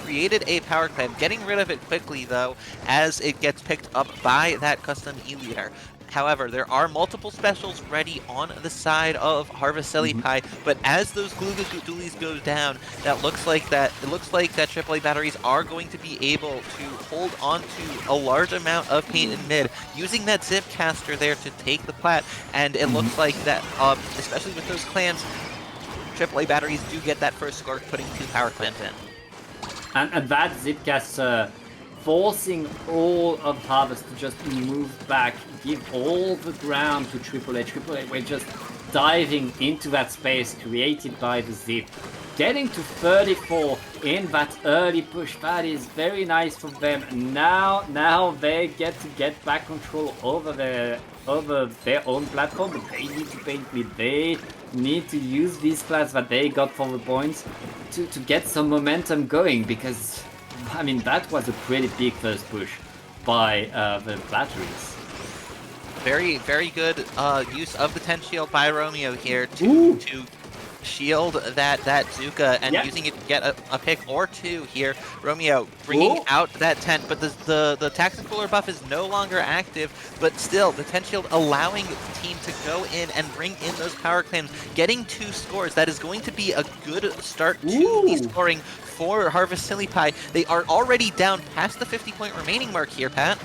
created a power clam, getting rid of it quickly though, as it gets picked up by that custom E-Leader. However, there are multiple specials ready on the side of Harvest Pie, but as those Glooga go down, it looks like that AAA batteries are going to be able to hold on to a large amount of paint in mid, using that Zip Caster there to take the plat, and it looks like that, especially with those clams, AAA batteries do get that first score, putting 2 power clams in. And that Zipcaster forcing all of Harvest to just move back, give all the ground to AAA. AAA were just diving into that space created by the Zip. Getting to 34 in that early push, that is very nice for them. Now they get to get back control over their own platform, but they need to paint lead. They need to use these plats that they got for the points to get some momentum going, because I mean that was a pretty big first push by the batteries. Very, very good use of the 10 shield by Romeo here to shield that Zuka, and using it to get a pick or 2 here. Romeo bringing out that 10, but the Tactic Cooler buff is no longer active, but still the 10 shield allowing the team to go in and bring in those power claims, getting 2 scores. That is going to be a good start to the scoring for Harvest Pie. They are already down past the 50-point remaining mark here, Pat.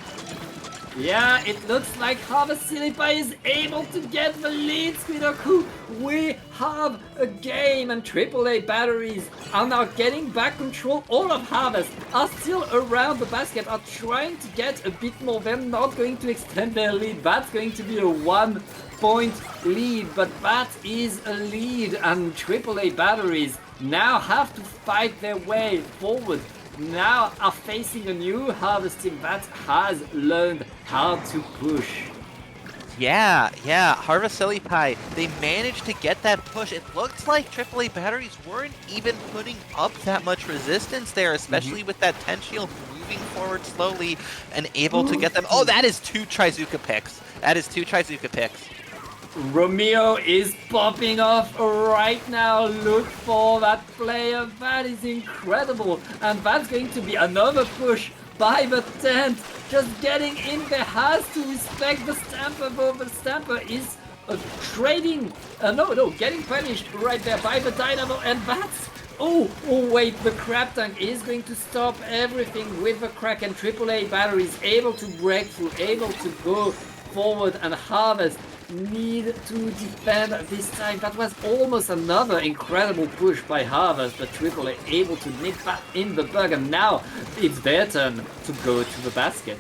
Yeah, it looks like Harvest Pie is able to get the lead, Squidoku. We have a game, and AAA batteries are now getting back control. All of Harvest are still around the basket, are trying to get a bit more. They're not going to extend their lead. That's going to be a 1-point lead, but that is a lead, and AAA batteries now have to fight their way forward. Now are facing a new Harvest team that has learned how to push. Yeah, Harvest Pie, they managed to get that push. It looks like AAA batteries weren't even putting up that much resistance there, especially with that 10 shield moving forward slowly and able to get them. Oh, that is 2 Trizuka picks. Romeo is popping off right now. Look for that player. That is incredible. And that's going to be another push by the 10th. Just getting in there, has to respect the Stamper, though the Stamper is getting punished right there by the Dynamo, and that's... Oh wait, the Crab Tank is going to stop everything with the crack, and AAA batteries able to break through, able to go forward, and Harvest need to defend this time. That was almost another incredible push by Harvest, but AAA able to nip that in the bug, and now it's their turn to go to the basket.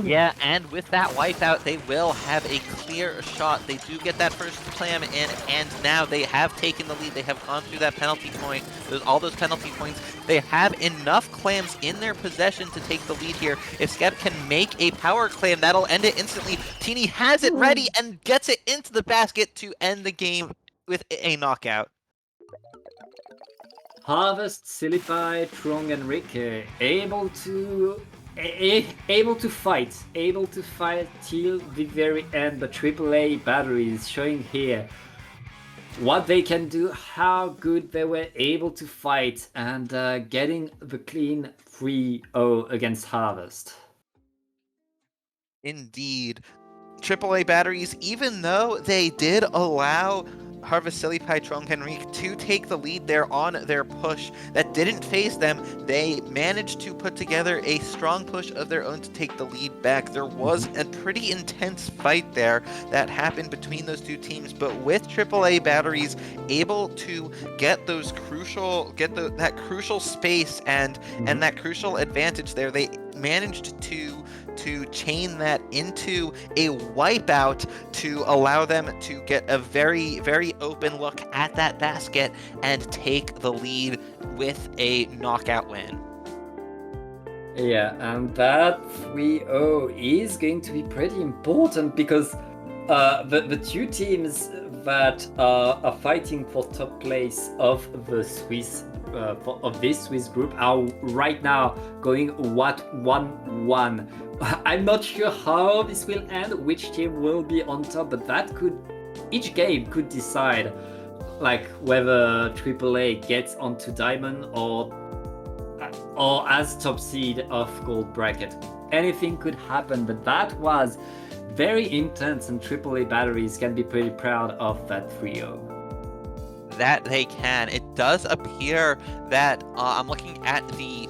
Yeah, and with that wipeout, they will have a clear shot. They do get that first clam in, and now they have taken the lead. They have gone through that penalty point, all those penalty points. They have enough clams in their possession to take the lead here. If Skep can make a power clam, that'll end it instantly. Teeny has it ready and gets it into the basket to end the game with a knockout. Harvest, Silipie, Trong, and Rick able to fight till the very end. The AAA batteries showing here what they can do, how good they were able to fight, and getting the clean 3-0 against Harvest. Indeed. AAA batteries, even though they did allow Harvest Pie, Trong, Henrique to take the lead there on their push, that didn't phase them. They managed to put together a strong push of their own to take the lead back. There was a pretty intense fight there that happened between those two teams, but with AAA batteries able to get those that crucial space and that crucial advantage there, they managed to chain that into a wipeout to allow them to get a very, very open look at that basket and take the lead with a knockout win. Yeah, and that 3-0 is going to be pretty important, because the two teams that are fighting for top place of the Swiss of this Swiss group are right now going 1-1. I'm not sure how this will end, which team will be on top, but each game could decide like whether AAA gets onto Diamond or as top seed of Gold Bracket. Anything could happen, but that was very intense, and AAA batteries can be pretty proud of that trio. That they can. It does appear that I'm looking at the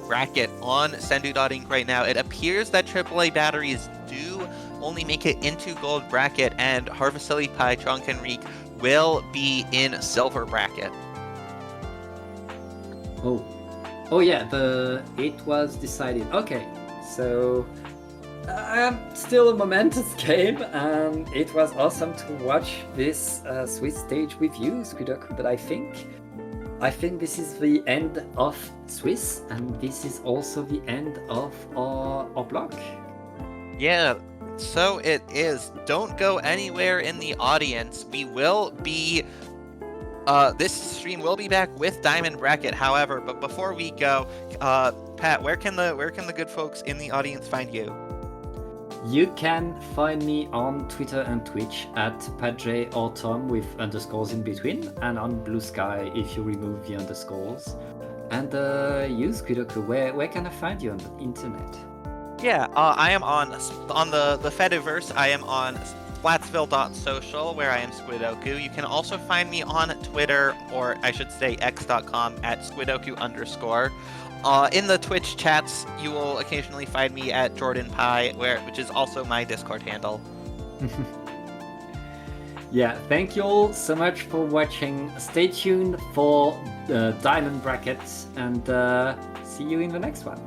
bracket on Sendu.inc right now. It appears that AAA batteries do only make it into gold bracket, and Harvestilli Pie, Trunk and Reek will be in silver bracket. Oh yeah, it was decided. Okay, so still a momentous game, and it was awesome to watch this Swiss stage with you, Squidoku. But I think this is the end of Swiss, and this is also the end of our block. Yeah, so it is. Don't go anywhere in the audience. We will be this stream will be back with Diamond Bracket, however, but before we go, Pat, where can the good folks in the audience find you? You can find me on Twitter and Twitch at PatJ or Tom with underscores in between, and on Blue Sky if you remove the underscores. And you, Squidoku, where can I find you on the internet? Yeah, I am on the Fediverse. I am on Splatsville.social, where I am Squidoku. You can also find me on Twitter, or I should say x.com, at Squidoku_. In the Twitch chats, you will occasionally find me at Jordan Pie, which is also my Discord handle. Yeah, thank you all so much for watching. Stay tuned for the Diamond Brackets, and see you in the next one.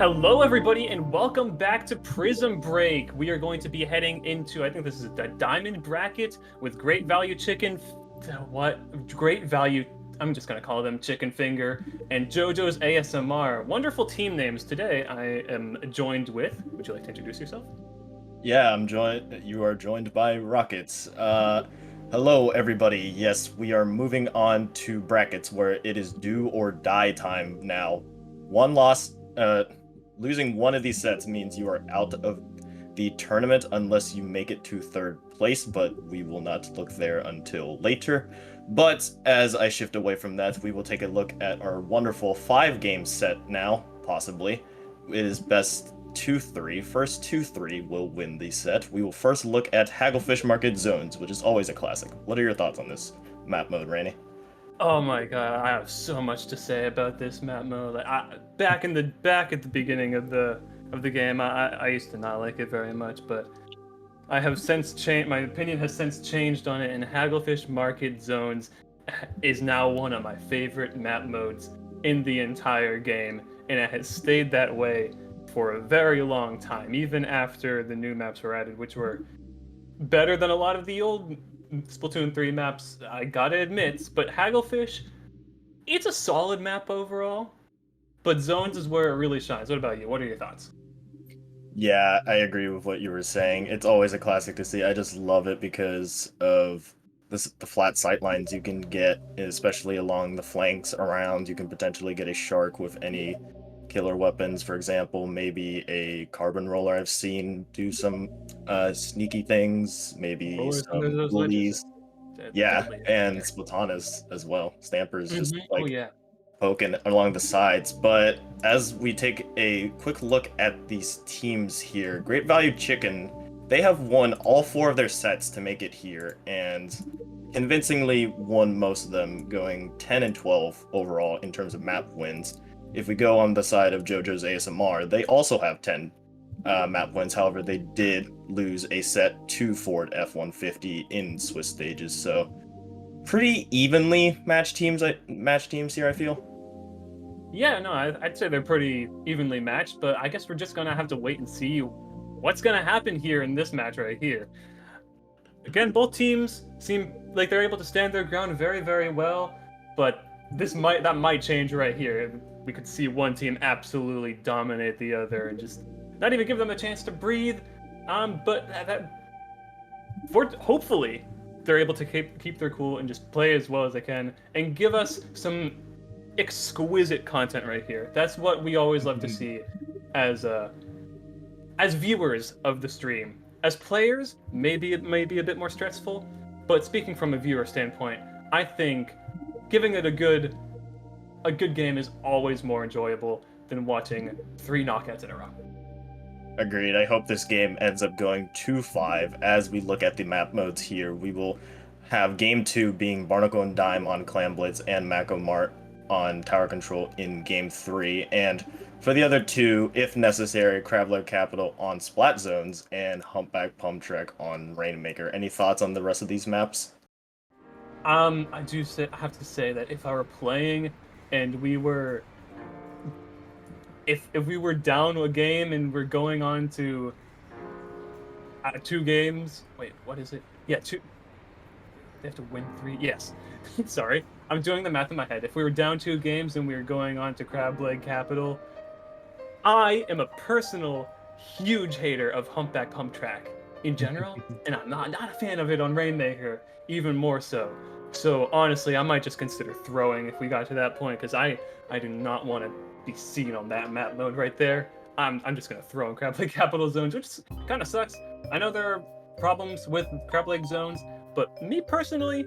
Hello, everybody, and welcome back to Prism Break. We are going to be heading into, I think this is a diamond bracket with Great Value Chicken. Great Value. I'm just going to call them Chicken Finger and JoJo's ASMR. Wonderful team names. Today, I am joined with. Would you like to introduce yourself? Yeah, I'm joined. You are joined by Rockets. Hello, everybody. Yes, we are moving on to brackets where it is do or die time now. One loss, losing one of these sets means you are out of the tournament unless you make it to third place, but we will not look there until later. But as I shift away from that, we will take a look at our wonderful 5-game set now, possibly. It is best 2-3. First 2-3 will win the set. We will first look at Hagglefish Market Zones, which is always a classic. What are your thoughts on this map mode, Rainy? Oh my god, I have so much to say about this map mode. Back at the beginning of the game, I used to not like it very much, but I have since changed. My opinion has since changed on it, and Hagglefish Market Zones is now one of my favorite map modes in the entire game, and it has stayed that way for a very long time, even after the new maps were added, which were better than a lot of the old Splatoon 3 maps, I gotta admit. But Hagglefish, it's a solid map overall, but Zones is where it really shines. What about you? What are your thoughts? Yeah, I agree with what you were saying. It's always a classic to see. I just love it because of the flat sight lines you can get, especially along the flanks around. You can potentially get a shark with any killer weapons. For example, maybe a carbon roller I've seen do some sneaky things, maybe some Those ledges. bullies. Yeah, Deadly and there. Splatana's as well. Stampers just Oh like yeah. poking along the sides. But as we take a quick look at these teams here, Great Value Chicken, they have won all 4 of their sets to make it here, and convincingly won most of them, going 10 and 12 overall in terms of map wins. If we go on the side of JoJo's ASMR, they also have 10 map wins. However, they did lose a set to Ford F-150 in Swiss stages, so pretty evenly matched teams here, I feel. Yeah, no, I'd say they're pretty evenly matched, but I guess we're just gonna have to wait and see what's gonna happen here in this match right here. Again, both teams seem like they're able to stand their ground very, very well, but that might change right here. We could see one team absolutely dominate the other and just not even give them a chance to breathe. But hopefully they're able to keep their cool and just play as well as they can and give us some exquisite content right here. That's what we always love to see as viewers of the stream. As players, maybe it may be a bit more stressful, but speaking from a viewer standpoint, I think giving it a good game is always more enjoyable than watching 3 knockouts in a row. Agreed. I hope this game ends up going 2-5. As we look at the map modes here, we will have Game 2 being Barnacle and Dime on Clam Blitz and Mako Mart on Tower Control in Game 3. And for the other 2, if necessary, Crabler Capital on Splat Zones and Humpback Pump Trek on Rainmaker. Any thoughts on the rest of these maps? I have to say that if I were playing and if we were down a game and we're going on to 2 games. Wait, what is it? Yeah, 2. They have to win 3. Yes. Sorry, I'm doing the math in my head. If we were down 2 games and we were going on to Crab Leg Capital, I am a personal huge hater of Humpback Pump Track in general, and I'm not a fan of it on Rainmaker, even more so. So honestly, I might just consider throwing if we got to that point, because I do not want to be seen on that map mode right there. I'm just gonna throw in Crab Leg Capital Zones, which kind of sucks. I know there are problems with Crab Leg Zones, but me personally,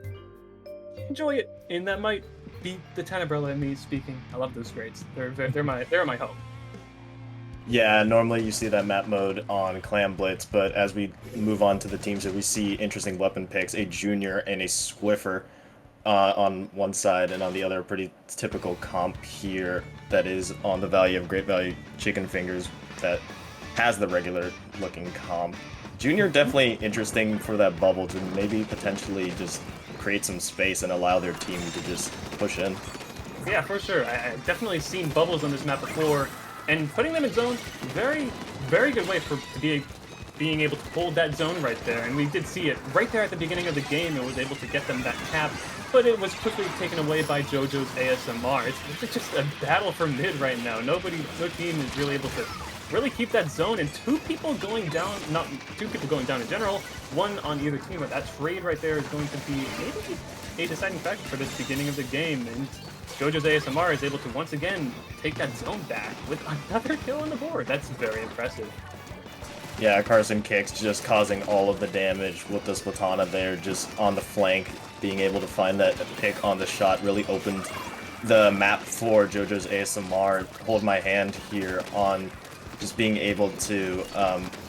enjoy it, and that might be the Tenebrella in me speaking. I love those grades. They're my hope. Yeah, normally you see that map mode on Clam Blitz, but as we move on to the teams here, we see interesting weapon picks, a Junior and a Squiffer on one side, and on the other, pretty typical comp here that is on the value of Great Value Chicken Fingers that has the regular looking comp. Junior definitely interesting for that bubble to maybe potentially just create some space and allow their team to just push in. Yeah, for sure. I've definitely seen bubbles on this map before, And putting them in zone, very, very good way for being able to hold that zone right there. And we did see it right there at the beginning of the game. It was able to get them that cap, but it was quickly taken away by JoJo's ASMR. It's just a battle for mid right now. No team is really able to really keep that zone, and two people going down in general, one on either team, but that trade right there is going to be maybe a deciding factor for this beginning of the game, and JoJo's ASMR is able to once again take that zone back with another kill on the board. That's very impressive. Yeah, Carson Kicks just causing all of the damage with the Splatana there, just on the flank, being able to find that pick on the shot really opened the map for JoJo's ASMR. Hold my hand here on just being able to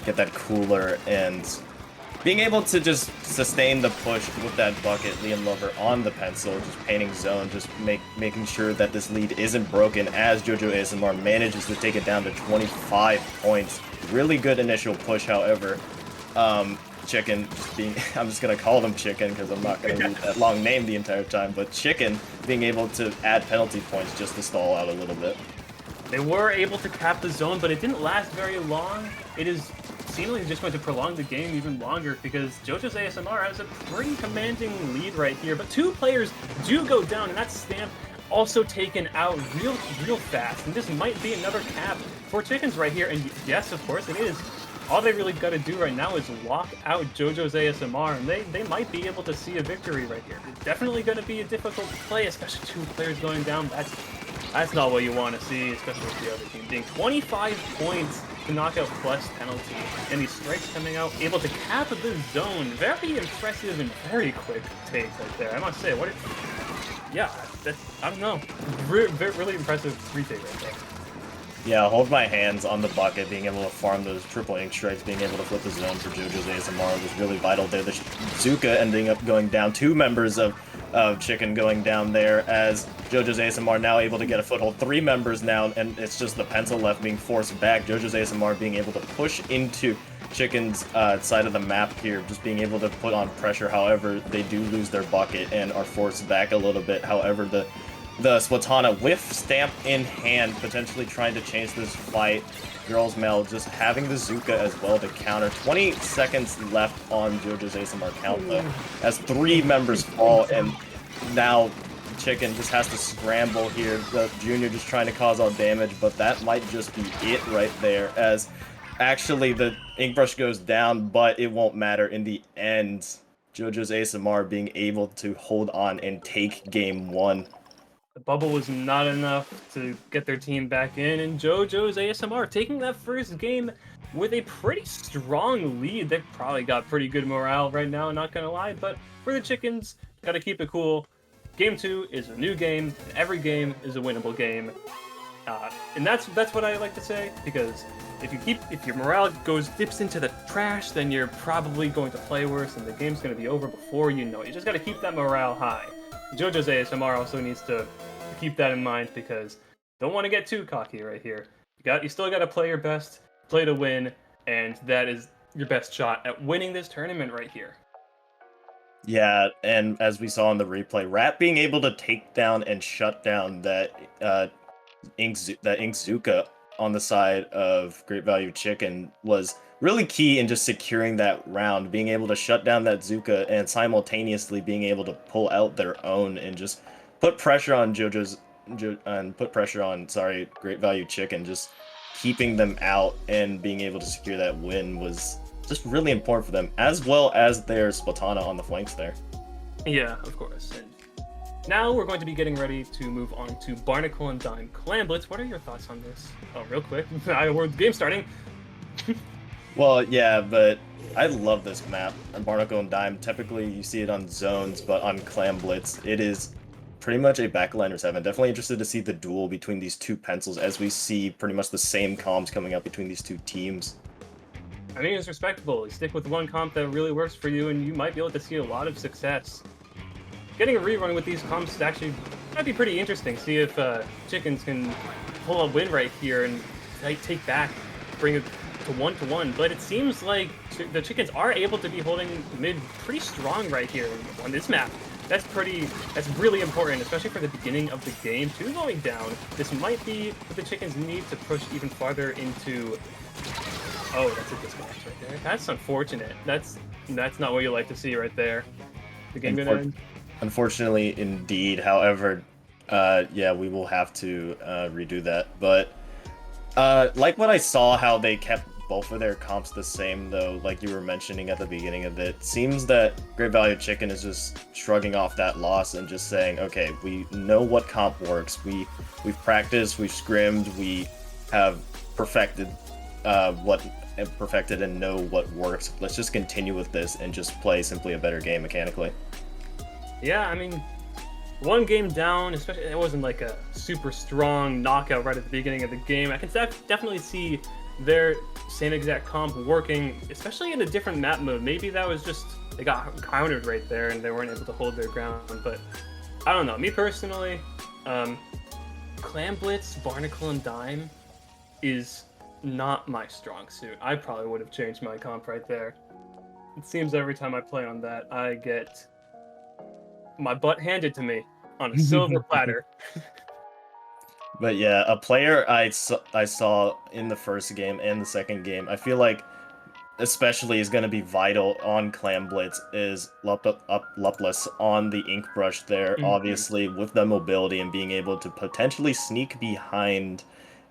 get that cooler and being able to just sustain the push with that bucket. Liam Lover on the pencil, just painting zone, just making sure that this lead isn't broken as JoJo ASMR manages to take it down to 25 points. Really good initial push, however. Chicken being, I'm just gonna call them Chicken because I'm not gonna read that long name the entire time, but Chicken being able to add penalty points just to stall out a little bit. They were able to cap the zone, but it didn't last very long. It is seemingly just going to prolong the game even longer because JoJo's ASMR has a pretty commanding lead right here. But two players do go down, and that's Stamp also taken out real fast. And this might be another cap for Chickens right here. And yes, of course it is. All they really got to do right now is lock out JoJo's ASMR, and they might be able to see a victory right here. It's definitely going to be a difficult play, especially two players going down. That's not what you want to see, especially with the other team being 25 points to knockout plus penalty, and these strikes coming out, able to cap the zone. Very impressive and very quick take right there. I must say, yeah, I don't know, really impressive retake right there. Yeah, hold my hands on the bucket, being able to farm those triple ink strikes, being able to flip the zone for JoJo's ASMR was really vital there. The Zuka ending up going down, two members of Chicken going down there, as JoJo's ASMR now able to get a foothold. Three members now, and it's just the pencil left being forced back. JoJo's ASMR being able to push into Chicken's side of the map here, just being able to put on pressure. However, they do lose their bucket and are forced back a little bit. However, the Splatana with Stamp in hand, potentially trying to change this fight. Girls Mail just having the Zuka as well to counter. 20 seconds left on JoJo's ASMR count though, as three members fall, and now Chicken just has to scramble here. The Junior just trying to cause all damage, but that might just be it right there, as actually the ink brush goes down, but it won't matter in the end. JoJo's ASMR being able to hold on and take game one. The bubble was not enough to get their team back in, and JoJo's ASMR taking that first game with a pretty strong lead. They've probably got pretty good morale right now, not gonna lie, but for the Chickens, gotta keep it cool. Game 2 is a new game, and every game is a winnable game. And that's what I like to say, because if your morale dips into the trash, then you're probably going to play worse, and the game's gonna be over before you know it. You just gotta keep that morale high. JoJo's ASMR also needs to keep that in mind, because don't want to get too cocky right here. You still got to play your best, play to win, and that is your best shot at winning this tournament right here. Yeah, and as we saw in the replay, Rat being able to take down and shut down that Ink Zuka on the side of Great Value Chicken was really key in just securing that round, being able to shut down that Zuka and simultaneously being able to pull out their own and just put pressure on Great Value Chicken. Just keeping them out and being able to secure that win was just really important for them, as well as their Splatana on the flanks there. Yeah, of course. And now we're going to be getting ready to move on to Barnacle and Dime Clan Blitz. What are your thoughts on this? Oh, real quick. The game's starting. Well, yeah, but I love this map on Barnacle and Dime. Typically, you see it on zones, but on Clan Blitz, it is pretty much a backliners heaven. Definitely interested to see the duel between these two pencils, as we see pretty much the same comms coming up between these two teams. I mean, it's respectable. You stick with one comp that really works for you, and you might be able to see a lot of success. Getting a rerun with these comps actually might be pretty interesting. See if Chickens can pull a win right here and take back, bring it to 1-1. But it seems like the Chickens are able to be holding mid pretty strong right here on this map. that's really important, especially for the beginning of the game. 2 going down. This might be what the chickens need to push even farther into. Oh, that's a disconnect right there. That's unfortunate. That's not what you like to see right there. The game gonna end. Unfortunately, indeed. However, yeah, we will have to redo that. But like what I saw, how they kept both of their comps the same, though, like you were mentioning at the beginning of it, seems that Great Value Chicken is just shrugging off that loss and just saying, okay, we know what comp works. We've practiced, we've scrimmed, we have perfected perfected and know what works. Let's just continue with this and just play simply a better game mechanically. Yeah, I mean, 1 game down, especially it wasn't like a super strong knockout right at the beginning of the game. I can definitely see their same exact comp working, especially in a different map mode. Maybe that was just they got countered right there and they weren't able to hold their ground. But I don't know. Me personally, Clam Blitz, Barnacle, and Dime is not my strong suit. I probably would have changed my comp right there. It seems every time I play on that, I get my butt handed to me on a silver platter. But yeah, a player I saw in the first game and the second game, I feel like especially is going to be vital on Clam Blitz is Lupless on the ink brush there, obviously with the mobility and being able to potentially sneak behind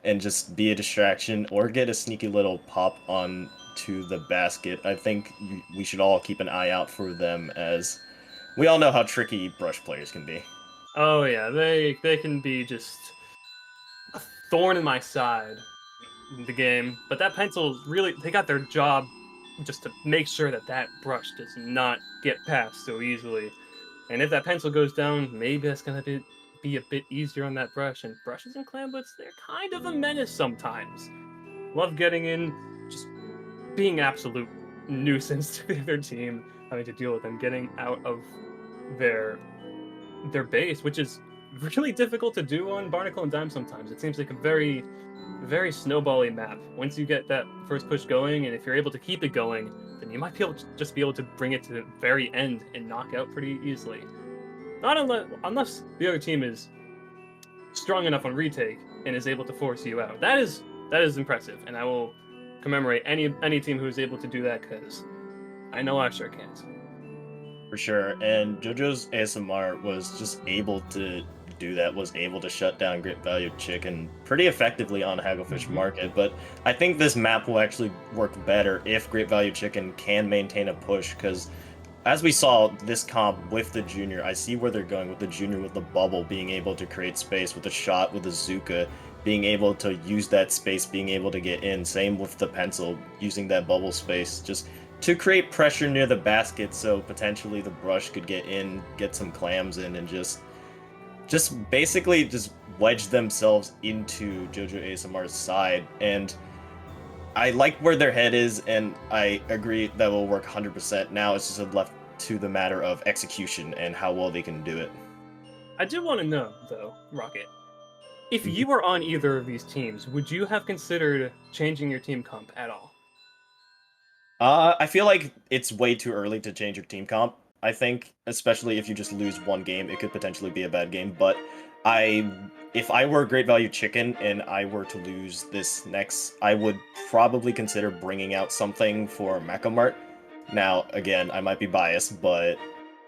and just be a distraction or get a sneaky little pop on to the basket. I think we should all keep an eye out for them, as we all know how tricky brush players can be. Oh yeah, they can be just a thorn in my side in the game. But that pencil really, they got their job just to make sure that that brush does not get past so easily. And if that pencil goes down, maybe that's gonna be a bit easier on that brush. And brushes and Clam Blitz, they're kind of a menace sometimes. Love getting in, just being absolute nuisance to their team, having to deal with them getting out of their base, which is really difficult to do on Barnacle and Dime sometimes. It seems like a very, very snowbally map. Once you get that first push going, and if you're able to keep it going, then you might be able to just be able to bring it to the very end and knock out pretty easily. Not unless the other team is strong enough on retake and is able to force you out. That is impressive, and I will commemorate any team who is able to do that, because I know I sure can't. For sure, and JoJo's ASMR was just able to do that, was able to shut down Great Value Chicken pretty effectively on Hagglefish Market, but I think this map will actually work better if Great Value Chicken can maintain a push, because as we saw this comp with the Junior, I see where they're going with the Junior, with the bubble, being able to create space, with the shot, with the Zuka, being able to use that space, being able to get in, same with the pencil, using that bubble space, just to create pressure near the basket, so potentially the brush could get in, get some clams in, and just basically just wedge themselves into JoJo ASMR's side. And I like where their head is, and I agree that will work 100%. Now it's just left to the matter of execution and how well they can do it. I do want to know, though, Rocket, if you were on either of these teams, would you have considered changing your team comp at all? I feel like it's way too early to change your team comp. I think, especially if you just lose one game, it could potentially be a bad game. But if I were Great Value Chicken and I were to lose this next, I would probably consider bringing out something for Macamart. Now, again, I might be biased, but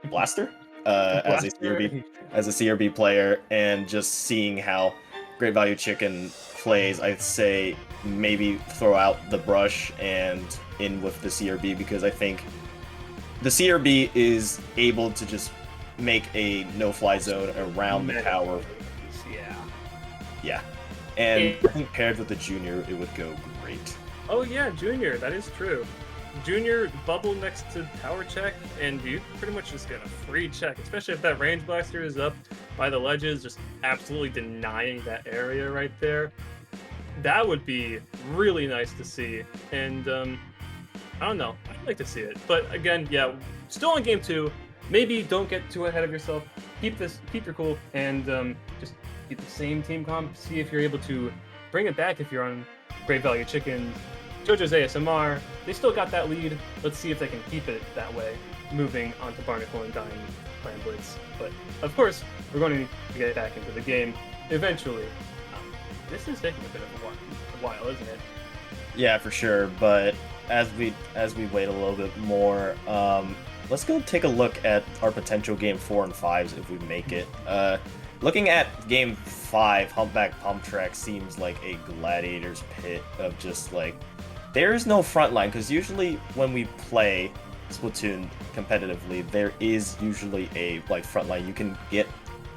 Blaster, as a CRB player, and just seeing how Great Value Chicken plays, I'd say maybe throw out the brush and in with the CRB, because I think the CRB is able to just make a no-fly zone around the tower. Yeah. And I think paired with the Junior, it would go great. Oh yeah, Junior, that is true. Junior bubble next to tower check, and you pretty much just get a free check, especially if that range blaster is up by the ledges, just absolutely denying that area right there. That would be really nice to see, and I don't know, I'd like to see it. But again, yeah, still in game 2, maybe don't get too ahead of yourself, keep your cool, and just keep the same team comp, see if you're able to bring it back if you're on Great Value Chicken. JoJo's ASMR, they still got that lead. Let's see if they can keep it that way, moving on to Barnacle and Dying Clan Blitz. But, of course, we're going to get back into the game eventually. This is taking a bit of a while, isn't it? Yeah, for sure. But as we wait a little bit more, let's go take a look at our potential game 4 and 5s if we make it. Looking at game 5, Humpback Pump Track seems like a gladiator's pit of just like, there is no front line, because usually when we play Splatoon competitively, there is usually a like front line. You can get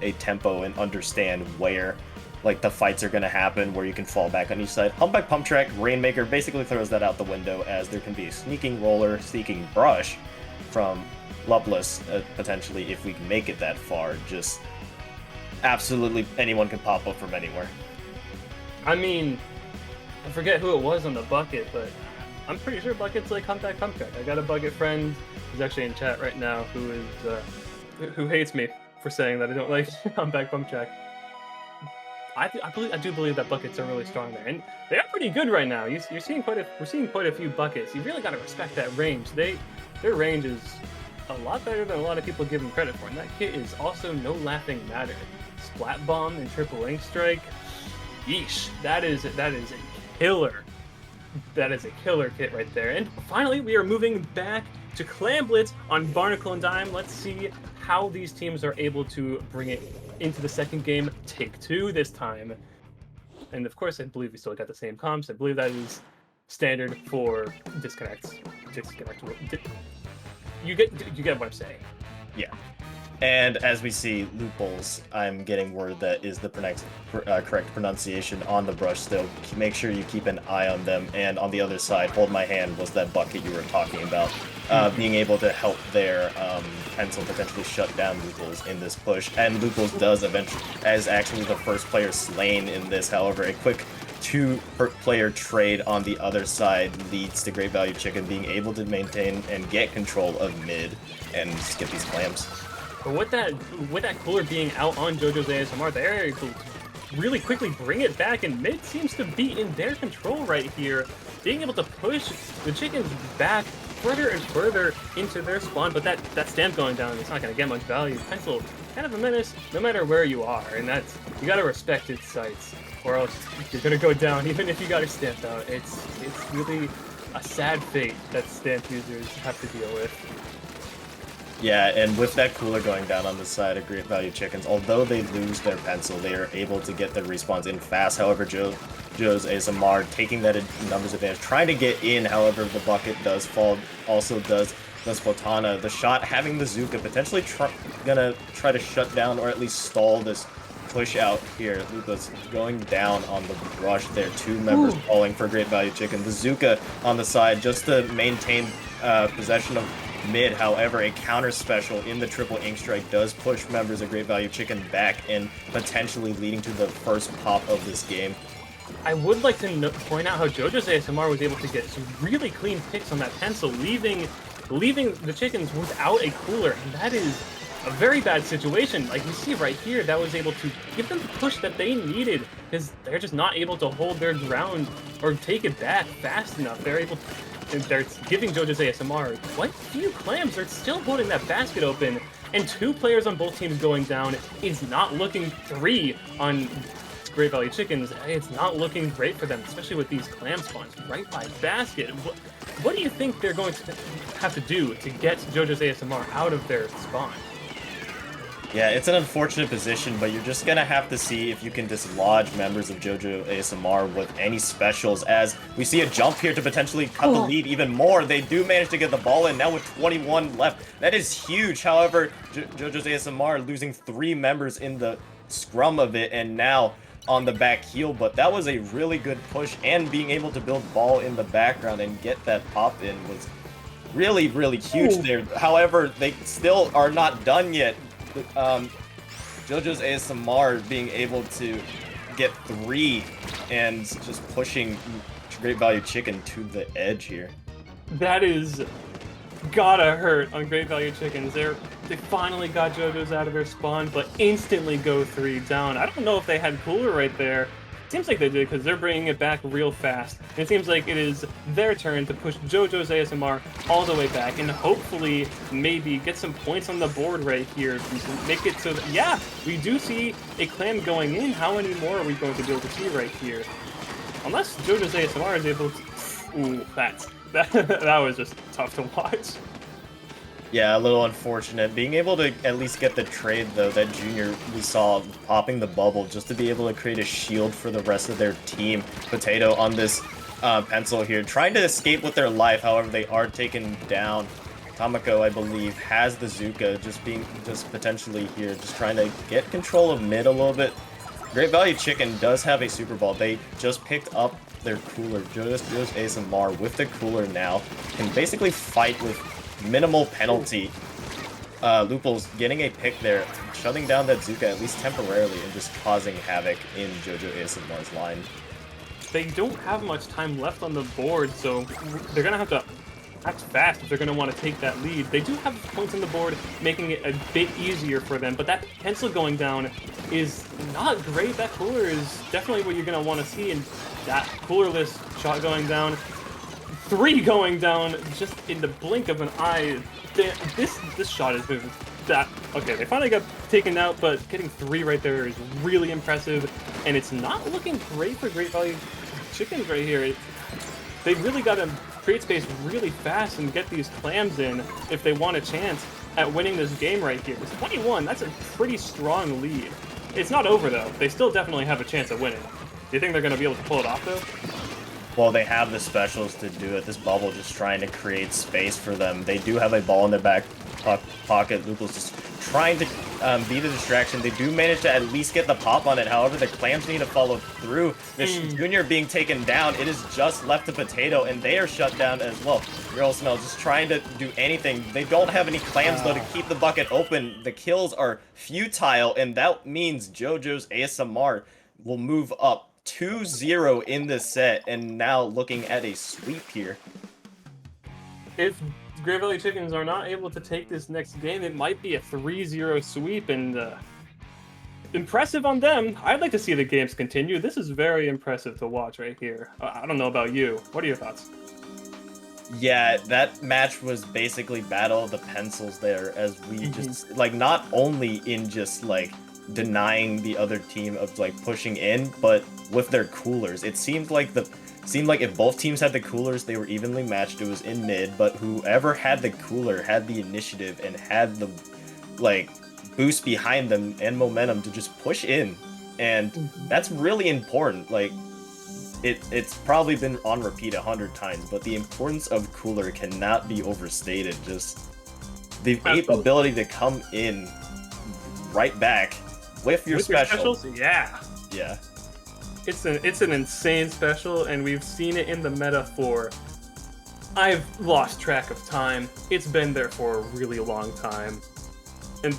a tempo and understand where like the fights are going to happen, where you can fall back on each side. Humpback Pump Track, Rainmaker basically throws that out the window, as there can be a sneaking roller, sneaking brush from Loveless, potentially, if we can make it that far. Just absolutely anyone can pop up from anywhere. I mean, I forget who it was on the bucket, but I'm pretty sure buckets like Humpback Pump Track. I got a bucket friend who's actually in chat right now who hates me for saying that I don't like Humpback Pump Track. I do believe that buckets are really strong there, and they are pretty good right now. We're seeing quite a few buckets. You really got to respect that range. Their range is a lot better than a lot of people give them credit for, and that kit is also no laughing matter. Splat Bomb and Triple Ink Strike, yeesh, that is a killer. That is a killer kit right there. And finally, we are moving back to Clan Blitz on Barnacle and Dime. Let's see how these teams are able to bring it into the second game, take 2 this time. And of course, I believe we still got the same comps. I believe that is standard for disconnects. You get what I'm saying. Yeah. And as we see loopholes, I'm getting word that is the correct pronunciation on the brush still. Make sure you keep an eye on them. And on the other side, Hold My Hand was that bucket you were talking about. Being able to help their pencil potentially shut down loopholes in this push. And loopholes does eventually, as actually the first player slain in this. However, a quick 2-player trade on the other side leads to Great Value Chicken being able to maintain and get control of mid and skip these clams. But with that cooler being out on JoJo's ASMR, they're able to really quickly bring it back, and mid seems to be in their control right here, being able to push the chickens back further and further into their spawn. But that stamp going down, it's not going to get much value. Pencil, kind of a menace no matter where you are, and that's, you got to respect its sights, or else you're going to go down even if you got it stamped out. It's really a sad fate that stamp users have to deal with. Yeah, and with that cooler going down on the side of Great Value Chickens, although they lose their pencil, they are able to get their respawns in fast. However, Joe's ASMR taking that numbers advantage, trying to get in. However, the bucket does fall, also does the Splatana. The shot having the Zuka potentially gonna try to shut down or at least stall this push out here. Luca's going down on the rush there. 2 members falling for Great Value Chicken. The Zuka on the side just to maintain possession of mid. However, a counter special in the Triple Ink Strike does push members of Great Value Chicken back and potentially leading to the first pop of this game. I would like to point out how JoJo's ASMR was able to get some really clean picks on that pencil, leaving the chickens without a cooler, and that is a very bad situation. Like you see right here, that was able to give them the push that they needed, because they're just not able to hold their ground or take it back fast enough. They're giving JoJo's ASMR quite a few clams. They're still holding that basket open, and 2 players on both teams going down is not looking 3 on Great Value Chickens. It's not looking great for them, especially with these clam spawns right by basket. What do you think they're going to have to do to get JoJo's ASMR out of their spawn? Yeah, it's an unfortunate position, but you're just gonna have to see if you can dislodge members of JoJo ASMR with any specials, as we see a jump here to potentially cut the lead even more. They do manage to get the ball in, now with 21 left. That is huge. However, JoJo's ASMR losing 3 members in the scrum of it, and now on the back heel, but that was a really good push, and being able to build ball in the background and get that pop in was really, really huge there. However, they still are not done yet. JoJo's ASMR being able to get 3 and just pushing Great Value Chicken to the edge here. That is gotta hurt on Great Value Chickens. They finally got JoJo's out of their spawn, but instantly go 3 down. I don't know if they had cooler right there, Seems like they did, because they're bringing it back real fast. And it seems like it is their turn to push JoJo's ASMR all the way back, and hopefully maybe get some points on the board right here. Make it so that, yeah, we do see a clam going in. How many more are we going to be able to see right here? Unless JoJo's ASMR is able to... Ooh, that was just tough to watch. Yeah, a little unfortunate. Being able to at least get the trade, though, that Junior we saw popping the bubble just to be able to create a shield for the rest of their team. Potato on this pencil here, trying to escape with their life. However, they are taken down. Tamako, I believe, has the Zuka, just potentially here, just trying to get control of mid a little bit. Great Value Chicken does have a Super Ball. They just picked up their cooler. JoJo's ASMR with the cooler now can basically fight with minimal penalty. Lupul's getting a pick there, shutting down that Zuka at least temporarily and just causing havoc in JoJo ASMR's line. They don't have much time left on the board, so they're going to have to act fast if they're going to want to take that lead. They do have points on the board, making it a bit easier for them, but that pencil going down is not great. That cooler is definitely what you're going to want to see, and that coolerless shot going down, 3 going down just in the blink of an eye. This shot is moving. Okay, they finally got taken out, but getting 3 right there is really impressive, and it's not looking great for Great Value Chickens right here. They really got to create space really fast and get these clams in if they want a chance at winning this game right here. It's 21, that's a pretty strong lead. It's not over though. They still definitely have a chance at winning. Do you think they're going to be able to pull it off though? Well, they have the specials to do it. This bubble just trying to create space for them. They do have a ball in their back pocket. Lupul's just trying to be the distraction. They do manage to at least get the pop on it. However, the clams need to follow through. This Junior being taken down, it is just left to Potato, and they are shut down as well. Real Smell just trying to do anything. They don't have any clams, though, to keep the bucket open. The kills are futile, and that means JoJo's ASMR will move up 2-0 in this set, and now looking at a sweep here. If Great Value Chickens are not able to take this next game, it might be a 3-0 sweep, and impressive on them. I'd like to see the games continue. This is very impressive to watch right here. I don't know about you. What are your thoughts? Yeah, that match was basically battle of the pencils there, as we just, like, not only in just, like, denying the other team of, like, pushing in, but with their coolers. It seemed like if both teams had the coolers, they were evenly matched. It was in mid, but whoever had the cooler had the initiative and had the, like, boost behind them and momentum to just push in. And that's really important. Like, it's probably been on repeat 100 times, but the importance of cooler cannot be overstated. Just the ability to come in right back with your specials. Yeah. Yeah. It's an insane special, and we've seen it in the meta for... I've lost track of time. It's been there for a really long time. And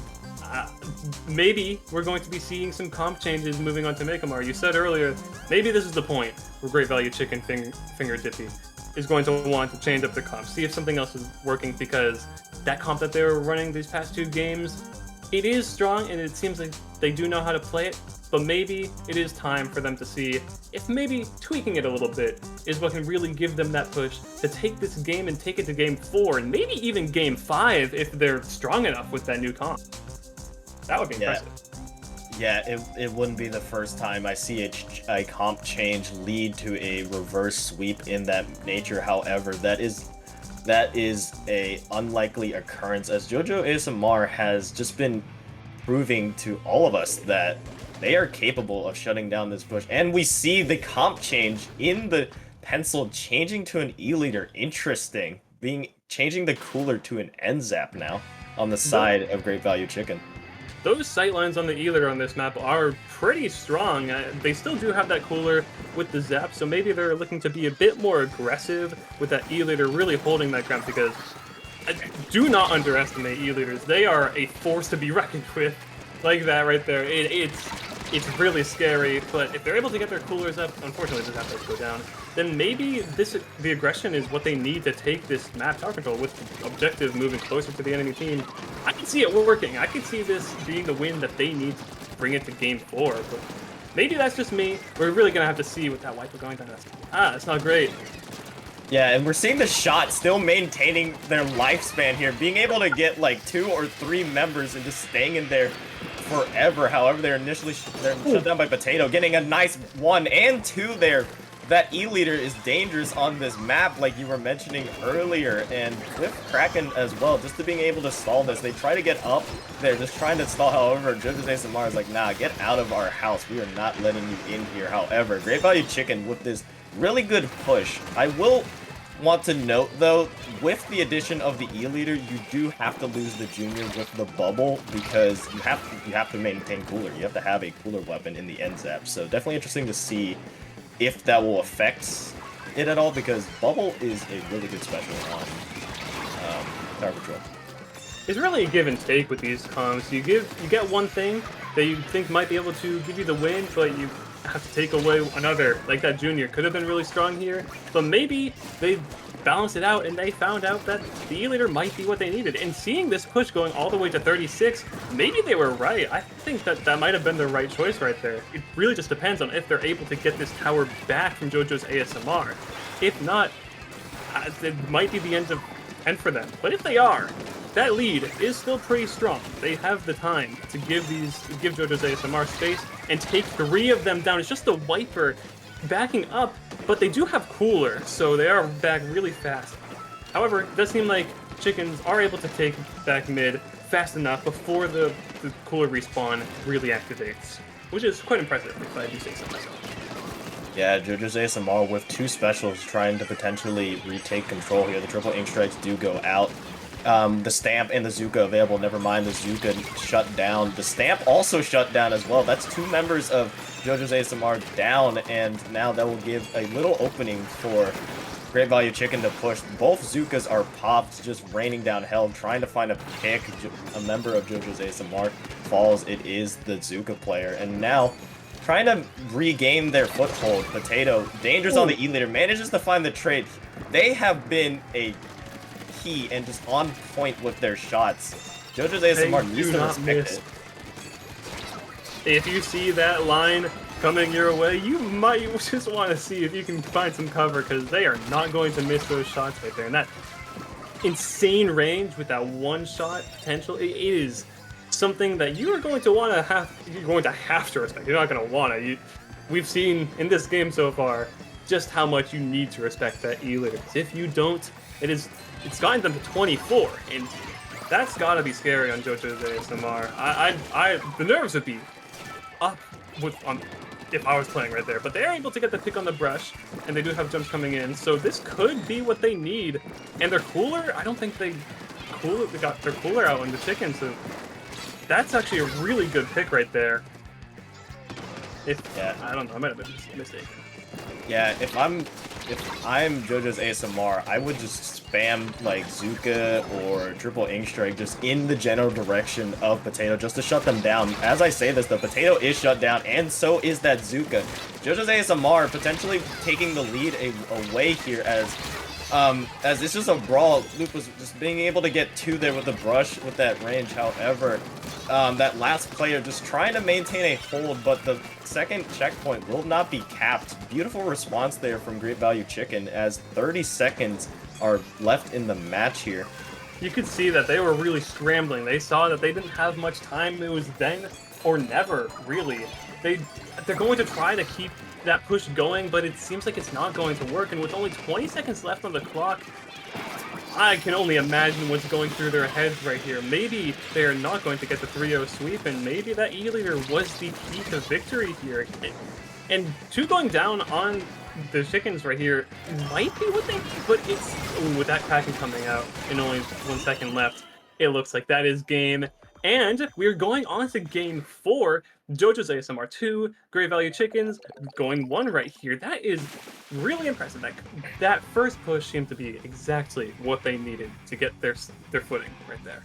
maybe we're going to be seeing some comp changes moving on to Megamar. You said earlier, maybe this is the point where Great Value Chicken Finger Dippy is going to want to change up the comp, see if something else is working, because that comp that they were running these past 2 games, it is strong, and it seems like they do know how to play it. But maybe it is time for them to see if maybe tweaking it a little bit is what can really give them that push to take this game and take it to game 4, and maybe even game 5 if they're strong enough with that new comp. That would be impressive. Yeah, it wouldn't be the first time I see a comp change lead to a reverse sweep in that nature. However, that is a unlikely occurrence, as JoJo ASMR has just been proving to all of us that they are capable of shutting down this push. And we see the comp change in the pencil changing to an E-leader. Interesting. Changing the cooler to an N-Zap now on the side of Great Value Chicken. Those sightlines on the E-leader on this map are pretty strong. They still do have that cooler with the Zap, so maybe they're looking to be a bit more aggressive with that E-leader really holding that ground, because do not underestimate E-leaders. They are a force to be reckoned with. Like that right there. It's really scary, but if they're able to get their coolers up, unfortunately the Zap does go down, then maybe the aggression is what they need to take this map tower control with the objective moving closer to the enemy team. I can see it working. I can see this being the win that they need to bring it to game 4, but Maybe that's just me. We're really gonna have to see with that wiper going down. That's not great. Yeah, and we're seeing the shot still maintaining their lifespan here, being able to get like 2 or 3 members and just staying in there forever. However, they're shut down by Potato, getting a nice 1 and 2 there. That E-leader is dangerous on this map, like you were mentioning earlier, and with Kraken as well, just to being able to stall this. They try to get up there, just trying to stall. However, JoJo's ASMR is like, nah, get out of our house. We are not letting you in here. However, Great Value Chicken with this really good push. I will want to note, though, with the addition of the E-leader, you do have to lose the Junior with the bubble, because you have to maintain cooler. You have to have a cooler weapon in the end zap. So definitely interesting to see if that will affect it at all, because bubble is a really good special on Tower Patrol. It's really a give and take with these comms. You get one thing that you think might be able to give you the win, but you have to take away another. Like that Junior could have been really strong here, but maybe they balanced it out and they found out that the E-leader might be what they needed. And seeing this push going all the way to 36, maybe they were right. I think that might have been the right choice right there. It really just depends on if they're able to get this tower back from JoJo's ASMR. If not, it might be the end for them. But if they are, that lead is still pretty strong. They have the time to give JoJo's ASMR space and take 3 of them down. It's just the wiper backing up, but they do have cooler, so they are back really fast. However, it does seem like Chickens are able to take back mid fast enough before the cooler respawn really activates, which is quite impressive if I do say so myself. Yeah, JoJo's ASMR with 2 specials trying to potentially retake control here. The triple ink strikes do go out. The Stamp and the Zuka available, never mind the Zuka shut down. The Stamp also shut down as well. That's 2 members of JoJo's ASMR down, and now that will give a little opening for Great Value Chicken to push. Both Zukas are popped, just raining down hell, trying to find a pick. A member of JoJo's ASMR falls. It is the Zuka player, and now trying to regain their foothold. Potato, dangers on the E-leader, manages to find the trade. They have been a key and just on point with their shots. JoJo's ASMR needs to respect it. If you see that line coming your way, you might just want to see if you can find some cover, because they are not going to miss those shots right there. And that insane range with that 1 shot potential, it is something that you are going to want to have to respect. You're not going to want to. We've seen in this game so far just how much you need to respect that E-leader. If you don't, it's gotten them to 24, and that's gotta be scary on JoJo's ASMR. The nerves would be up if I was playing right there, but they're able to get the pick on the brush, and they do have jumps coming in, so this could be what they need. And their cooler, I don't think they got their cooler out on the Chicken, so that's actually a really good pick right there. I don't know, I might have been mistaken. Yeah, if I'm JoJo's ASMR, I would just spam like Zuka or triple ink strike just in the general direction of Potato just to shut them down. As I say this, the Potato is shut down, and so is that Zuka. JoJo's ASMR potentially taking the lead away here as it's just a brawl. Luke was just being able to get 2 there with the brush with that range. However, that last player just trying to maintain a hold, but the second checkpoint will not be capped. Beautiful response there from Great Value Chicken as 30 seconds are left in the match here. You could see that they were really scrambling. They saw that they didn't have much time. It was then or never, really. They're going to try to keep that push going, but it seems like it's not going to work. And with only 20 seconds left on the clock, I can only imagine what's going through their heads right here. Maybe they're not going to get the 3-0 sweep, and maybe that E-leader was the key to victory here. And 2 going down on the Chickens right here might be what they... But it's... Ooh, with that Kraken coming out and only 1 second left, it looks like that is game. And we're going on to game 4. JoJo's ASMR 2, Great Value Chickens going 1 right here. That is really impressive. That first push seemed to be exactly what they needed to get their footing right there.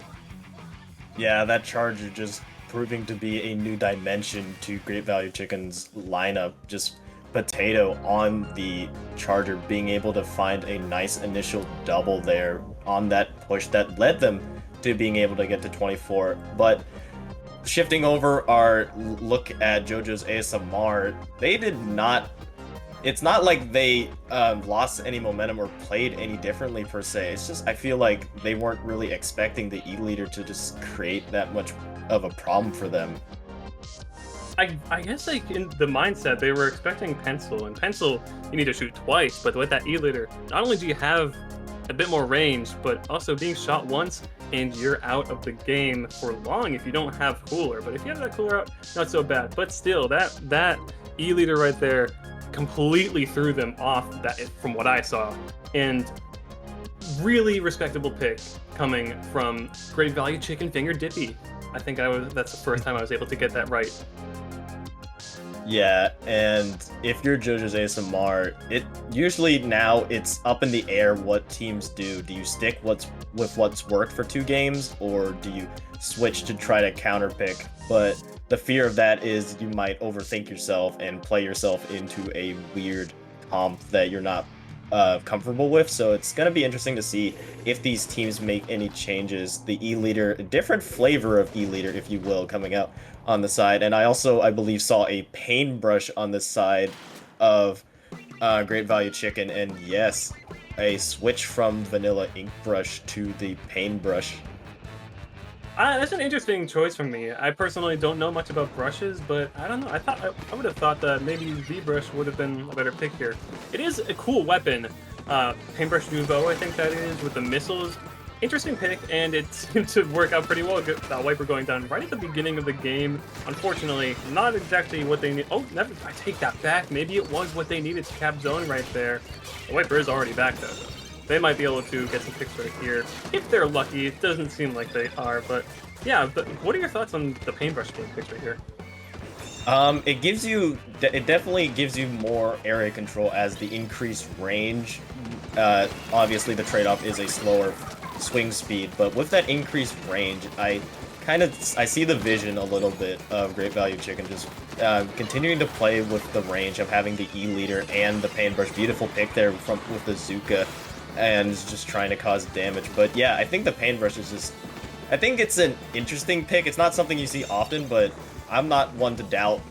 Yeah, that Charger just proving to be a new dimension to Great Value Chicken's lineup. Just Potato on the Charger being able to find a nice initial double there on that push that led them to being able to get to 24. But shifting over our look at JoJo's ASMR, they did not. It's not like they lost any momentum or played any differently per se. It's just I feel like they weren't really expecting the E leader to just create that much of a problem for them. I guess like in the mindset they were expecting Pencil, and Pencil you need to shoot twice, but with that E leader, not only do you have a bit more range, but also being shot once and you're out of the game for long if you don't have cooler. But if you have that cooler out, not so bad. But still, that E leader right there completely threw them off that from what I saw. And really respectable pick coming from Great Value Chicken Finger Dippy. I think that's the first time I was able to get that right. Yeah, and if you're JoJo's ASMR, it usually now it's up in the air what teams do. Do you stick with what's worked for 2 games, or do you switch to try to counterpick? But the fear of that is you might overthink yourself and play yourself into a weird comp that you're not comfortable with. So it's gonna be interesting to see if these teams make any changes. The E leader, a different flavor of E leader, if you will, coming out on the side. And I also, I believe, saw a paintbrush on the side of Great Value Chicken, and yes, a switch from vanilla ink brush to the paintbrush. That's an interesting choice from me. I personally don't know much about brushes, but I don't know. I would have thought that maybe V-brush would have been a better pick here. It is a cool weapon. Paintbrush Nouveau, I think that is, with the missiles. Interesting pick, and it seemed to work out pretty well. That wiper going down right at the beginning of the game. Unfortunately, not exactly what they need. Oh, never. I take that back. Maybe it was what they needed to cap zone right there. The wiper is already back though. They might be able to get some picks right here if they're lucky. It doesn't seem like they are, but yeah. But what are your thoughts on the paintbrush getting picks right here? It definitely gives you more area control as the increased range. Obviously, the trade-off is a slower swing speed, but with that increased range, I see the vision a little bit of Great Value Chicken just continuing to play with the range of having the E leader and the paintbrush. Beautiful pick there with the Zuka, and just trying to cause damage. But yeah, I think the paintbrush is just, I think it's an interesting pick. It's not something you see often, but I'm not one to doubt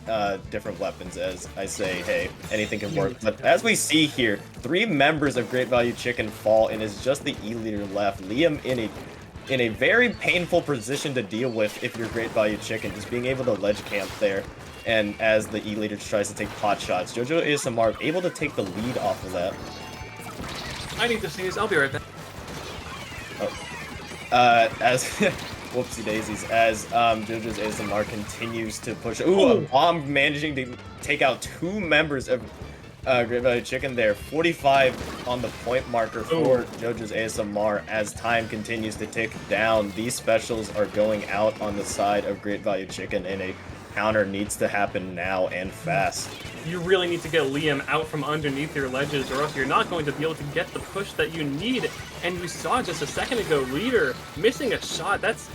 different weapons, as I say, hey, anything can work. But as we see here, 3 members of Great Value Chicken fall, and it's just the E leader left. Liam in a very painful position to deal with if you're Great Value Chicken, just being able to ledge camp there. And as the E leader tries to take pot shots, JoJo ASMR able to take the lead off of that. I need to sneeze. I'll be right back. As whoopsie daisies, as JoJo's ASMR continues to push. Ooh, a bomb managing to take out 2 members of Great Value Chicken there. 45 on the point marker for JoJo's ASMR as time continues to tick down. These specials are going out on the side of Great Value Chicken, and a counter needs to happen now and fast. You really need to get Liam out from underneath your ledges, or else you're not going to be able to get the push that you need. And you saw just a second ago, Leader missing a shot. That's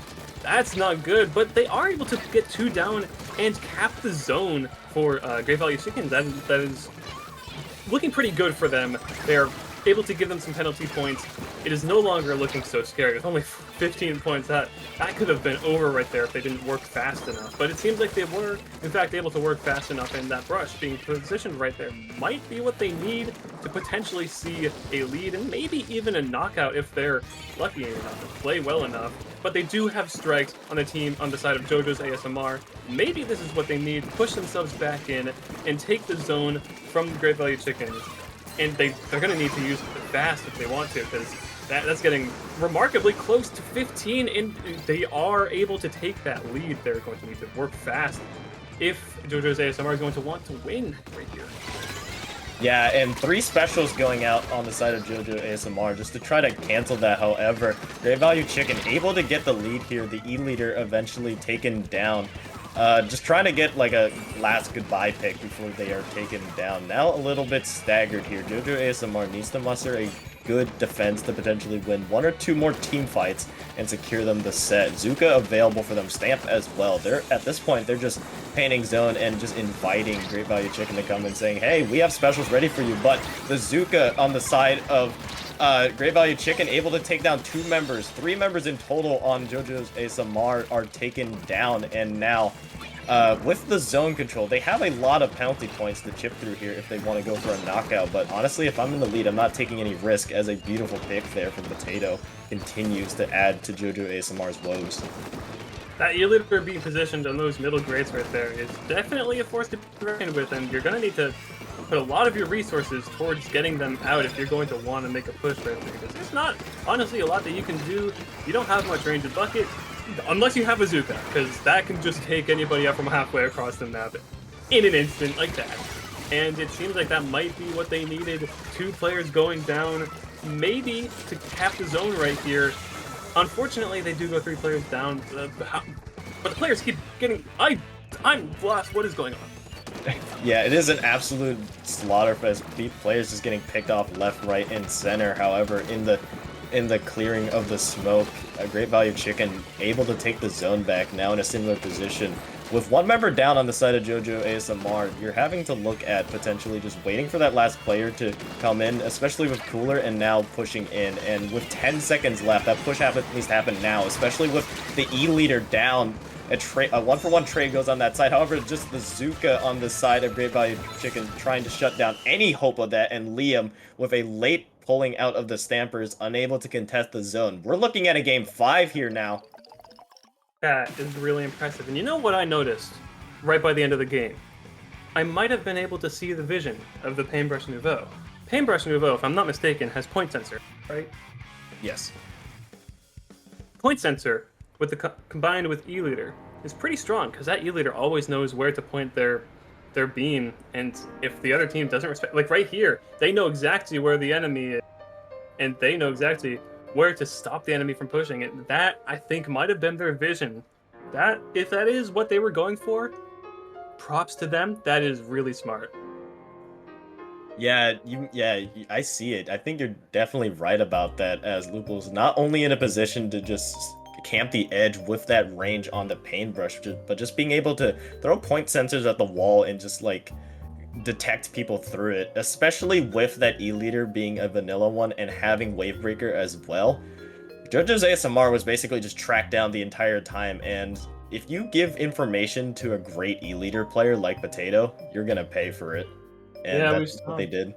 not good, but they are able to get 2 down and cap the zone for Great Value Chicken. That is looking pretty good for them. They're able to give them some penalty points. It is no longer looking so scary. With only 15 points, that could have been over right there if they didn't work fast enough. But it seems like they were, in fact, able to work fast enough, and that brush being positioned right there might be what they need to potentially see a lead and maybe even a knockout if they're lucky enough to play well enough. But they do have strikes on the team on the side of JoJo's ASMR. Maybe this is what they need to push themselves back in and take the zone from the Great Value Chickens. And they're going to need to use it fast if they want to, because that's getting remarkably close to 15, and they are able to take that lead. They're going to need to work fast if JoJo's ASMR is going to want to win right here. Yeah, and 3 specials going out on the side of JoJo ASMR just to try to cancel that. However, Great Value Chicken able to get the lead here. The E leader eventually taken down. Just trying to get like a last goodbye pick before they are taken down. Now a little bit staggered here. JoJo ASMR needs to muster a good defense to potentially win 1 or 2 more team fights and secure them the set. Zuka available for them, Stamp as well. They're at this point they're just painting zone and just inviting Great Value Chicken to come and saying, hey, we have specials ready for you. But the Zuka on the side of Great Value Chicken able to take down 2 members. 3 members in total on JoJo's ASMR are taken down, and now with the zone control, they have a lot of penalty points to chip through here if they want to go for a knockout, but honestly, if I'm in the lead, I'm not taking any risk, as a beautiful pick there from Potato continues to add to JoJo ASMR's woes. That E-Leader being positioned on those middle grades right there is definitely a force to be reckoned with, and you're going to need to put a lot of your resources towards getting them out if you're going to want to make a push right there, because there's not, honestly, a lot that you can do. You don't have much range of bucket, unless you have a Zuka, because that can just take anybody up from halfway across the map in an instant like that. And it seems like that might be what they needed. 2 players going down, maybe to cap the zone right here. Unfortunately, they do go 3 players down, but the players keep getting... I'm lost. What is going on? Yeah, it is an absolute slaughterfest. Players just getting picked off left, right, and center. However, in the clearing of the smoke, a Great Value Chicken able to take the zone back, now in a similar position. With 1 member down on the side of JoJo ASMR, you're having to look at potentially just waiting for that last player to come in, especially with Cooler and now pushing in. And with 10 seconds left, that push needs to happen now, especially with the E-Leader down. A 1-for-1 trade goes on that side. However, just the Zuka on the side of Great Value Chicken trying to shut down any hope of that, and Liam with a late pulling out of the Stampers, unable to contest the zone. We're looking at a game 5 here now. That is really impressive. And you know what I noticed right by the end of the game? I might have been able to see the vision of the Paintbrush Nouveau. Paintbrush Nouveau, if I'm not mistaken, has point sensor, right? Yes. Point sensor with the combined with E-Leader is pretty strong, because that E-Leader always knows where to point their beam, and if the other team doesn't respect, like right here, they know exactly where the enemy is, and they know exactly where to stop the enemy from pushing it. That, I think, might have been their vision. That, if that is what they were going for, props to them. That is really smart. Yeah, I see it. I think you're definitely right about that, as Lupo's not only in a position to just camp the edge with that range on the paintbrush, but just being able to throw point sensors at the wall and just like detect people through it, especially with that E-Leader being a vanilla one and having Wavebreaker as well. JoJo's ASMR was basically just tracked down the entire time, and if you give information to a great E-Leader player like Potato, you're gonna pay for it. And Yeah, that's what they did.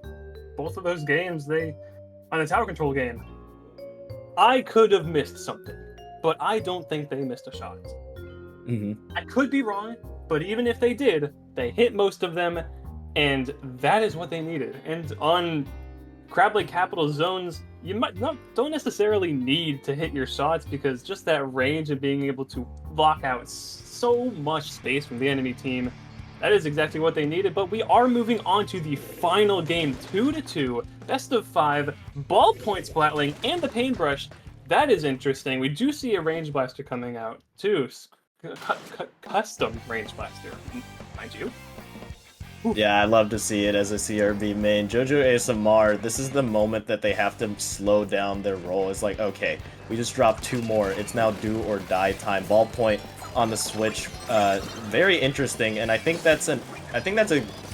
Both of those games, on a tower control game, I could have missed something, but I don't think they missed a shot. I could be wrong, but even if they did, they hit most of them, and that is what they needed. And on Crab Lake Capital zones, you don't necessarily need to hit your shots, because just that range of being able to block out so much space from the enemy team, that is exactly what they needed. But we are moving on to the final game, 2-2, best of 5, ballpoint splatling, and the paintbrush. That is interesting. We do see a range blaster coming out too, custom range blaster, mind you. Yeah, I love to see it as a CRB main. JoJo ASMR, this is the moment that they have to slow down their roll. It's like, okay, we just dropped 2 more. It's now do or die time. Ballpoint on the switch, very interesting, and I think that's a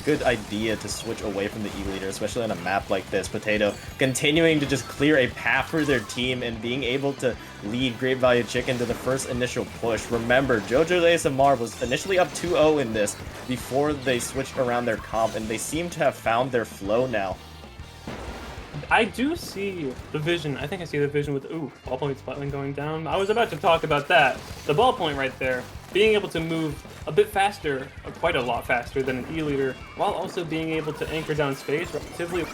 good idea to switch away from the E-Leader, especially on a map like this. Potato continuing to just clear a path for their team and being able to lead Great Value Chicken to the first initial push. Remember, JoJo's ASMR was initially up 2-0 in this before they switched around their comp, and they seem to have found their flow now. I do see the vision. I think I see the vision with, ballpoint splatling going down. I was about to talk about that. The ballpoint right there, being able to move a bit faster, quite a lot faster than an E-Leader, while also being able to anchor down space relatively.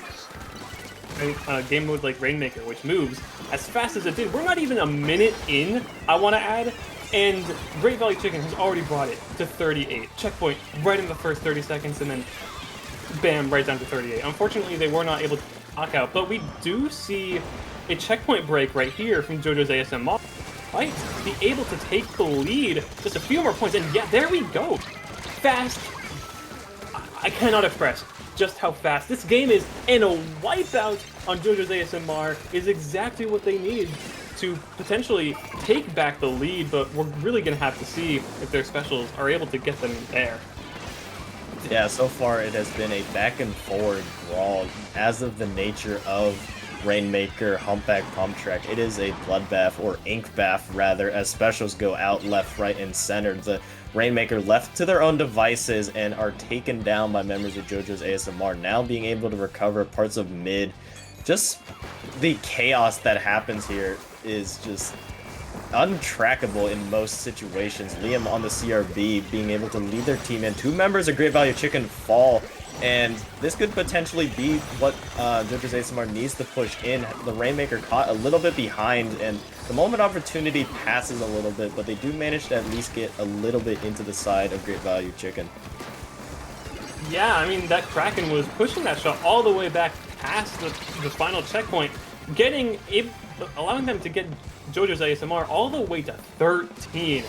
Game mode like Rainmaker, which moves as fast as it did. We're not even a minute in, I want to add, and Great Value Chicken has already brought it to 38. Checkpoint right in the first 30 seconds, and then bam, right down to 38. Unfortunately, they were not able to knockout, but we do see a checkpoint break right here from JoJo's ASMR. Might be able to take the lead, just a few more points, and yeah, there we go. Fast. I cannot express just how fast this game is, and a wipeout on JoJo's ASMR is exactly what they need to potentially take back the lead, but we're really going to have to see if their specials are able to get them there. Yeah, so far it has been a back and forward brawl as of the nature of Rainmaker, Humpback, Pump Track. It is a bloodbath, or ink bath rather, as specials go out left, right, and center. The Rainmaker left to their own devices and are taken down by members of JoJo's ASMR, now being able to recover parts of mid. Just the chaos that happens here is just untrackable in most situations. Liam on the CRB being able to lead their team in. 2 members of Great Value Chicken fall, and this could potentially be what JoJo's ASMR needs to push in. The Rainmaker caught a little bit behind, and the moment opportunity passes a little bit, but they do manage to at least get a little bit into the side of Great Value Chicken. Yeah, I mean, that Kraken was pushing that shot all the way back past the final checkpoint, allowing them to get JoJo's ASMR all the way to 13.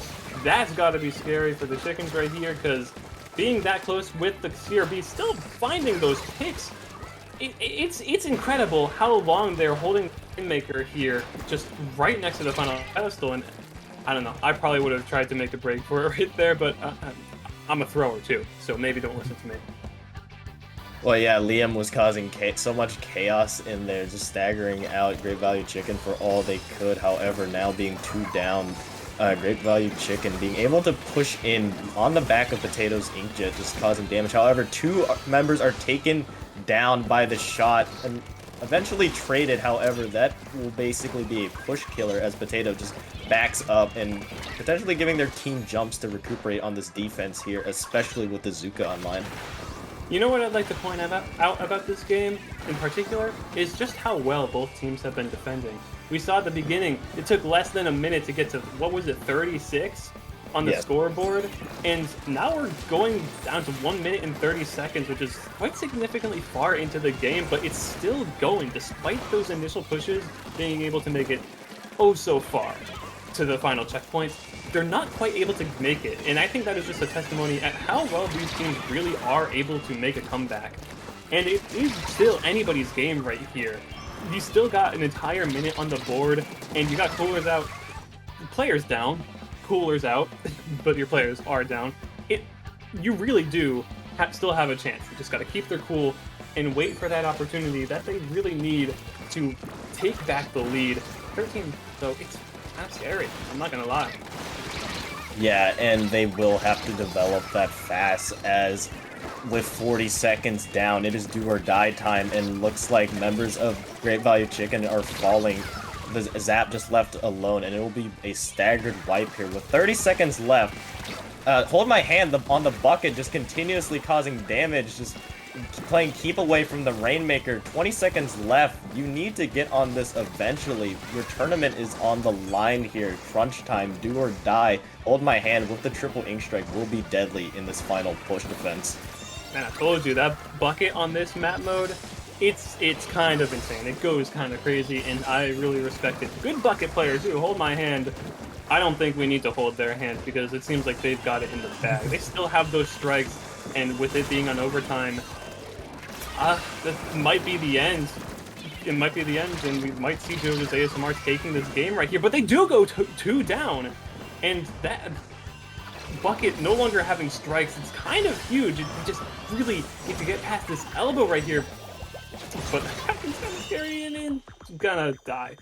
That's got to be scary for the Chickens right here, because being that close with the CRB, still finding those picks, it's incredible how long they're holding Rainmaker here, just right next to the final pedestal. And I don't know, I probably would have tried to make a break for it right there, but I'm a thrower too, so maybe don't listen to me. Well, yeah, Liam was causing so much chaos in there, just staggering out Great Value Chicken for all they could. However, now being 2 down, Great Value Chicken being able to push in on the back of Potato's Inkjet, just causing damage. However, 2 members are taken down by the shot and eventually traded. However, that will basically be a push killer as Potato just backs up and potentially giving their team jumps to recuperate on this defense here, especially with the Zuka online. You know what I'd like to point out about this game in particular is just how well both teams have been defending. We saw at the beginning, it took less than a minute to get to, what was it, 36 on the scoreboard, and now we're going down to 1 minute and 30 seconds, which is quite significantly far into the game, but it's still going despite those initial pushes being able to make it oh so far to the final checkpoint. They're not quite able to make it, and I think that is just a testimony at how well these teams really are able to make a comeback. And it is still anybody's game right here. You still got an entire minute on the board, and you got coolers out, players down, coolers out, but your players are down. You really do still have a chance. You just got to keep their cool and wait for that opportunity that they really need to take back the lead. 13, though, it's kind of scary. I'm not gonna lie. Yeah, and they will have to develop that fast, as with 40 seconds down, it is do or die time, and looks like members of Great Value Chicken are falling. The Zap just left alone, and it will be a staggered wipe here. With 30 seconds left, Hold My Hand on the bucket, just continuously causing damage, just playing keep away from the Rainmaker. 20 seconds left. You need to get on this eventually. Your tournament is on the line here. Crunch time, do or die. Hold My Hand with the triple ink strike will be deadly in this final push defense. Man, I told you, that bucket on this map mode, it's kind of insane. It goes kind of crazy, and I really respect it. Good bucket players too. Hold My Hand. I don't think we need to hold their hand, because it seems like they've got it in the bag. They still have those strikes, and with it being on overtime, that might be the end. It might be the end, and we might see JoJo's ASMR taking this game right here. But they do go 2 down, and that bucket no longer having strikes, it's kind of huge. You just really need to get past this elbow right here. But it's kind of scary, and it's gonna die.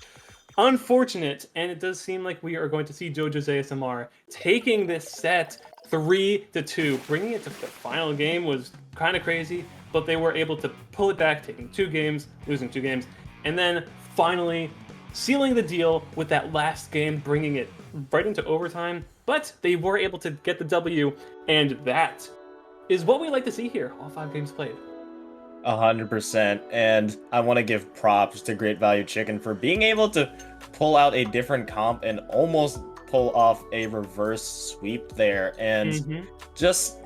Unfortunate, and it does seem like we are going to see JoJo's ASMR taking this set 3-2. Bringing it to the final game was kind of crazy, but they were able to pull it back, taking 2 games, losing 2 games, and then finally sealing the deal with that last game, bringing it right into overtime. But they were able to get the W, and that is what we like to see here. All 5 games played. 100%, and I want to give props to Great Value Chicken for being able to pull out a different comp and almost pull off a reverse sweep there, and just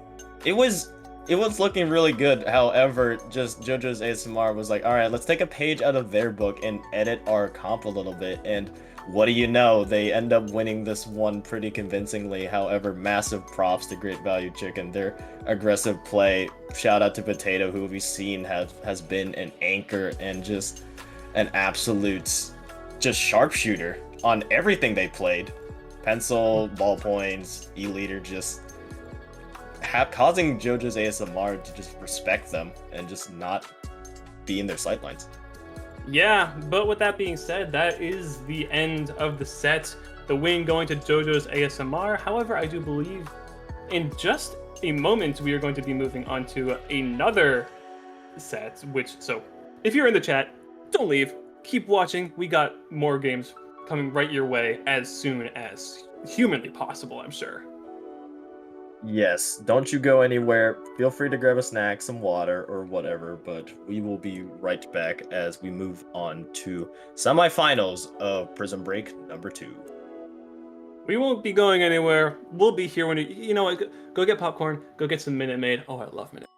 it was looking really good. However, just JoJo's ASMR was like, all right, let's take a page out of their book and edit our comp a little bit, and what do you know, they end up winning this one pretty convincingly. However, massive props to Great Value Chicken. Their aggressive play, shout out to Potato, who we've seen has been an anchor and just an absolute just sharpshooter on everything they played. Pencil, ballpoints, E-leader, just causing JoJo's ASMR to just respect them and just not be in their sightlines. Yeah, but with that being said, that is the end of the set. The win going to JoJo's ASMR. However, I do believe in just a moment we are going to be moving on to another set, so if you're in the chat, don't leave. Keep watching. We got more games coming right your way as soon as humanly possible, I'm sure. Yes, don't you go anywhere. Feel free to grab a snack, some water, or whatever, but we will be right back as we move on to semifinals of Prism Break number 2. We won't be going anywhere. We'll be here when you know what, go get popcorn, go get some Minute Maid. Oh, I love Minute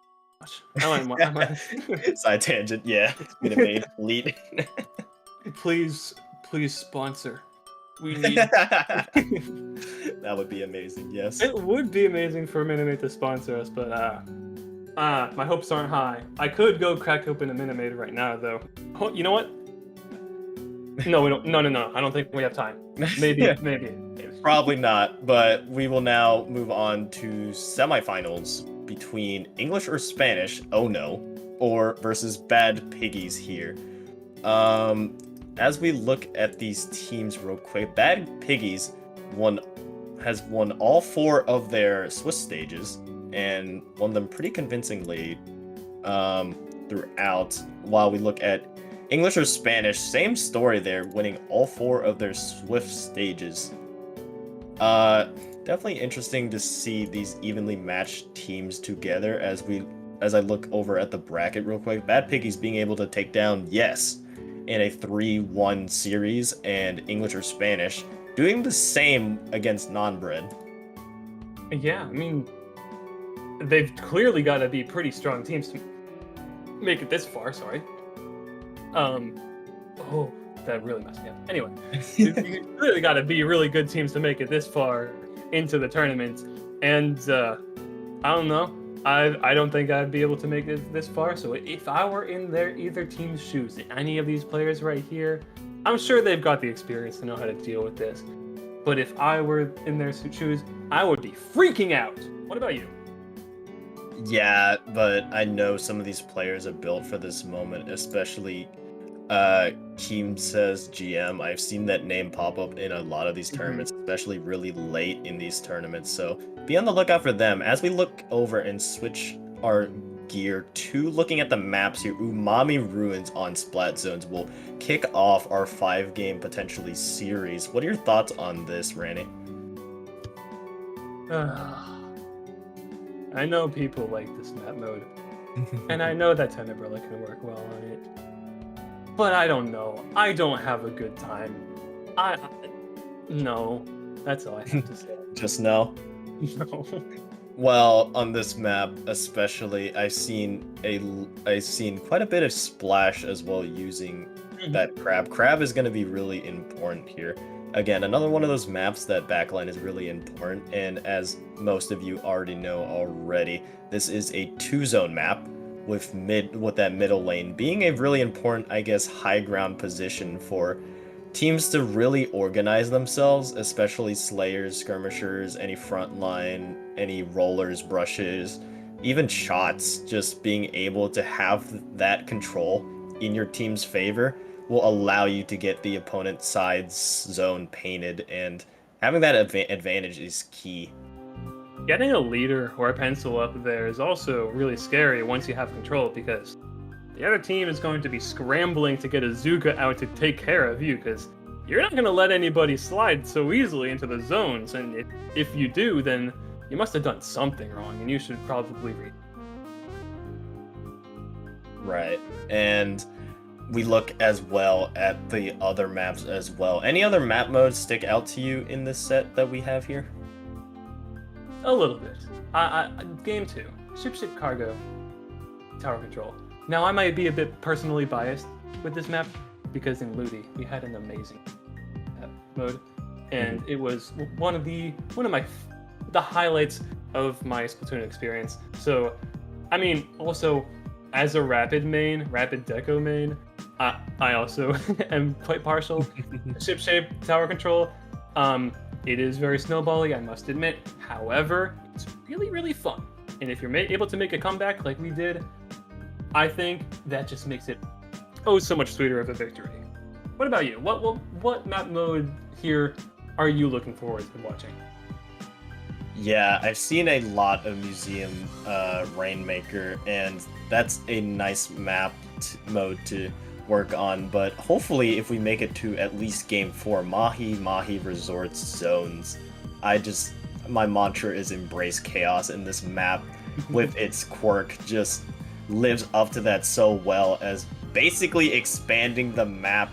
Maid. Side tangent, yeah. Minute Maid, elite. Please sponsor. We need. That would be amazing, yes. It would be amazing for Minute Maid to sponsor us, but my hopes aren't high. I could go crack open a Minute Maid right now, though. Oh, you know what? No, we don't. No. I don't think we have time. Maybe. Probably not, but we will now move on to semifinals between English or Spanish, oh no, or versus Bad Piggies here. As we look at these teams real quick, Bad Piggies has won all 4 of their Swiss stages and won them pretty convincingly throughout. While we look at English or Spanish, same story there, winning all 4 of their Swift stages. Definitely interesting to see these evenly matched teams together as I look over at the bracket real quick. Bad Piggies being able to take down Yes in a 3-1 series, and English or Spanish doing the same against Non-Bred. Yeah, I mean, they've clearly got to be pretty strong teams to make it this far. Sorry. Oh, that really messed me up. Anyway, you clearly got to be really good teams to make it this far into the tournament, and I don't know. I don't think I'd be able to make it this far. So if I were in either team's shoes, any of these players right here, I'm sure they've got the experience to know how to deal with this. But if I were in their shoes, I would be freaking out. What about you? Yeah, but I know some of these players are built for this moment, especially Keem says GM. I've seen that name pop up in a lot of these tournaments, especially really late in these tournaments. So be on the lookout for them. As we look over and switch our gear to looking at the maps here, Umami Ruins on Splat Zones will kick off our 5-game potentially series. What are your thoughts on this, Randy? I know people like this map mode, and I know that Tenebrola can work well on it. But I don't know. I don't have a good time. No. That's all I have to say. Just no? No. Well, on this map especially, I've seen quite a bit of splash as well using that crab. Crab is going to be really important here. Again, another one of those maps that backline is really important, and as most of you already know already, this is a 2-zone map with that middle lane being a really important, I guess, high ground position for teams to really organize themselves, especially slayers, skirmishers, any front line, any rollers, brushes, even shots. Just being able to have that control in your team's favor will allow you to get the opponent's side's zone painted, and having that advantage is key. Getting a leader or a pencil up there is also really scary once you have control, because the other team is going to be scrambling to get a Zuka out to take care of you, because you're not going to let anybody slide so easily into the zones, and if you do, then you must have done something wrong, and you should probably read. Right, and we look as well at the other maps as well. Any other map modes stick out to you in this set that we have here? A little bit. Game 2. Ship cargo. Tower control. Now, I might be a bit personally biased with this map, because in Ludi, we had an amazing mode, and it was one of the highlights of my Splatoon experience. So, I mean, also, as a rapid deco main, I also am quite partial. Ship shape, tower control. It is very snowbally, I must admit. However, it's really, really fun. And if you're able to make a comeback like we did, I think that just makes it oh so much sweeter of a victory. What about you? What map mode here are you looking forward to watching? Yeah, I've seen a lot of Museum Rainmaker, and that's a nice map mode to work on, but hopefully if we make it to at least Game 4, Mahi Resorts Zones, my mantra is embrace chaos, and this map with its quirk just lives up to that so well, as basically expanding the map,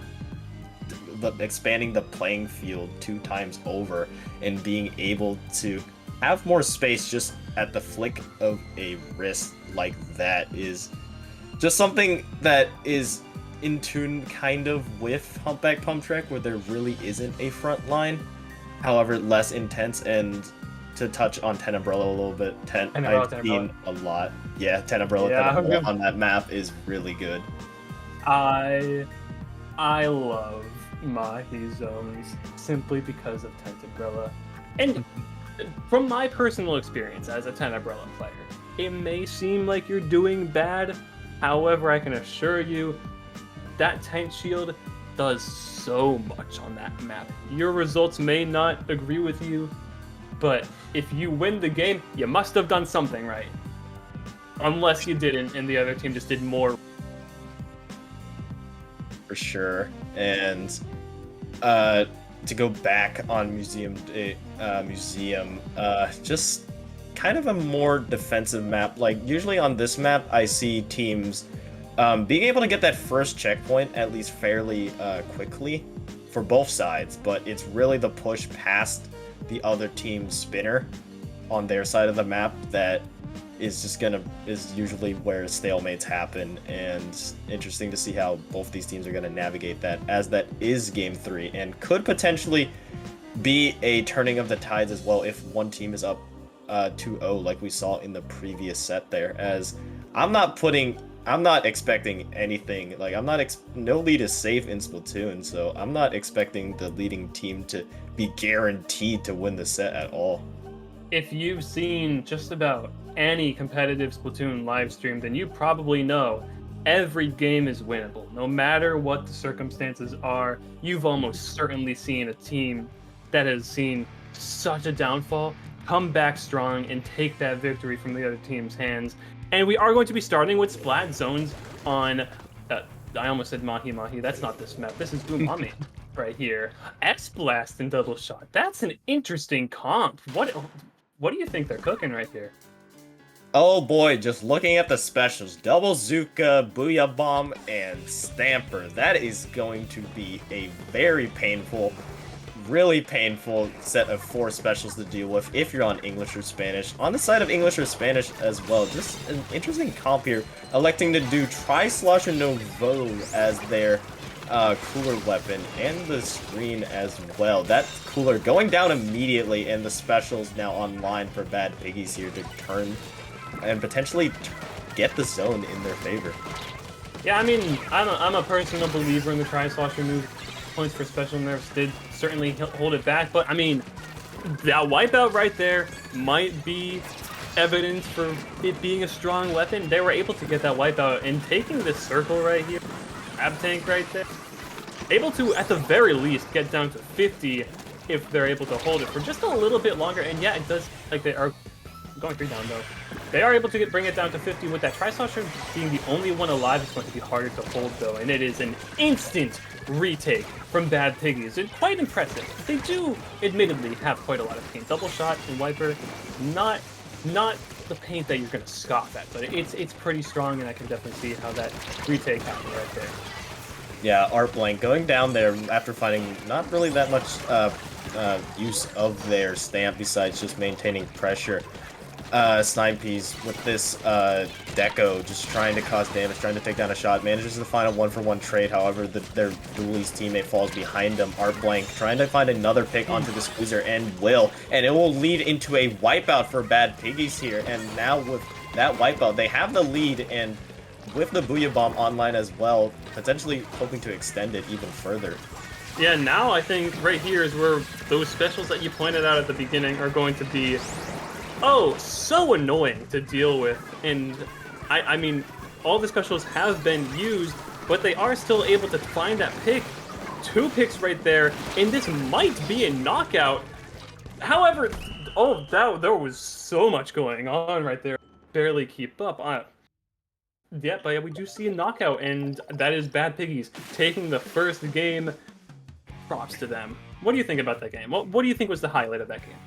expanding the playing field 2 times over, and being able to have more space just at the flick of a wrist like that is just something that is in tune kind of with Humpback Pump Track, where there really isn't a front line, however less intense. And to touch on Tenebrella a little bit, I've seen a lot. Yeah, Tenebrella on that map is really good. I love Mahi zones simply because of Tenebrella. And from my personal experience as a Tenebrella player, it may seem like you're doing bad, however, I can assure you that Tent Shield does so much on that map. Your results may not agree with you, but if you win the game, you must have done something right. Unless you didn't, and the other team just did more. For sure. And to go back on Museum, just kind of a more defensive map. Like, usually on this map, I see teams being able to get that first checkpoint at least fairly quickly for both sides, but it's really the push past the other team's spinner on their side of the map that is usually where stalemates happen. And interesting to see how both these teams are going to navigate that, as that is Game 3 and could potentially be a turning of the tides as well if one team is up 2-0 like we saw in the previous set there. As I'm not expecting anything, like no lead is safe in Splatoon, so I'm not expecting the leading team to be guaranteed to win the set at all. If you've seen just about any competitive Splatoon live stream, then you probably know every game is winnable. No matter what the circumstances are, you've almost certainly seen a team that has seen such a downfall come back strong and take that victory from the other team's hands. And we are going to be starting with Splat Zones on, I almost said Mahi. That's not this map. This is Umami right here. X-Blast and Double Shot. That's an interesting comp. What do you think they're cooking right here? Oh boy, just looking at the specials, Double Zuka, Booyah Bomb, and Stamper. That is going to be a very painful, really painful set of 4 specials to deal with if you're on English or Spanish. On the side of English or Spanish as well, just an interesting comp here, electing to do Tri-Slosher Novo as their cooler weapon, and the screen as well. That cooler going down immediately, and the specials now online for Bad Piggies here to turn and potentially get the zone in their favor. Yeah, I mean, I'm a personal believer in the Tri-Slosher move. Points for special nerfs did certainly hold it back, but I mean, that wipeout right there might be evidence for it being a strong weapon. They were able to get that wipeout, and taking this circle right here, Ab Tank right there, able to, at the very least, get down to 50 if they're able to hold it for just a little bit longer. And yeah, it does, like, they are going 3 down though. They are able to bring it down to 50 with that Tri-Slosher being the only one alive. It's going to be harder to hold though, and it is an instant retake from Bad Piggies. It's quite impressive. They do admittedly have quite a lot of paint. Double Shot and Wiper, not the paint that you're going to scoff at, but it's pretty strong, and I can definitely see how that retake happened right there. Yeah, Art Blank going down there after finding not really that much use of their stamp besides just maintaining pressure. Snipes with this Deco just trying to cause damage, trying to take down a shot, manages to find a 1-for-1 trade, however their Dooley's teammate falls behind him. Art Blank trying to find another pick onto the Squeezer, and it will lead into a wipeout for Bad Piggies here. And now with that wipeout, they have the lead, and with the Booyah Bomb online as well, potentially hoping to extend it even further. Yeah, now I think right here is where those specials that you pointed out at the beginning are going to be, oh, so annoying to deal with. And I mean, all the specials have been used, but they are still able to find that pick. 2 picks right there, and this might be a knockout. However, there was so much going on right there. Barely keep up. Yeah, but we do see a knockout, and that is Bad Piggies taking the first game. Props to them. What do you think about that game? What do you think was the highlight of that game?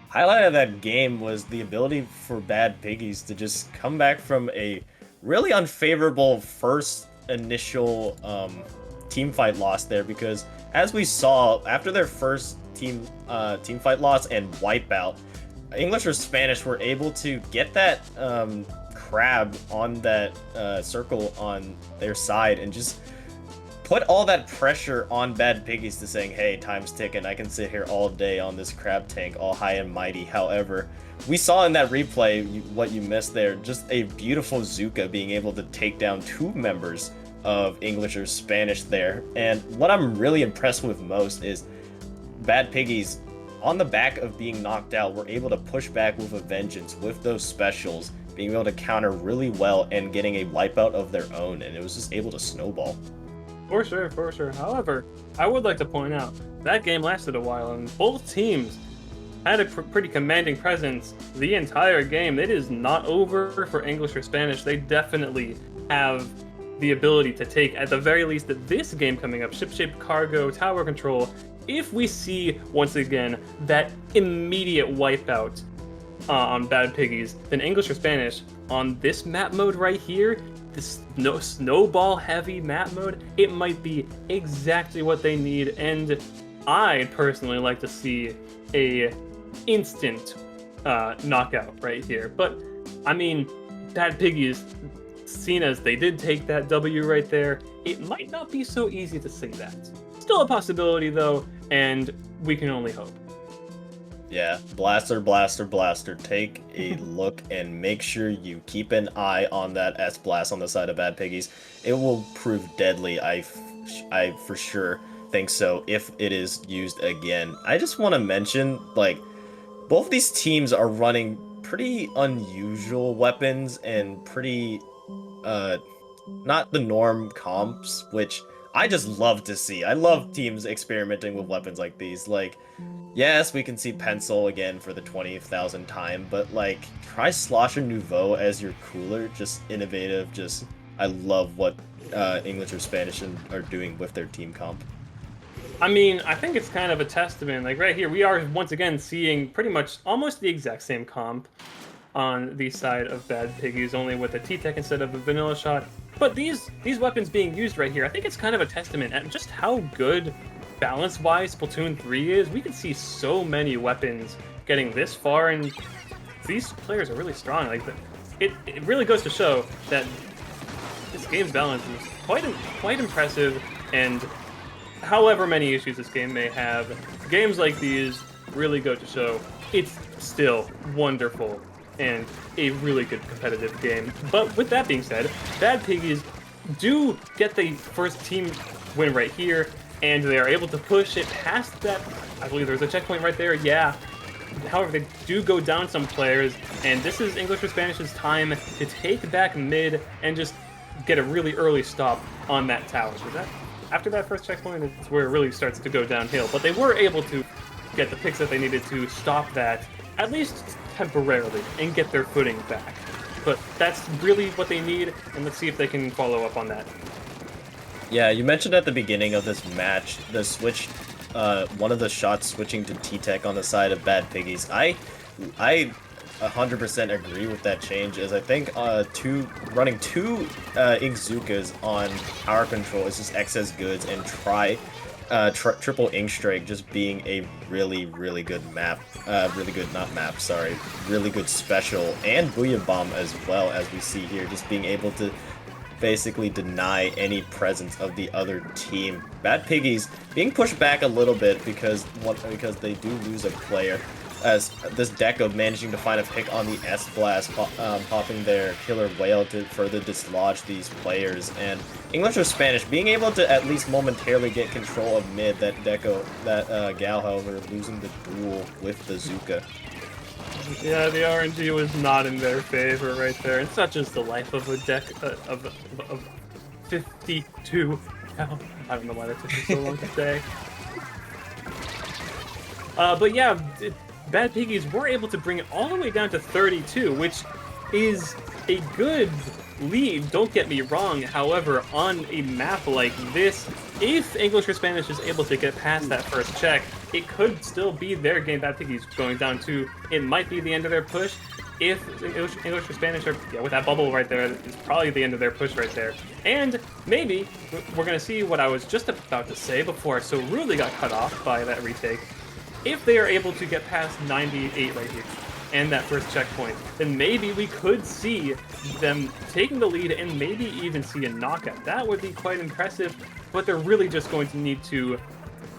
Highlight of that game was the ability for Bad Piggies to just come back from a really unfavorable first initial team fight loss there, because as we saw after their first team fight loss and wipeout, English or Spanish were able to get that crab on that circle on their side and just put all that pressure on Bad Piggies to saying, hey, time's ticking, I can sit here all day on this crab tank, all high and mighty. However, we saw in that replay what you missed there, just a beautiful Zuka being able to take down 2 members of English or Spanish there. And what I'm really impressed with most is Bad Piggies, on the back of being knocked out, were able to push back with a vengeance with those specials, being able to counter really well and getting a wipeout of their own, and it was just able to snowball. For sure. However, I would like to point out that game lasted a while, and both teams had a pretty commanding presence the entire game. It is not over for English or Spanish. They definitely have the ability to take, at the very least, this game coming up, ship-shape cargo, tower control. If we see, once again, that immediate wipeout on Bad Piggies, then English or Spanish, on this map mode right here, this snowball-heavy map mode, it might be exactly what they need, and I'd personally like to see a instant knockout right here. But, I mean, Bad Piggies, seen as they did take that W right there, it might not be so easy to say that. Still a possibility, though, and we can only hope. Yeah, blaster, take a look and make sure you keep an eye on that S-Blast on the side of Bad Piggies. It will prove deadly, I for sure think so, if it is used again. I just want to mention, like, both these teams are running pretty unusual weapons and pretty, not the norm comps, which I just love to see. I love teams experimenting with weapons like these. Like, yes, we can see Pencil again for the 20,000th time, but like, try Slosher Nouveau as your cooler. Just innovative. Just, I love what English or Spanish are doing with their team comp. I mean, I think it's kind of a testament. Like right here, we are once again seeing pretty much almost the exact same comp on the side of Bad Piggies, only with a T-Tech instead of a vanilla shot. But these weapons being used right here, I think it's kind of a testament at just how good balance-wise Splatoon 3 is. We can see so many weapons getting this far, and these players are really strong. Like, it really goes to show that this game's balance is quite impressive, and however many issues this game may have, games like these really go to show it's still wonderful and a really good competitive game. But with that being said, Bad Piggies do get the first team win right here, and they are able to push it past that. I believe there's a checkpoint right there, yeah. However, they do go down some players, and this is English or Spanish's time to take back mid and just get a really early stop on that tower. So that, after that first checkpoint, it's where it really starts to go downhill. But they were able to get the picks that they needed to stop that, at least temporarily, and get their footing back. But that's really what they need, and let's see if they can follow up on that. Yeah, you mentioned at the beginning of this match, the switch, one of the shots switching to T-Tech on the side of Bad Piggies. I 100% agree with that change, as I think running two Inkzukas on power control is just excess goods, and triple Ink Strike just being a really good map, really good special, and Booyah Bomb as well, as we see here, just being able to basically deny any presence of the other team. Bad Piggies being pushed back a little bit because they do lose a player, as this Deco managing to find a pick on the S-Blast, popping their Killer Whale to further dislodge these players, and English or Spanish being able to at least momentarily get control of mid. That Gal, however, losing the duel with the Zuka. Yeah, the RNG was not in their favor right there, and such is the life of a deck of 52. I don't know why that took me so long to say. But yeah, Bad Piggies were able to bring it all the way down to 32, which is a good lead, don't get me wrong. However, on a map like this, if English or Spanish is able to get past that first check, it could still be their game. Bad Piggies going down 2. It might be the end of their push. If English or Spanish are, with that bubble right there, it's probably the end of their push right there. And maybe we're going to see what I was just about to say before I so rudely got cut off by that retake. If they are able to get past 98 right here, and that first checkpoint, then maybe we could see them taking the lead and maybe even see a knockout. That would be quite impressive, but they're really just going to need to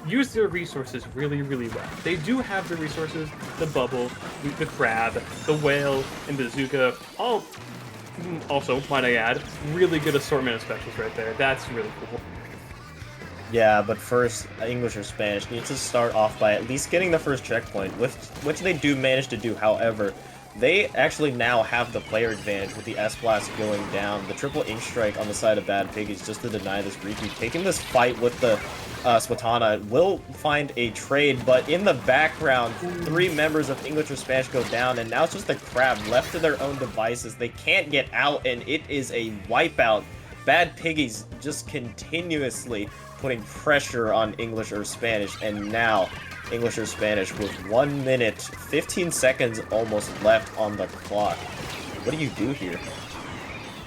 use their resources really, really well. They do have the resources, the bubble, the crab, the whale, and the bazooka, all also, might I add, really good assortment of specials right there. That's really cool. Yeah, but first, English or Spanish needs to start off by at least getting the first checkpoint, which they do manage to do. However, they actually now have the player advantage with the S-Blast going down. The triple ink strike on the side of Bad Piggies just to deny this repeat. Taking this fight with the Swatana will find a trade, but in the background, 3 members of English or Spanish go down, and now it's just the crab left to their own devices. They can't get out, and it is a wipeout. Bad Piggies just continuously putting pressure on English or Spanish, and now English or Spanish with 1 minute, 15 seconds almost left on the clock. What do you do here?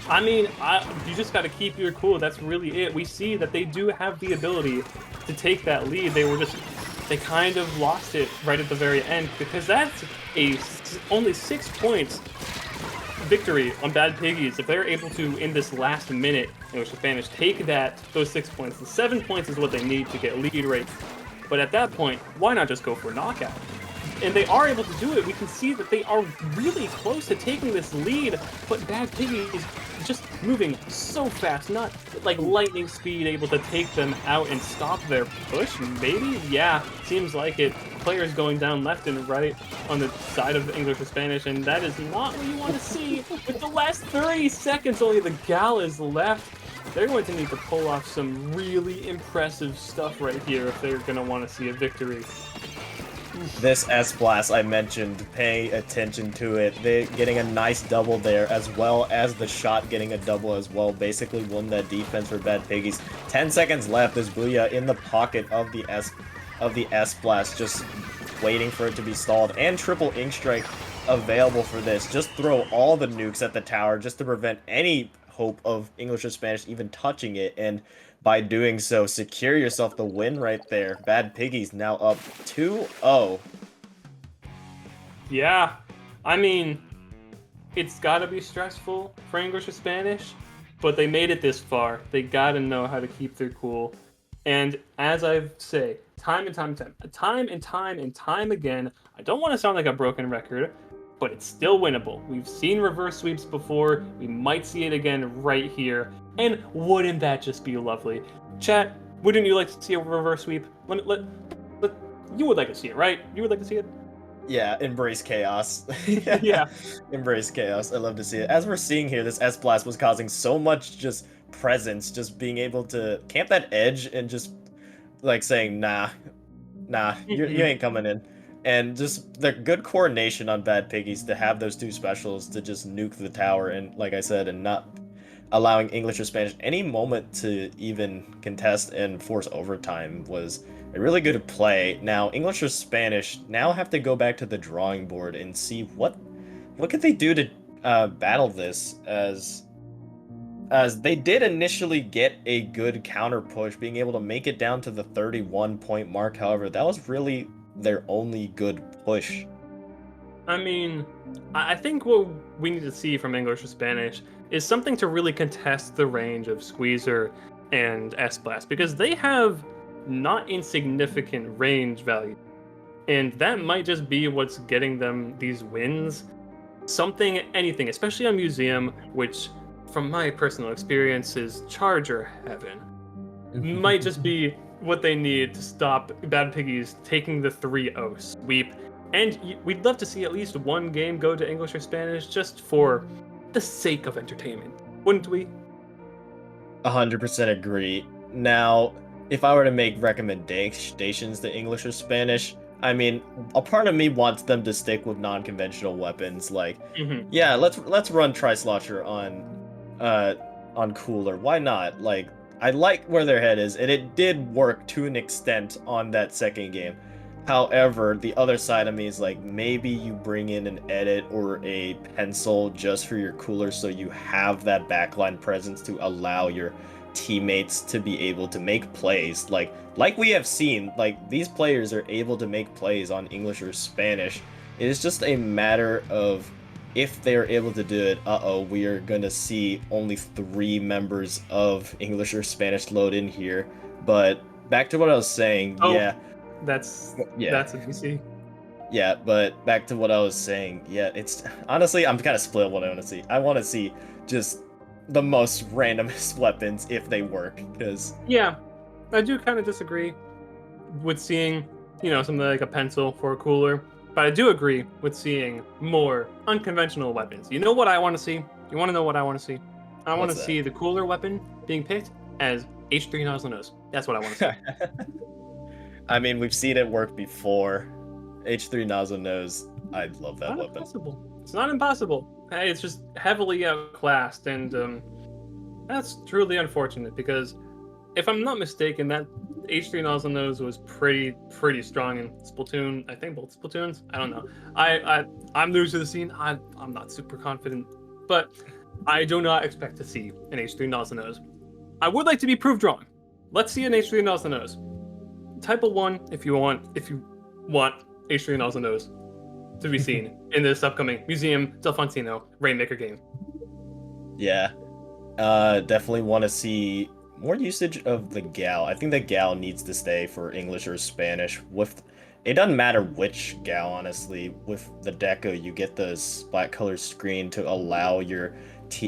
I mean, you just got to keep your cool. That's really it. We see that they do have the ability to take that lead. They kind of lost it right at the very end, because that's only 6 points victory on Bad Piggies. If they're able to, in this last minute, English or Spanish, take those 6 points. The 7 points is what they need to get lead rate. But at that point, why not just go for a knockout? And they are able to do it. We can see that they are really close to taking this lead, but Bad Piggies is just moving so fast, not like lightning speed, able to take them out and stop their push, maybe? Yeah, seems like it. Players going down left and right on the side of English or Spanish, and that is not what you want to see. With the last 30 seconds, only the gal is left. They're going to need to pull off some really impressive stuff right here if they're going to want to see a victory. This S-Blast I mentioned, pay attention to it. They're getting a nice double there, as well as the shot getting a double as well. Basically won that defense for Bad Piggies. 10 seconds left. There's Booyah in the pocket of the S-Blast, just waiting for it to be stalled. And triple ink strike available for this. Just throw all the nukes at the tower just to prevent any hope of English or Spanish even touching it, and by doing so, secure yourself the win right there. Bad Piggies now up 2-0. Yeah, I mean, it's gotta be stressful for English or Spanish, but they made it this far. They gotta know how to keep their cool. And as I say, time and time again, I don't want to sound like a broken record, but it's still winnable. We've seen reverse sweeps before. We might see it again right here. And wouldn't that just be lovely? Chat, wouldn't you like to see a reverse sweep? You would like to see it, right? You would like to see it? Yeah, embrace chaos. Yeah. Embrace chaos. I love to see it. As we're seeing here, this S-Blast was causing so much just presence, just being able to camp that edge and just like saying, nah, you ain't coming in. And just the good coordination on Bad Piggies to have those 2 specials to just nuke the tower, and like I said, and not allowing English or Spanish any moment to even contest and force overtime was a really good play. Now, English or Spanish now have to go back to the drawing board and see what could they do to battle this, as they did initially get a good counter push, being able to make it down to the 31 point mark. However, that was really their only good push. I mean, I think what we need to see from English or Spanish is something to really contest the range of Squeezer and S-Blast, because they have not insignificant range value. And that might just be what's getting them these wins. Anything, especially on Museum, which from my personal experience is Charger Heaven, might just be what they need to stop Bad Piggies taking the 3-0 sweep. And we'd love to see at least one game go to English or Spanish just for the sake of entertainment, wouldn't we? 100% agree. Now, if I were to make recommendations to English or Spanish, I mean, a part of me wants them to stick with non-conventional weapons. Like, Mm-hmm. yeah, let's run Tri-Slosher on Cooler. Why not? Like, I like where their head is, and it did work to an extent on that second game. However, the other side of me is like, maybe you bring in an edit or a pencil just for your Cooler so you have that backline presence to allow your teammates to be able to make plays. Like we have seen, like these players are able to make plays on English or Spanish. It is just a matter of if they are able to do it, we are going to see only 3 members of English or Spanish load in here. But back to what I was saying, Oh, yeah, that's yeah, a DC. yeah, but back to what I was saying, yeah, it's honestly, I'm kind of split what I want to see. I want to see just the most randomest weapons if they work, because Yeah, I do kind of disagree with seeing, something like a pencil for a cooler, but I do agree with seeing more unconventional weapons. You know what I want to see? You want to know what I want to see? I want to What's that? see the cooler weapon being picked as H3 nozzle nose. That's what I want to see. I mean, we've seen it work before. H3 Nozzle knows I love that Not weapon. impossible. It's not impossible. Hey, it's just heavily outclassed, and that's truly unfortunate because, if I'm not mistaken, that H3 nozzle nose was pretty strong in Splatoon. I think both Splatoons. I don't know. I'm new to the scene. I'm not super confident, but I do not expect to see an H3 nozzle nose. I would like to be proved wrong. Let's see an H3 nozzle nose. Type a 1 if you want H3 nozzle nose to be seen in this upcoming Museum Del Fontino Rainmaker game. Yeah. Definitely want to see more usage of the gal. I think the gal needs to stay for English or Spanish. It doesn't matter which gal, honestly. With the deco, you get the splat color screen to allow your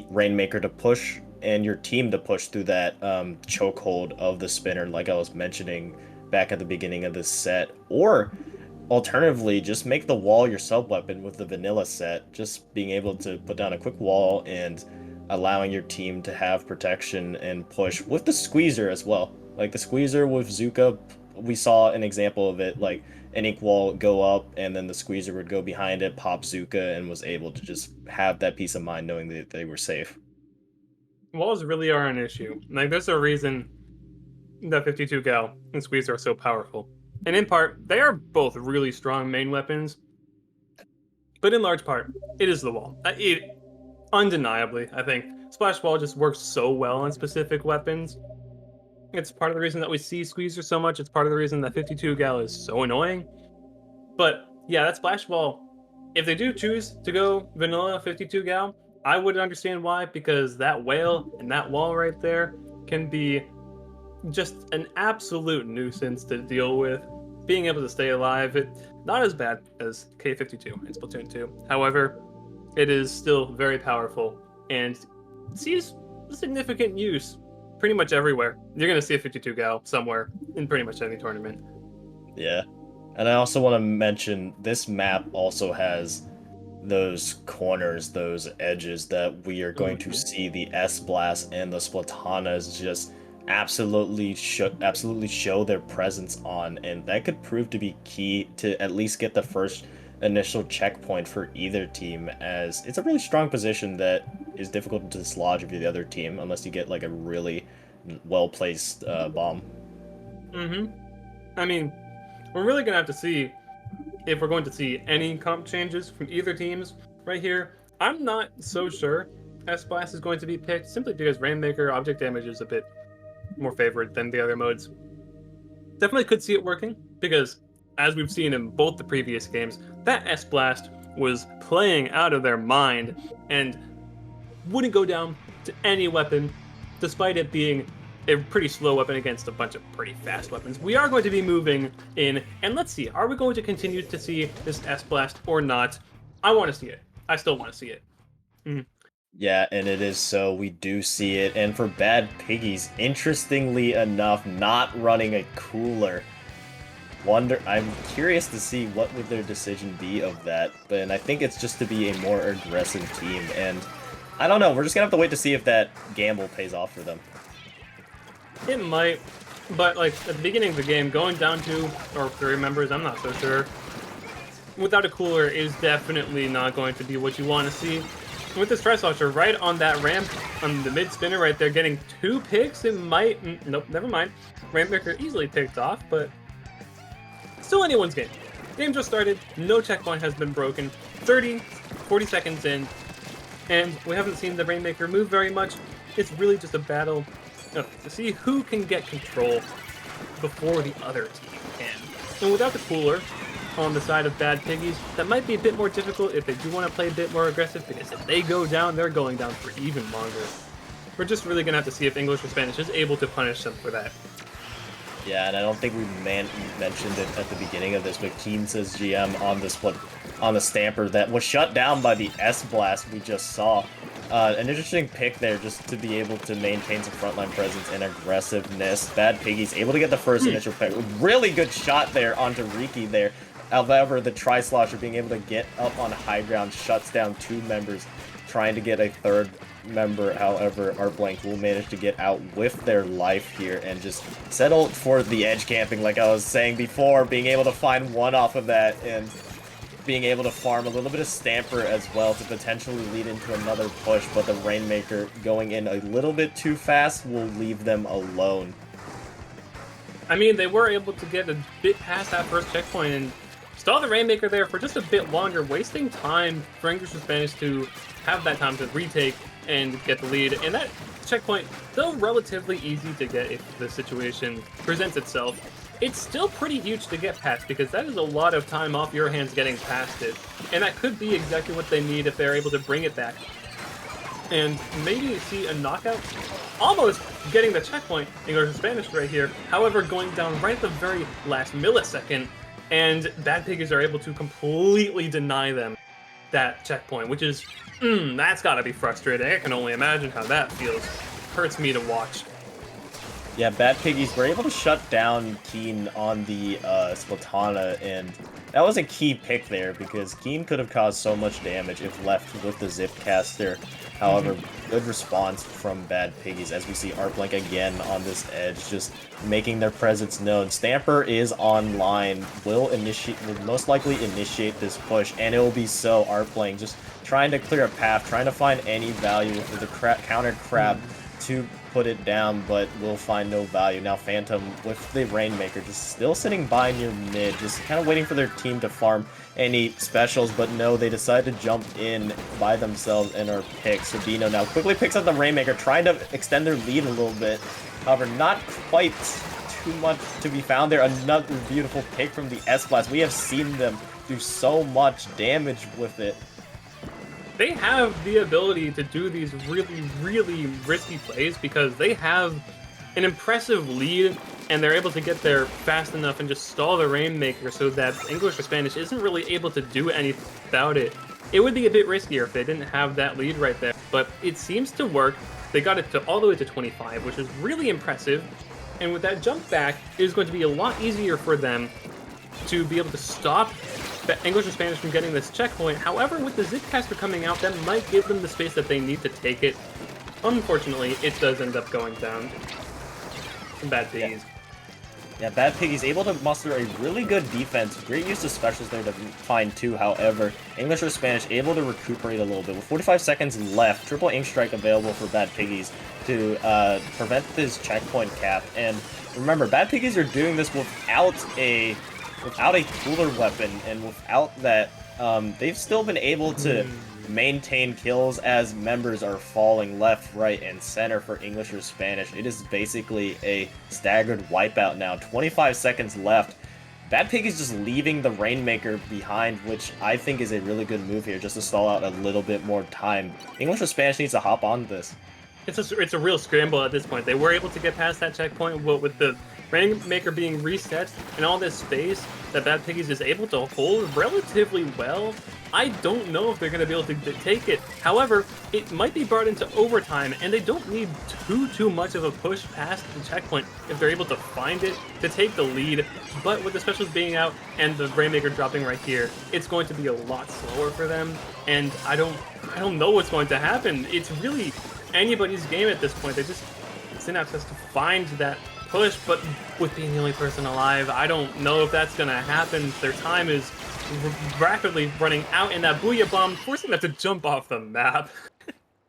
Rainmaker to push and your team to push through that chokehold of the spinner, like I was mentioning back at the beginning of this set. Or alternatively, just make the wall your sub weapon with the vanilla set. Just being able to put down a quick wall and allowing your team to have protection and push with the squeezer as well. Like the squeezer with Zuka, we saw an example of it. Like an ink wall go up and then the squeezer would go behind it, pop Zuka, and was able to just have that peace of mind knowing that they were safe. Walls really are an issue. Like, there's a reason that 52 gal and squeezer are so powerful. And in part, they are both really strong main weapons. But in large part, it is the wall. Undeniably, I think Splash Wall just works so well on specific weapons. It's part of the reason that we see Squeezer so much. It's part of the reason that 52 gal is so annoying. But yeah, that Splash Wall, if they do choose to go vanilla 52 gal, I would understand why, because that whale and that wall right there can be just an absolute nuisance to deal with. Being able to stay alive, not as bad as K52 in Splatoon 2. However, it is still very powerful and sees significant use pretty much everywhere. You're going to see a 52 gal somewhere in pretty much any tournament. Yeah. And I also want to mention this map also has those corners, those edges that we are going to see the S-Blast and the Splatanas just absolutely show their presence on, and that could prove to be key to at least get the first initial checkpoint for either team, as it's a really strong position that is difficult to dislodge if you're the other team unless you get like a really well-placed bomb. I mean, we're really gonna have to see if we're going to see any comp changes from either teams right here. I'm not so sure S-Blast is going to be picked, simply because Rainmaker object damage is a bit more favored than the other modes. Definitely could see it working, because as we've seen in both the previous games, that S-Blast was playing out of their mind and wouldn't go down to any weapon, despite it being a pretty slow weapon against a bunch of pretty fast weapons. We are going to be moving in, and let's see, are we going to continue to see this S-Blast or not? I want to see it. I still want to see it. Yeah, and it is so. We do see it. And for Bad Piggies, interestingly enough, not running a cooler. I'm curious to see what would their decision be of that. But I think it's just to be a more aggressive team. And I don't know. We're just going to have to wait to see if that gamble pays off for them. It might, but like at the beginning of the game, going down 2 or 3 members, I'm not so sure. Without a cooler is definitely not going to be what you want to see. With the stress launcher right on that ramp, on the mid spinner right there, getting 2 picks, it might. Nope, never mind. Rampmaker easily picked off, but still anyone's game. Game just started, no checkpoint has been broken, 40 seconds in, and we haven't seen the Rainmaker move very much. It's really just a battle to see who can get control before the other team can. And without the cooler on the side of Bad Piggies, that might be a bit more difficult if they do want to play a bit more aggressive, because if they go down, they're going down for even longer. We're just really going to have to see if English or Spanish is able to punish them for that. Yeah, and I don't think we mentioned it at the beginning of this, but Keen says GM on this one, on the Stamper that was shut down by the S-Blast we just saw. An interesting pick there just to be able to maintain some frontline presence and aggressiveness. Bad Piggies able to get the first initial pick. Really good shot there onto Riki there. However, the Tri-Slosher being able to get up on high ground shuts down 2 members, trying to get a 3rd member. However, Artblank will manage to get out with their life here and just settle for the edge camping like I was saying before, being able to find one off of that and being able to farm a little bit of Stamper as well to potentially lead into another push, but the Rainmaker going in a little bit too fast will leave them alone. I mean, they were able to get a bit past that first checkpoint and stall the Rainmaker there for just a bit longer, wasting time for English and Spanish to have that time to retake and get the lead. And that checkpoint, though relatively easy to get if the situation presents itself, it's still pretty huge to get past, because that is a lot of time off your hands getting past it. And that could be exactly what they need if they're able to bring it back. And maybe see a knockout, almost getting the checkpoint, English and Spanish right here, however going down right at the very last millisecond, and Bad Piggies are able to completely deny them that checkpoint, which is, that's gotta be frustrating. I can only imagine how that feels. Hurts me to watch. Yeah, Bad Piggies were able to shut down Keen on the Splatana, and that was a key pick there, because Keen could have caused so much damage if left with the Zipcaster. However, good response from Bad Piggies as we see Artblank again on this edge, just making their presence known. Stamper is online, will most likely initiate this push, and it will be so Artblank just trying to clear a path, trying to find any value with the countered crab to put it down, but will find no value. Now Phantom with the Rainmaker just still sitting by near mid, just kind of waiting for their team to farm any specials, but no, they decide to jump in by themselves and are picked. So Dino now quickly picks up the Rainmaker, trying to extend their lead a little bit. However, not quite too much to be found there. Another beautiful pick from the S-Blast. We have seen them do so much damage with it. They have the ability to do these really, really risky plays because they have an impressive lead, and they're able to get there fast enough and just stall the Rainmaker so that English or Spanish isn't really able to do anything about it. It would be a bit riskier if they didn't have that lead right there, but it seems to work. They got it to all the way to 25, which is really impressive, and with that jump back, it is going to be a lot easier for them to be able to stop English or Spanish from getting this checkpoint. However, with the Zipcaster coming out, that might give them the space that they need to take it. Unfortunately, it does end up going down. Some Bad Piggies. Yeah, Bad Piggies able to muster a really good defense. Great use of specials there to find 2. However, English or Spanish able to recuperate a little bit. With 45 seconds left, triple ink strike available for Bad Piggies to prevent this checkpoint cap. And remember, Bad Piggies are doing this without a cooler weapon, and without that, they've still been able to maintain kills as members are falling left, right, and center for English or Spanish. It is basically a staggered wipeout now. 25 seconds left. Bad Pig is just leaving the Rainmaker behind, which I think is a really good move here, just to stall out a little bit more time. English or Spanish needs to hop on this. It's a real scramble at this point. They were able to get past that checkpoint, but with the Rainmaker being reset and all this space that Bad Piggies is able to hold relatively well, I don't know if they're going to be able to take it. However, it might be brought into overtime, and they don't need too much of a push past the checkpoint if they're able to find it to take the lead. But with the specials being out and the Rainmaker dropping right here, it's going to be a lot slower for them, and I don't know what's going to happen. It's really anybody's game at this point. Synapse has to find that push, but with being the only person alive, I don't know if that's gonna happen. Their time is rapidly running out, and that Booyah Bomb forcing them to jump off the map.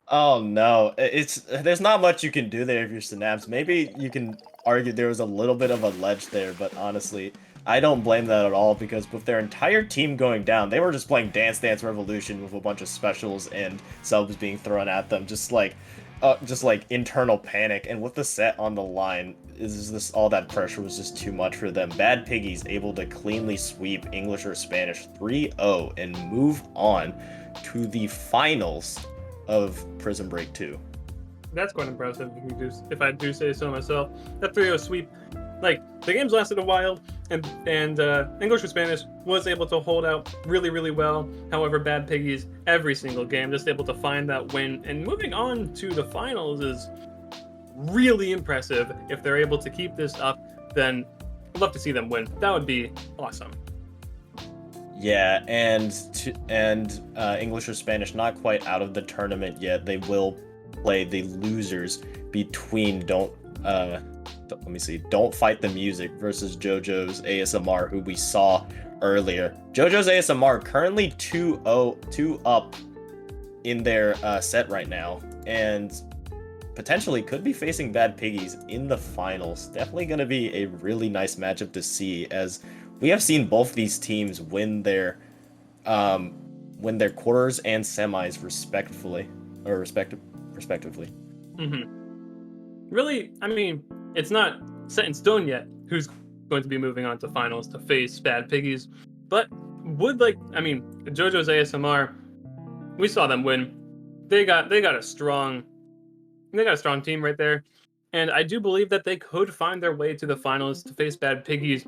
Oh no, there's not much you can do there if you're Synapse. Maybe you can argue there was a little bit of a ledge there, but honestly, I don't blame that at all because with their entire team going down, they were just playing Dance Dance Revolution with a bunch of specials and subs being thrown at them, just like internal panic. And with the set on the line, all that pressure was just too much for them. Bad Piggies able to cleanly sweep English or Spanish 3-0 and move on to the finals of Prism Break 2. That's quite impressive, if I do say so myself. That 3-0 sweep, like, the games lasted a while, and English or Spanish was able to hold out really, really well. However, Bad Piggies, every single game, just able to find that win. And moving on to the finals is really impressive. If they're able to keep this up, then I'd love to see them win. That would be awesome. Yeah, and English or Spanish not quite out of the tournament yet. They will play the losers between Don't Fight the Music versus JoJo's ASMR, who we saw earlier. JoJo's ASMR currently 2 up in their set right now, and potentially could be facing Bad Piggies in the finals. Definitely going to be a really nice matchup to see, as we have seen both these teams win their quarters and semis respectively. Really, I mean, it's not set in stone yet who's going to be moving on to finals to face Bad Piggies, but JoJo's ASMR, we saw them win. They got a strong team right there, and I do believe that they could find their way to the finals to face Bad Piggies.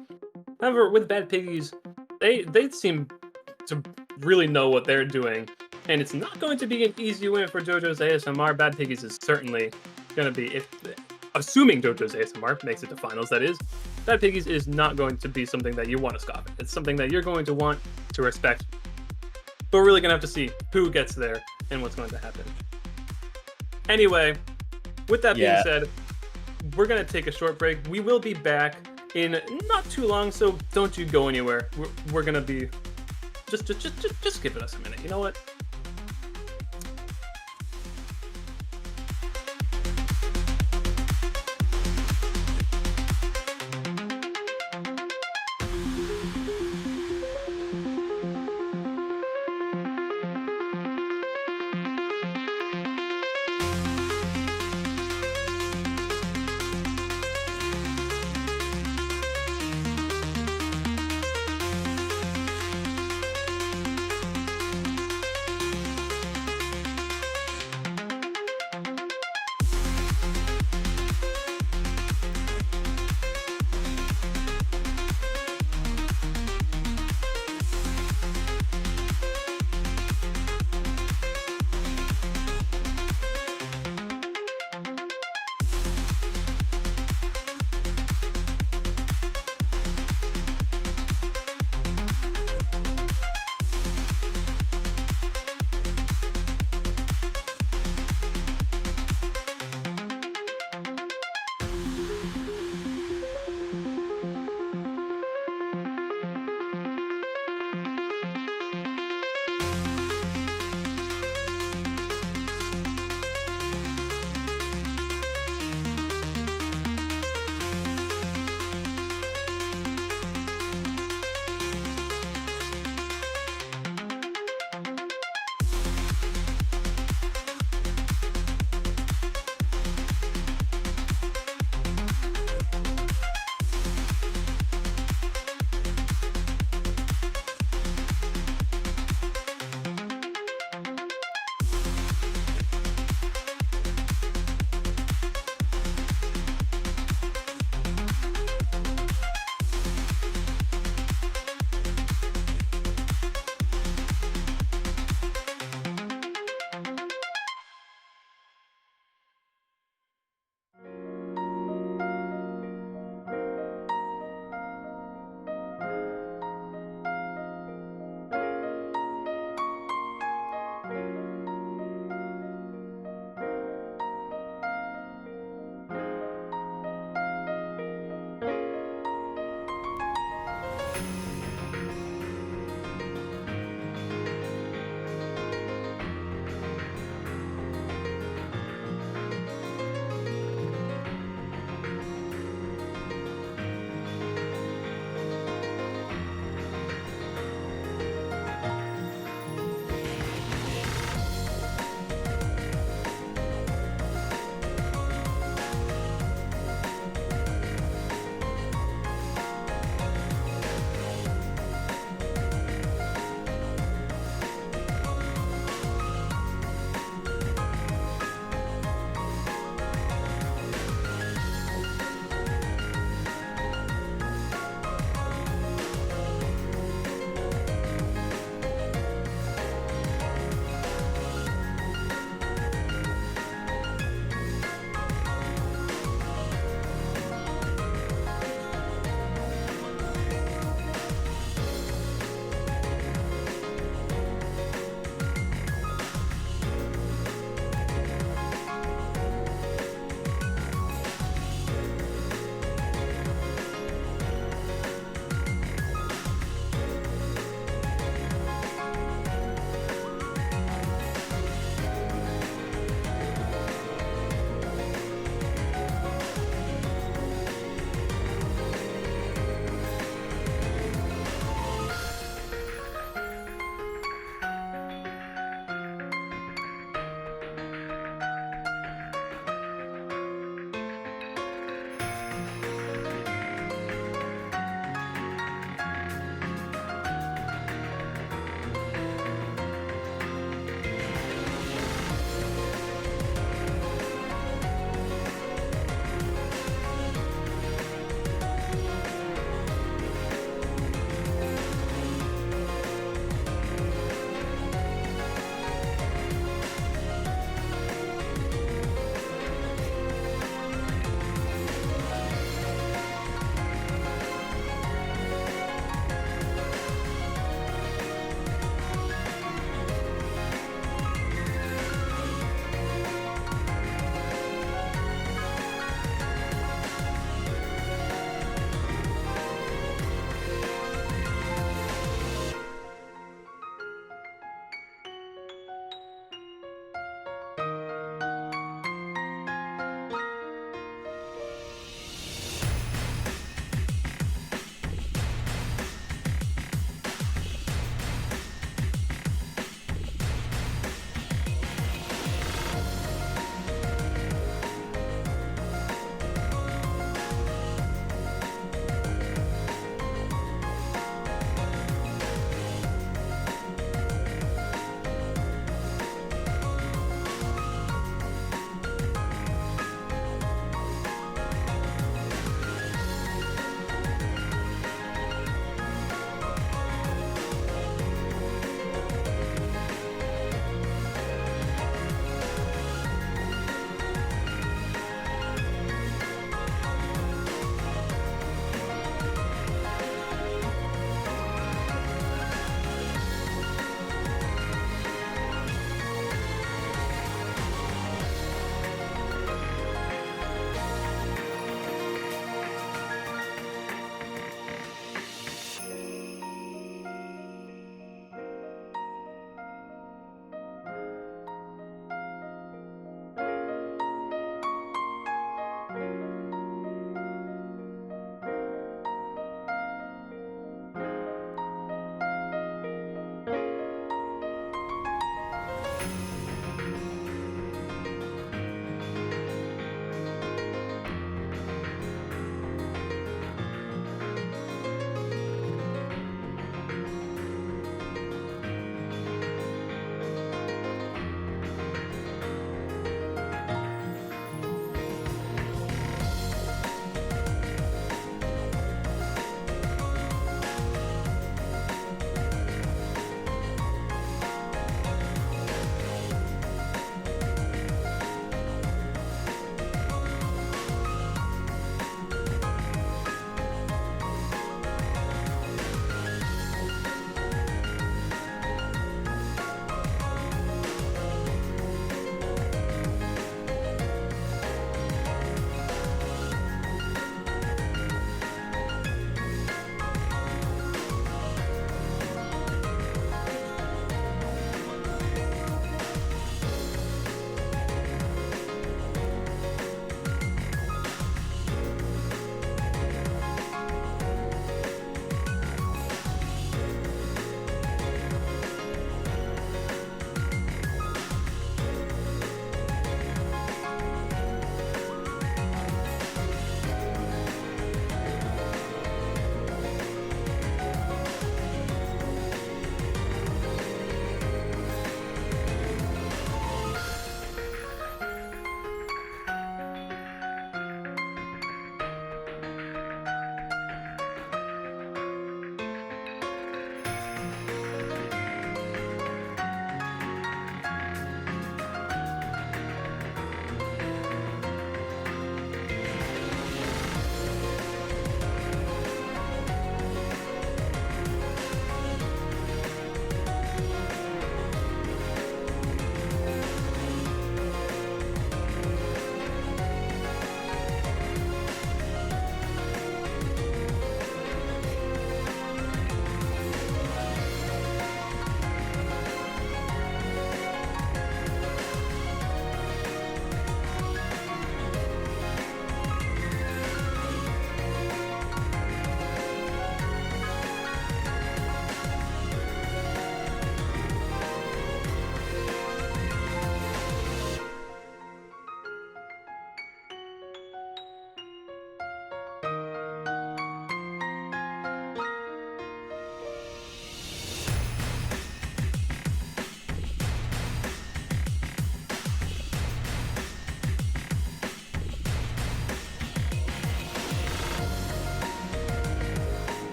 However, with Bad Piggies, they seem to really know what they're doing, and it's not going to be an easy win for JoJo's ASMR. Bad Piggies is certainly going to be, assuming JoJo's ASMR makes it to finals, that is, Bad Piggies is not going to be something that you want to scoff at. It's something that you're going to want to respect. But we're really going to have to see who gets there and what's going to happen. Anyway, with that being said, we're going to take a short break. We will be back in not too long, so don't you go anywhere. We're going to be... Just give us a minute. You know what?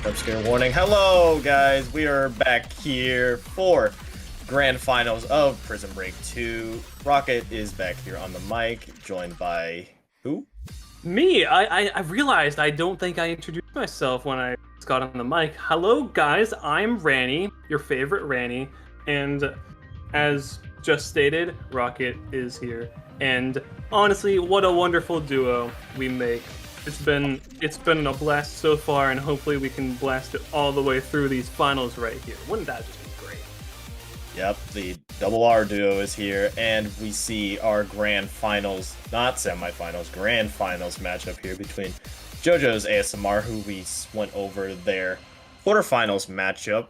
Jump scare warning. Hello, guys. We are back here for Grand Finals of Prism Break 2. Rocket is back here on the mic, joined by who? Me. I realized I don't think I introduced myself when I got on the mic. Hello, guys. I'm Ranny, your favorite Ranny, and as just stated, Rocket is here. And honestly, what a wonderful duo we make. It's been a blast so far, and hopefully we can blast it all the way through these finals right here. Wouldn't that just be great? Yep, the Double R duo is here, and we see our Grand Finals, not semifinals, Grand Finals matchup here between JoJo's ASMR, who we went over their quarterfinals matchup,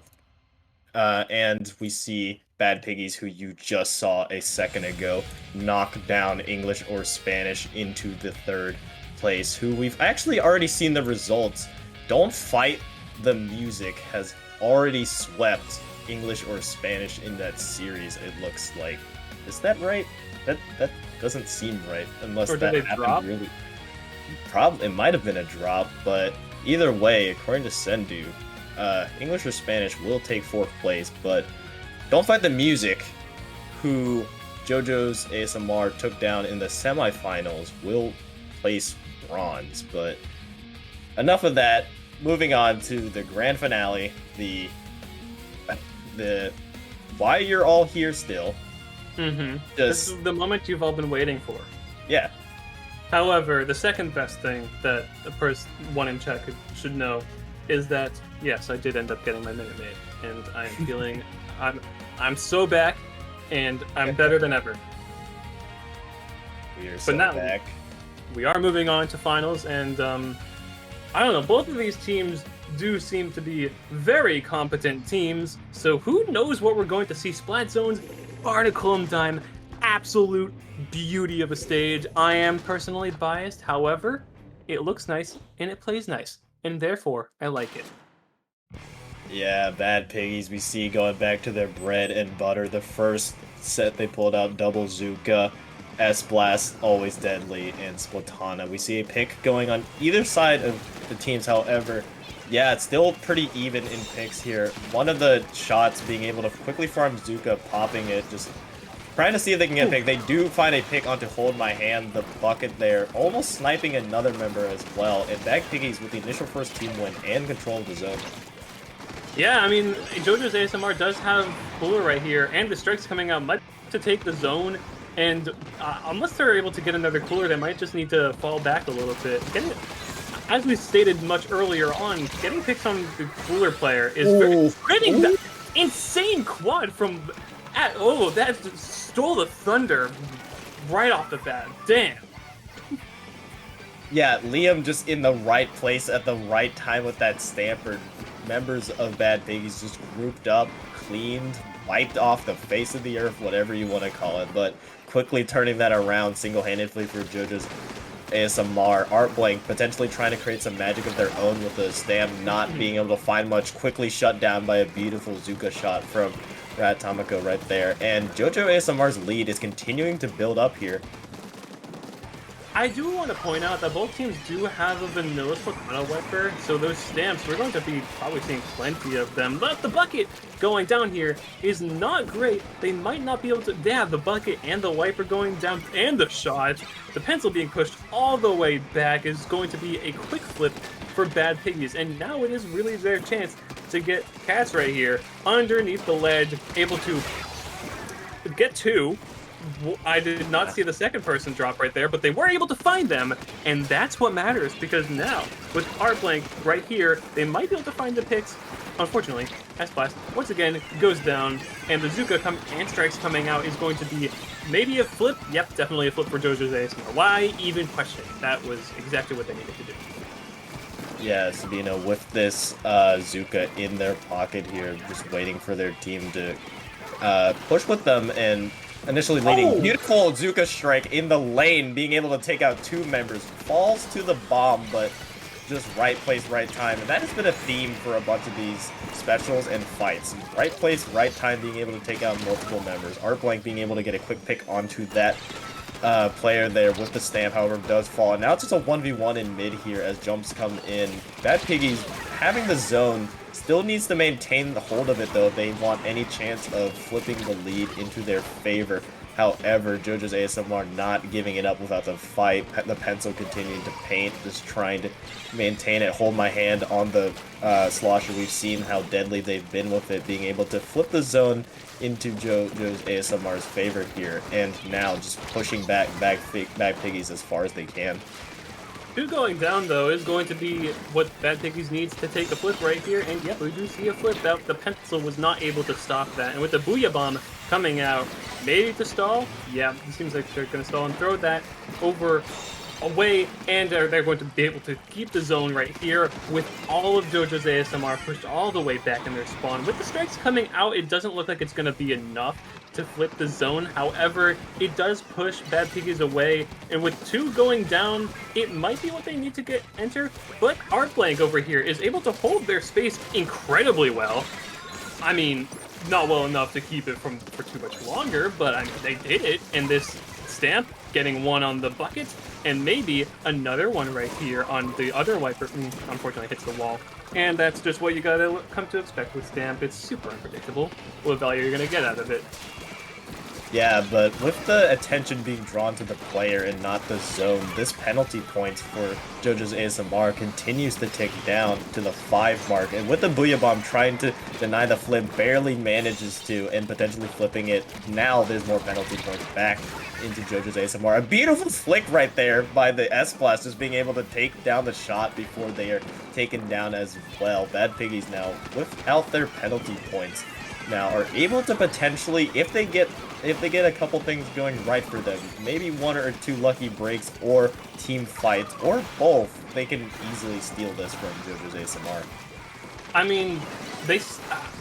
and we see Bad Piggies, who you just saw a second ago, knock down English or Spanish into the third place, who we've actually already seen the results. Don't Fight the Music has already swept English or Spanish in that series, it looks like. Is that right? That doesn't seem right, unless Or did that they happened drop? really. It might have been a drop, but either way, according to Sendu, English or Spanish will take 4th place, but Don't Fight the Music, who JoJo's ASMR took down in the semifinals, will place bronze. But enough of that. Moving on to the grand finale, the why you're all here still. Mm-hmm. Just This is the moment you've all been waiting for. yeah. However, the second best thing that the one in chat should know is that yes, I did end up getting my Minute Maid, and I'm feeling I'm so back, and I'm better than ever. We are so now- back. We are moving on to finals, and I don't know. Both of these teams do seem to be very competent teams. So who knows what we're going to see? Splat Zone's Barnaculum Time, absolute beauty of a stage. I am personally biased, however, it looks nice and it plays nice, and therefore I like it. Yeah, Bad Piggies we see going back to their bread and butter. The first set they pulled out, Double Zuka, S-Blast, Always Deadly, and Splatana. We see a pick going on either side of the teams, however. Yeah, it's still pretty even in picks here. One of the shots being able to quickly farm Zuka, popping it, just trying to see if they can get a pick. They do find a pick onto Hold My Hand, the bucket there, almost sniping another member as well. And Bad Piggies with the initial first team win and control of the zone. Yeah, I mean, JoJo's ASMR does have Cooler right here, and the strikes coming out might to take the zone, and unless they're able to get another Cooler, they might just need to fall back a little bit. As we stated much earlier on, getting picks on the Cooler player is getting that insane quad from... that stole the thunder right off the bat. Damn. Yeah, Liam just in the right place at the right time with that stamper. Members of Bad Piggies just grouped up, cleaned, wiped off the face of the earth, whatever you want to call it, but quickly turning that around single-handedly for JoJo's ASMR. Art Blank potentially trying to create some magic of their own with the Stam not being able to find much, quickly shut down by a beautiful Zuka shot from Rat Tomiko right there. And JoJo ASMR's lead is continuing to build up here. I do want to point out that both teams do have a vanilla Splatana wiper, so those stamps, we're going to be probably seeing plenty of them. But the bucket going down here is not great. They might not be able to... They have the bucket and the wiper going down, and the shot. The pencil being pushed all the way back is going to be a quick flip for Bad Piggies, and now it is really their chance to get Cats right here underneath the ledge, able to get two. I did not see the second person drop right there, but they were able to find them, and that's what matters, because now, with Art Blank right here, they might be able to find the picks. Unfortunately, S-Blast, once again, goes down, and the Zuka and strikes coming out is going to be maybe a flip. Yep, definitely a flip for JoJo's ASMR. Why even question? That was exactly what they needed to do. Yeah, Sabino with this Zuka in their pocket here, just waiting for their team to push with them, and initially leading. Beautiful Zuka strike in the lane, being able to take out two members. Falls to the bomb, but just right place, right time. And that has been a theme for a bunch of these specials and fights. Right place, right time, being able to take out multiple members. Art Blank being able to get a quick pick onto that player there with the stamp, however, does fall. And now it's just a 1v1 in mid here as jumps come in. Bad Piggies having the zone. Still needs to maintain the hold of it, though, if they want any chance of flipping the lead into their favor. However, JoJo's ASMR not giving it up without the fight. The pencil continuing to paint, just trying to maintain it. Hold my hand on the slosher. We've seen how deadly they've been with it, being able to flip the zone into JoJo's ASMR's favor here. And now just pushing back Piggies as far as they can. Two going down, though, is going to be what Bad Piggies needs to take a flip right here, and yep, we do see a flip. The pencil was not able to stop that, and with the Booyah Bomb coming out, maybe to stall? Yeah, it seems like they're going to stall and throw that away, and they're going to be able to keep the zone right here with all of JoJo's ASMR pushed all the way back in their spawn. With the strikes coming out, it doesn't look like it's going to be enough to flip the zone. However, it does push Bad Piggies away, and with 2 going down, it might be what they need to get enter. But Artblank over here is able to hold their space incredibly well. I mean, not well enough to keep it for too much longer, but I mean, they did it. And this Stamp getting 1 on the bucket, and maybe another one right here on the other wiper. Unfortunately, hits the wall. And that's just what you gotta come to expect with Stamp. It's super unpredictable what value you're gonna get out of it. Yeah, but with the attention being drawn to the player and not the zone, this penalty point for JoJo's ASMR continues to tick down to the 5 mark. And with the Booyah Bomb trying to deny the flip, barely manages to, and potentially flipping it. Now there's more penalty points back into JoJo's ASMR. A beautiful flick right there by the S-Blast, just being able to take down the shot before they are taken down as well. Bad Piggies now, without their penalty points, now are able to potentially, if they get a couple things going right for them, maybe 1 or 2 lucky breaks or team fights or both, they can easily steal this from JoJo's ASMR. I mean,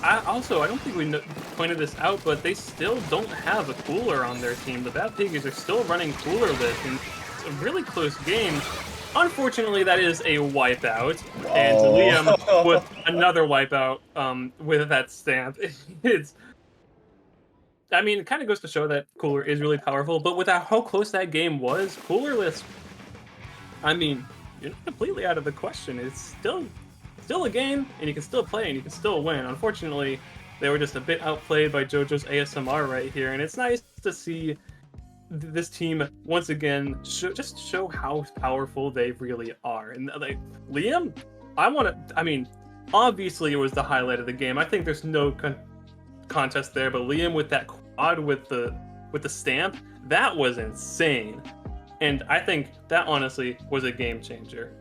I don't think we pointed this out, but they still don't have a cooler on their team. The Bad Piggies are still running coolerless, and it's a really close game. Unfortunately, that is a wipeout, and Liam with another wipeout with that Stamp. I mean, it kind of goes to show that Cooler is really powerful, but with how close that game was, Coolerless, I mean, you're not completely out of the question. It's still a game, and you can still play, and you can still win. Unfortunately, they were just a bit outplayed by JoJo's ASMR right here, and it's nice to see this team once again show how powerful they really are. And like Liam, I mean, obviously it was the highlight of the game. I think there's no contest there, but Liam with that quad with the Stamp, that was insane. And I think that honestly was a game changer.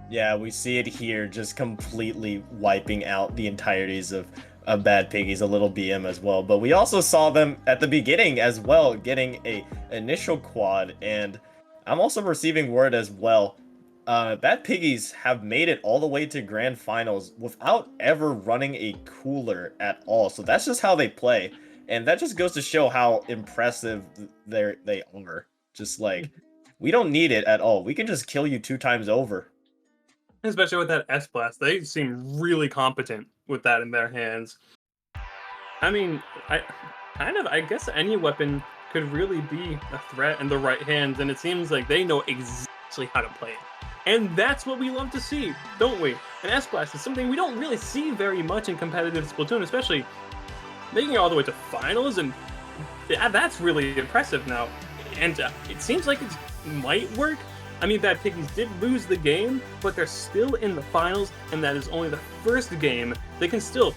Yeah, we see it here, just completely wiping out the entireties of Bad Piggies, a little BM as well. But we also saw them at the beginning as well, getting a initial quad, and I'm also receiving word as well. Bad Piggies have made it all the way to Grand Finals without ever running a cooler at all. So that's just how they play, and that just goes to show how impressive they are. Just like, we don't need it at all. We can just kill you 2 times over. Especially with that S-Blast. They seem really competent with that in their hands. I mean, I guess any weapon could really be a threat in the right hands, and it seems like they know exactly how to play it. And that's what we love to see, don't we? An S-Blast is something we don't really see very much in competitive Splatoon, especially making it all the way to finals, and that's really impressive now. And it seems like it might work. I mean, Bad Piggies did lose the game, but they're still in the finals, and that is only the first game. They can still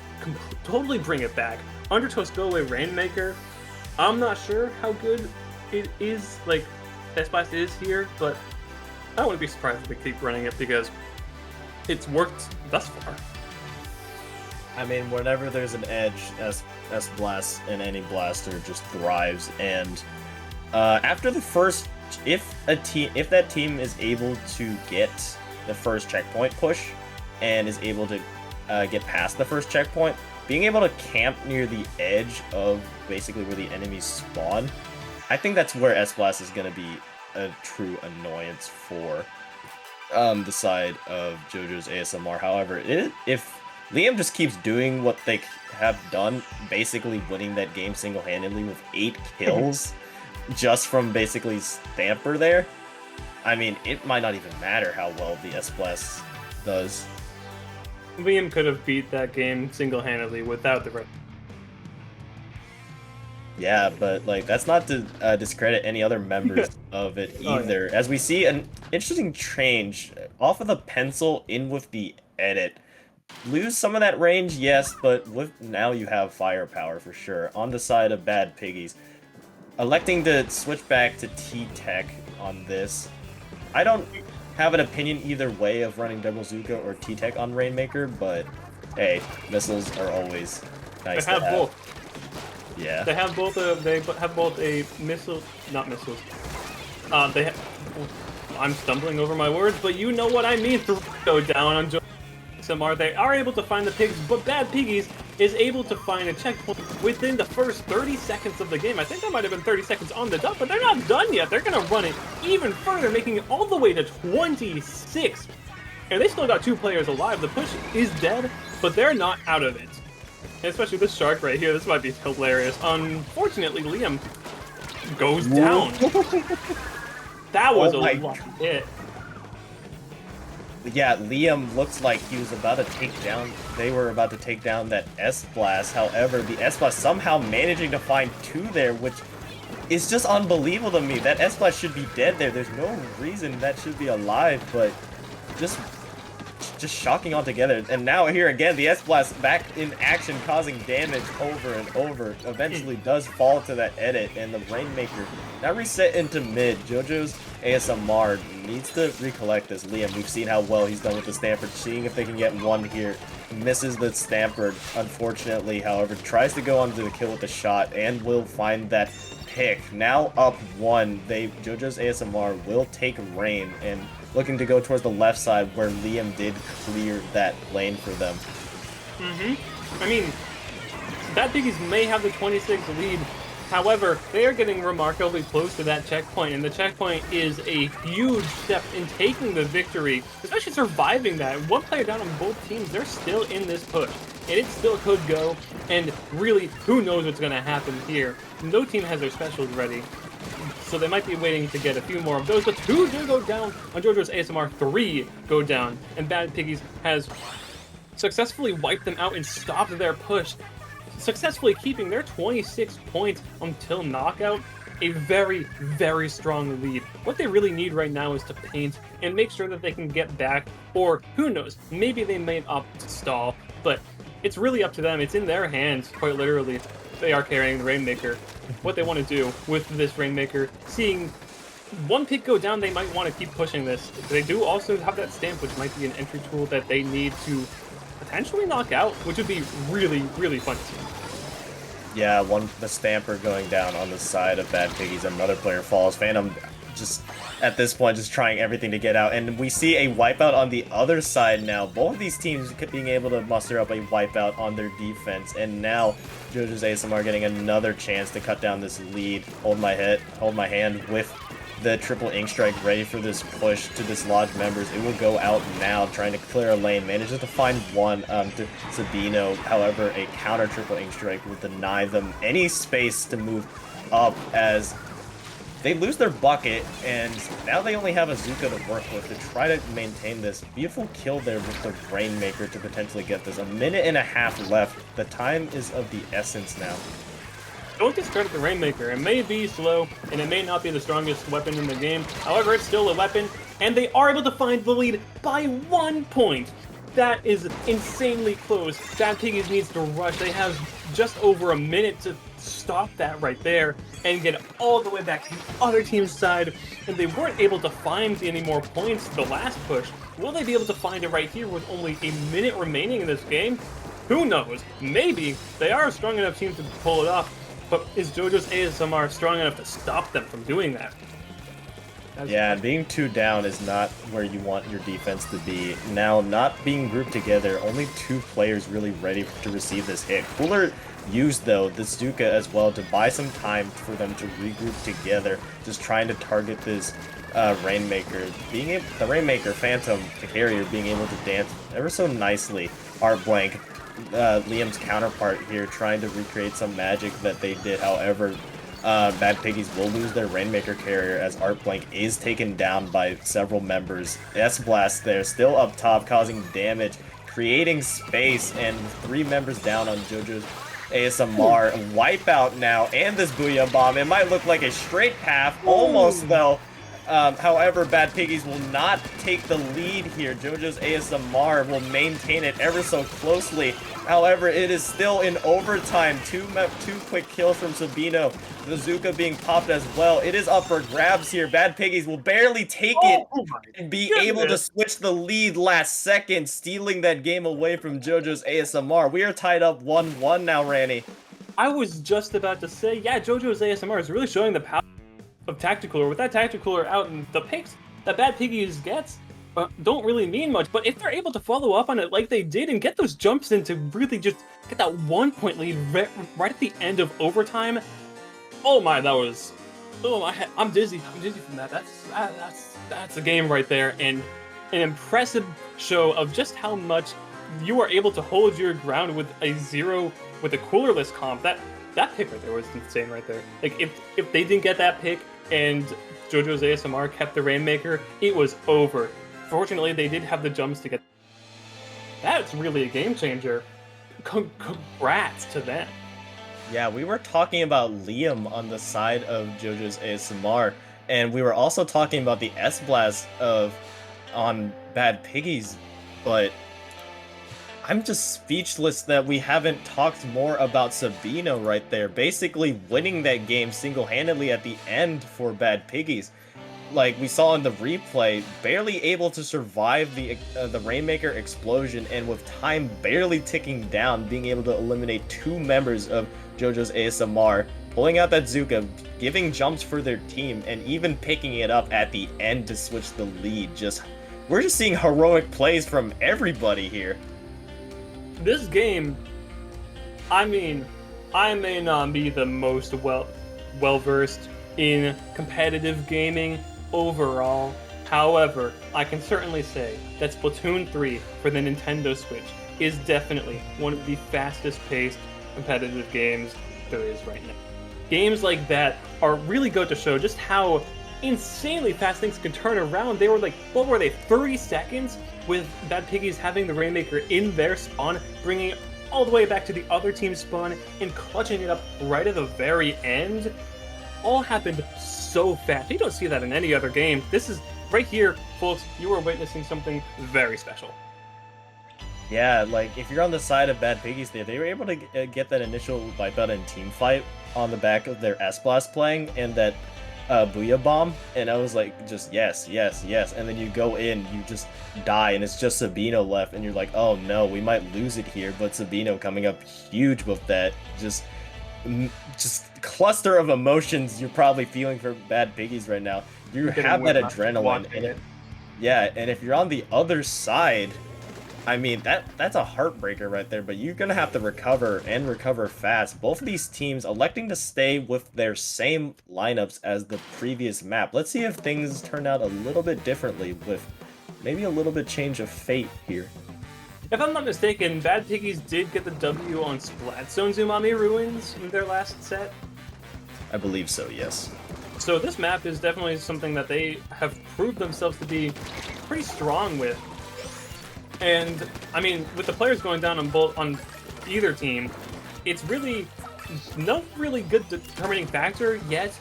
totally bring it back. Undertow Stowaway Rainmaker, I'm not sure how good it is, like, S-Blast is here, but I wouldn't be surprised if they keep running it because it's worked thus far. I mean, whenever there's an edge, S-Blast and any blaster just thrives, and after the first, if that team is able to get the first checkpoint push and is able to get past the first checkpoint, being able to camp near the edge of basically where the enemies spawn, I think that's where S-Blast is going to be a true annoyance for the side of JoJo's ASMR. However, if Liam just keeps doing what they have done, basically winning that game single-handedly with 8 kills, just from basically Stamper there, I mean, it might not even matter how well the S-Blast does. Liam could have beat that game single-handedly without the... Yeah, but like that's not to discredit any other members of it either. As we see an interesting change off of the pencil in with the edit. Lose some of that range, yes, but now you have firepower for sure on the side of Bad Piggies. Electing to switch back to T-Tech on this. I don't have an opinion either way of running Double Zuka or T-Tech on Rainmaker, but hey, missiles are always nice to have. Both. Yeah. They have both a missile, not missiles. I'm stumbling over my words, but you know what I mean. To go down on SMR, they are able to find the pigs, but Bad Piggies is able to find a checkpoint within the first 30 seconds of the game. I think that might have been 30 seconds on the dot, but they're not done yet. They're going to run it even further, making it all the way to 26. And they still got 2 players alive. The push is dead, but they're not out of it. And especially this shark right here. This might be hilarious. Unfortunately, Liam goes down. That was a lucky hit. Yeah, Liam looks like he was about to take down, they were about to take down that S-Blast. However, the S-Blast somehow managing to find 2 there, which is just unbelievable to me. That S-Blast should be dead there. There's no reason that should be alive, but just shocking altogether. And now here again, the S-Blast back in action, causing damage over and over. Eventually does fall to that edit, and the Rainmaker now reset into mid. JoJo's ASMR needs to recollect this. Liam, we've seen how well he's done with the Stamper, seeing if they can get 1 here. Misses the Stamper, unfortunately, however, tries to go onto the kill with the shot, and will find that pick. Now up 1, JoJo's ASMR will take Rain, and looking to go towards the left side where Liam did clear that lane for them. I mean, Bad Piggies may have the 26 lead. However, they are getting remarkably close to that checkpoint, and the checkpoint is a huge step in taking the victory, especially surviving that. 1 player down on both teams, they're still in this push, and it still could go, and really, who knows what's going to happen here. No team has their specials ready, so they might be waiting to get a few more of those, but 2 do go down on JoJo's ASMR, 3 go down, and Bad Piggies has successfully wiped them out and stopped their push, successfully keeping their 26 points until knockout. A very, very strong lead. What they really need right now is to paint and make sure that they can get back, or who knows, maybe they may opt to stall, but it's really up to them. It's in their hands, quite literally. They are carrying the Rainmaker. What they want to do with this Rainmaker, seeing 1 pick go down, they might want to keep pushing this. They do also have that stamp, which might be an entry tool that they need to potentially knock out, which would be really, really fun to see. Yeah, the Stamper going down on the side of Bad Piggies. Another player falls. Phantom just, at this point, just trying everything to get out. And we see a wipeout on the other side now. Both of these teams being able to muster up a wipeout on their defense. And now, JoJo's ASMR getting another chance to cut down this lead. Hold my hand with the triple ink strike ready for this push to dislodge members. It will go out now, trying to clear a lane. Manages to find 1 to Sabino. However, a counter triple ink strike will deny them any space to move up as they lose their bucket, and now they only have a Zuka to work with to try to maintain this. Beautiful kill there with the Rainmaker to potentially get this. 1.5 minutes left. The time is of the essence now. Don't discredit the Rainmaker. It may be slow, and it may not be the strongest weapon in the game. However, it's still a weapon, and they are able to find the lead by 1 point. That is insanely close. Bad Piggies needs to rush. They have just over a minute to stop that right there and get all the way back to the other team's side, and they weren't able to find any more points the last push. Will they be able to find it right here with only a minute remaining in this game? Who knows? Maybe. They are a strong enough team to pull it off. But is JoJo's ASMR strong enough to stop them from doing that? Yeah, being 2 down is not where you want your defense to be. Now, not being grouped together, only 2 players really ready to receive this hit. Cooler used, though, the Stuka as well to buy some time for them to regroup together, just trying to target this Rainmaker. The Rainmaker, Phantom, the carrier, being able to dance ever so nicely. Art Blank, Liam's counterpart here, trying to recreate some magic that they did. However, Bad Piggies will lose their Rainmaker carrier as Art Blank is taken down by several members. S-Blast there, still up top, causing damage, creating space, and 3 members down on JoJo's ASMR. Wipeout now, and this Booyah Bomb. It might look like a straight path, almost though. However, Bad Piggies will not take the lead here. JoJo's ASMR will maintain it ever so closely. However, it is still in overtime. Two quick kills from Sabino. The Zuka being popped as well. It is up for grabs here. Bad Piggies will barely take it and be able to switch the lead last second, stealing that game away from JoJo's ASMR. We are tied up 1-1 now, Ranny. I was just about to say, yeah, JoJo's ASMR is really showing the power of Tacticooler. With that Tacticooler out and the picks that Bad Piggies gets, don't really mean much, but if they're able to follow up on it like they did and get those jumps in to really just get that 1-point lead right at the end of overtime, oh my, that was, oh my, I'm dizzy from that. That's a game right there, and an impressive show of just how much you are able to hold your ground with a coolerless comp. That pick right there was insane right there. Like if they didn't get that pick and JoJo's ASMR kept the Rainmaker, it was over. Fortunately, they did have the jumps to get. That's really a game changer. Congrats to them. Yeah, we were talking about Liam on the side of JoJo's ASMR, and we were also talking about the S-Blast on Bad Piggies, but I'm just speechless that we haven't talked more about Sabino right there, basically winning that game single-handedly at the end for Bad Piggies. Like we saw in the replay, barely able to survive the Rainmaker explosion, and with time barely ticking down, being able to eliminate 2 members of JoJo's ASMR, pulling out that Zuka, giving jumps for their team, and even picking it up at the end to switch the lead. We're just seeing heroic plays from everybody here. This game, I mean, I may not be the most well-versed in competitive gaming overall. However, I can certainly say that Splatoon 3 for the Nintendo Switch is definitely one of the fastest-paced competitive games there is right now. Games like that are really good to show just how insanely fast things can turn around. They were like, what were they, 30 seconds with Bad Piggies having the Rainmaker in their spawn, bringing it all the way back to the other team's spawn, and clutching it up right at the very end. All happened so fast. You don't see that in any other game. This is, right here, folks, you are witnessing something very special. Yeah, like, if you're on the side of Bad Piggies there, they were able to get that initial wipeout and team fight on the back of their S-Blast playing, and that Booyah Bomb, and I was like, just yes, yes, yes, and then you go in, you just die, and it's just Sabino left, and you're like, oh no, we might lose it here, but Sabino coming up huge with that, just cluster of emotions you're probably feeling for Bad Piggies right now. You have that adrenaline, and if you're on the other side, I mean, that's a heartbreaker right there, but you're going to have to recover, and recover fast. Both of these teams electing to stay with their same lineups as the previous map. Let's see if things turn out a little bit differently with maybe a little bit change of fate here. If I'm not mistaken, Bad Piggies did get the W on Splatzone's Umami Ruins in their last set. I believe so, yes. So this map is definitely something that they have proved themselves to be pretty strong with. And, I mean, with the players going down on either team, it's really no really good determining factor yet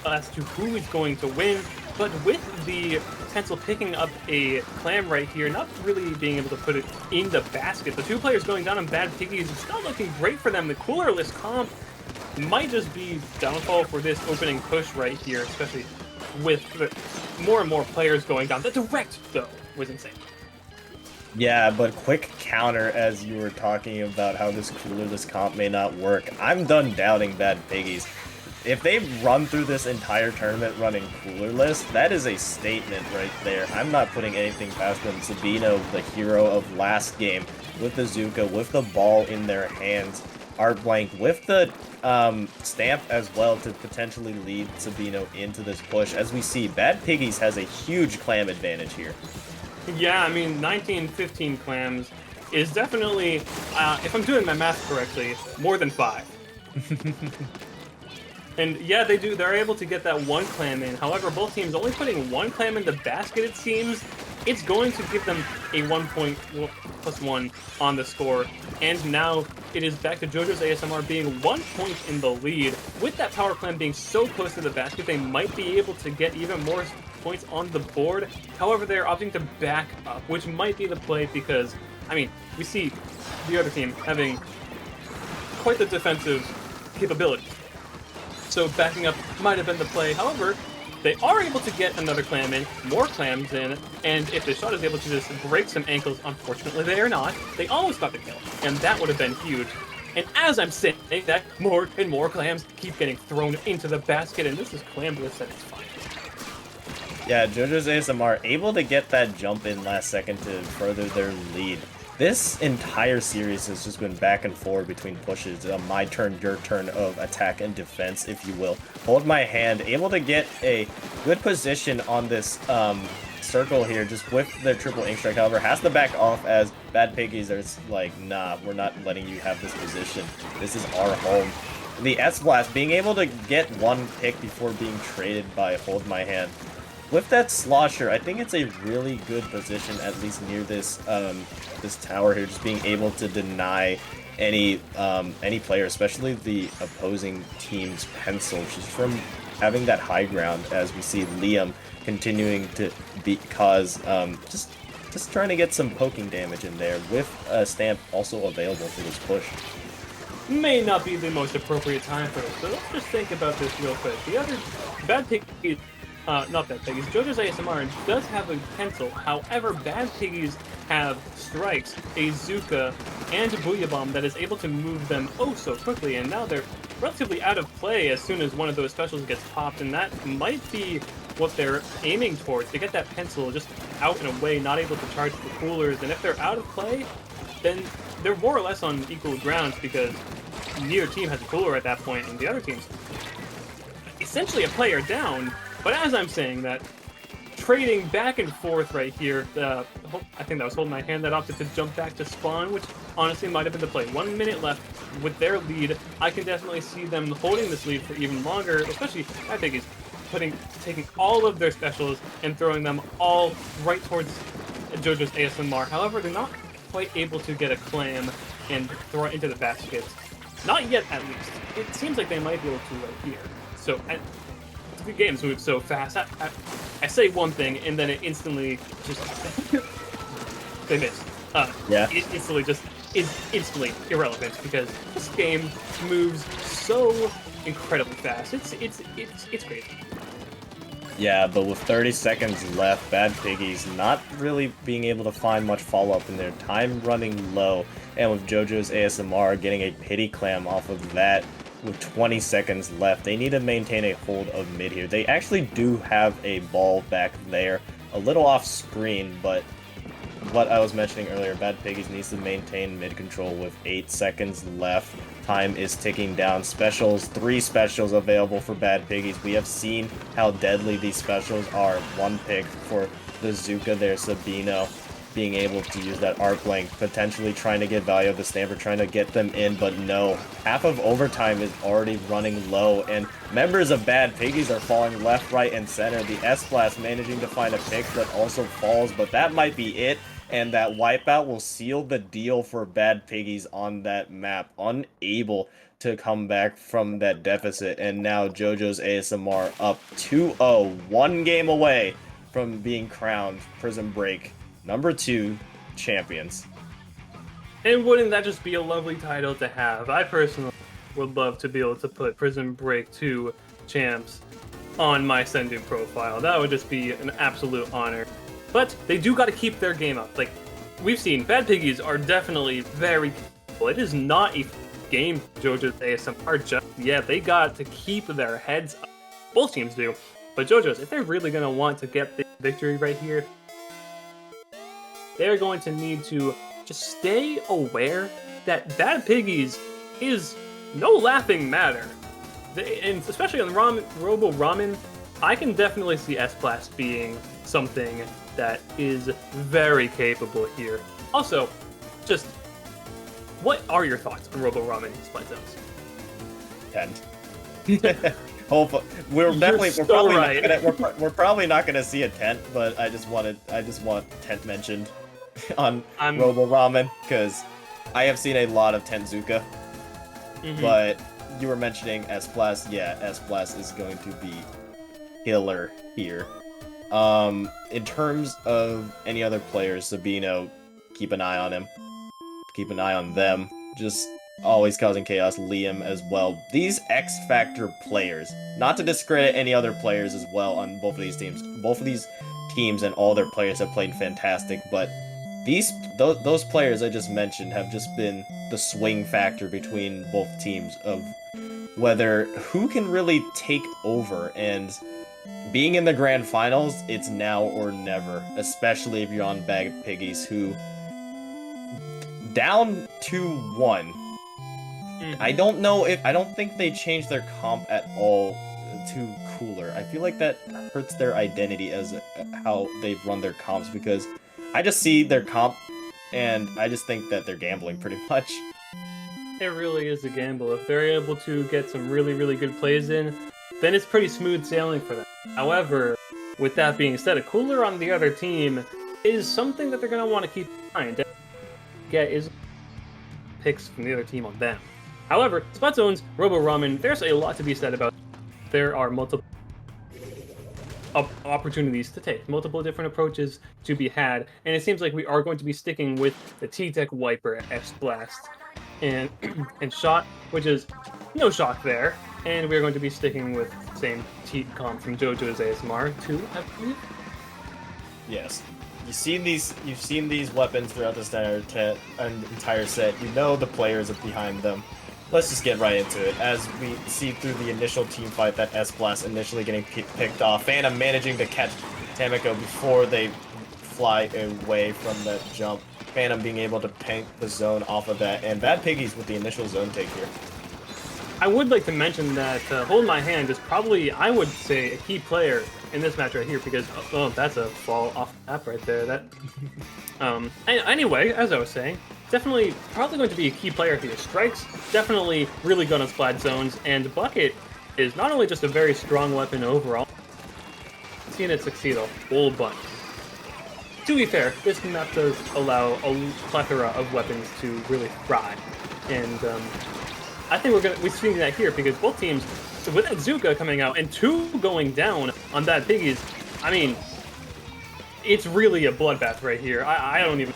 as to who is going to win. But with the Pencil picking up a clam right here, not really being able to put it in the basket, the 2 players going down on Bad Piggies, it's not looking great for them. The coolerless comp might just be downfall for this opening push right here, especially with more and more players going down. The direct, though, was insane. Yeah, but quick counter as you were talking about how this coolerless comp may not work. I'm done doubting Bad Piggies. If they run through this entire tournament running coolerless, that is a statement right there. I'm not putting anything past them. Sabino, the hero of last game, with the Zuka, with the ball in their hands. Art Blank with the stamp as well to potentially lead Sabino into this push. As we see, Bad Piggies has a huge clam advantage here. Yeah, I mean, 19-15 clams is definitely, if I'm doing my math correctly, more than 5. And yeah, they're able to get that 1 clam in. However, both teams only putting 1 clam in the basket, it seems. It's going to give them a 1 point plus 1 on the score. And now it is back to JoJo's ASMR being 1 point in the lead. With that power clam being so close to the basket, they might be able to get even more points on the board. However, they're opting to back up, which might be the play because, I mean, we see the other team having quite the defensive capability. So backing up might have been the play. However, they are able to get another clam in, more clams in, and if the shot is able to just break some ankles, unfortunately they are not. They almost got the kill, and that would have been huge. And as I'm saying that, more and more clams keep getting thrown into the basket, and this is clamless at its finest. Yeah, JoJo's ASMR able to get that jump in last second to further their lead. This entire series has just been back and forth between pushes, my turn, your turn of attack and defense, if you will. Hold my hand, able to get a good position on this circle here, just with their triple ink strike. However, has to back off as Bad Piggies are like, nah, we're not letting you have this position. This is our home. The S-Blast, being able to get one pick before being traded by Hold My Hand. With that slosher, I think it's a really good position, at least near this this tower here, just being able to deny any player, especially the opposing team's pencil, just from having that high ground, as we see Liam continuing to cause just trying to get some poking damage in there, with a stamp also available for this push. May not be the most appropriate time for this, but let's just think about this real quick. The other Bad Piggies, not Bad Piggies, JoJo's ASMR does have a pencil. However, Bad Piggies have strikes, a Zuka, and a Booyah Bomb that is able to move them oh so quickly, and now they're relatively out of play as soon as one of those specials gets popped, and that might be what they're aiming towards, to get that pencil just out and away, not able to charge the coolers, and if they're out of play, then they're more or less on equal grounds, because neither team has a cooler at that point, and the other team's essentially a player down. But as I'm saying that, trading back and forth right here, I think that was Holding My Hand that opted to jump back to spawn, which honestly might have been the play. 1 minute left with their lead. I can definitely see them holding this lead for even longer, especially, I think, is taking all of their specials and throwing them all right towards JoJo's ASMR. However, they're not quite able to get a clam and throw it into the basket. Not yet, at least. It seems like they might be able to right here. So, the games move so fast. I say one thing, and then it instantly just... they miss. Yeah. It instantly just is instantly irrelevant, because this game moves so incredibly fast. It's crazy. Yeah, but with 30 seconds left, Bad Piggies not really being able to find much follow-up in their time running low, and with JoJo's ASMR getting a pity clam off of that with 20 seconds left, they need to maintain a hold of mid here. They actually do have a ball back there, a little off screen, but what I was mentioning earlier, Bad Piggies needs to maintain mid control with 8 seconds left. Time is ticking down. Specials, 3 specials available for Bad Piggies. We have seen how deadly these specials are. One pick for the Zuka there, Sabino, being able to use that arc length, potentially trying to get value of the Stamper, trying to get them in, but no. Half of overtime is already running low, and members of Bad Piggies are falling left, right, and center. The S-Blast managing to find a pick, but also falls, but that might be it. And that wipeout will seal the deal for Bad Piggies on that map, unable to come back from that deficit. And now JoJo's ASMR up 2-0, 1 game away from being crowned Prism Break #2 champions. And wouldn't that just be a lovely title to have? I personally would love to be able to put Prism Break 2 champs on my Sendu profile. That would just be an absolute honor. But they do got to keep their game up. Like, we've seen, Bad Piggies are definitely very capable. It is not a game JoJo's ASMR just yet. They got to keep their heads up. Both teams do. But JoJo's, if they're really going to want to get the victory right here, they're going to need to just stay aware that Bad Piggies is no laughing matter. And especially on Robo Ramen, I can definitely see S-Blast being something that is very capable here. Also, just what are your thoughts on Robo Ramen Split Zones? 10. Hopefully, we're probably not gonna see a tent, but I just want tent mentioned on Robo Ramen, because I have seen a lot of Tenzuka. But you were mentioning S-Blast. Yeah, S-Blast is going to be killer here. In terms of any other players, Sabino, keep an eye on him. Keep an eye on them. Just always causing chaos. Liam as well. These X Factor players, not to discredit any other players as well on both of these teams. Both of these teams and all their players have played fantastic, but those players I just mentioned have just been the swing factor between both teams of whether who can really take over. And being in the grand finals, it's now or never, especially if you're on Bad Piggies, who down 2-1. I don't think they changed their comp at all to cooler. I feel like that hurts their identity as how they've run their comps, because I just see their comp and I just think that they're gambling pretty much. It really is a gamble. If they're able to get some really, really good plays in, then it's pretty smooth sailing for them. However, with that being said, a cooler on the other team is something that they're going to want to keep in mind. Get is picks from the other team on them. However, spot zones, Robo Ramen, there's a lot to be said about. There are multiple opportunities to take, multiple different approaches to be had, and it seems like we are going to be sticking with the T-Tech Wiper S-Blast and Shot, which is no shock there, and we're going to be sticking with the same comp from JoJo's ASMR too, I believe. Yes. You've seen these weapons throughout this entire set. You know the players are behind them. Let's just get right into it. As we see through the initial team fight, that S-Blast initially getting picked off. Phantom managing to catch Tamiko before they fly away from that jump. Phantom being able to paint the zone off of that. And Bad Piggies with the initial zone take here. I would like to mention that Hold My Hand is probably, I would say, a key player in this match right here, because, oh, that's a fall off the map right there. That. Anyway, as I was saying, definitely probably going to be a key player here. Strikes definitely really good on splat zones, and Bucket is not only just a very strong weapon overall, I've seen it succeed a whole bunch. To be fair, this map does allow a plethora of weapons to really thrive, and I think we're seeing that here, because both teams, with that Zuka coming out and 2 going down on Bad Piggies, I mean, it's really a bloodbath right here. I don't even...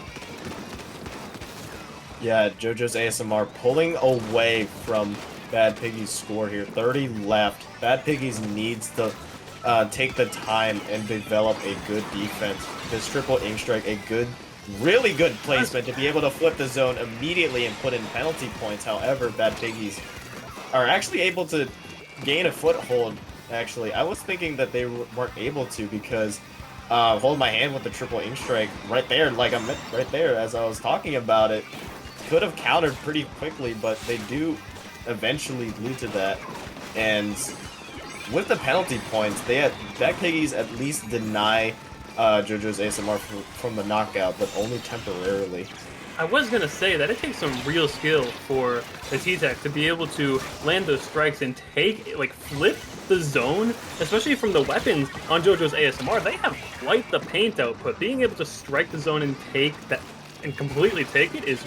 Yeah, JoJo's ASMR pulling away from Bad Piggies' score here. 30 left. Bad Piggies needs to take the time and develop a good defense. This triple ink strike, a really good placement to be able to flip the zone immediately and put in penalty points. However, Bad Piggies are actually able to gain a foothold. Actually, I was thinking that they weren't able to, because Hold My Hand with the triple ink strike right there, like I meant right there as I was talking about it, could have countered pretty quickly, but they do eventually lead to that. And with the penalty points, Bad Piggies at least deny JoJo's ASMR from the knockout, but only temporarily. I was going to say that it takes some real skill for the T-Tech to be able to land those strikes and flip the zone, especially from the weapons on JoJo's ASMR. They have quite the paint output. Being able to strike the zone and take that and completely take it is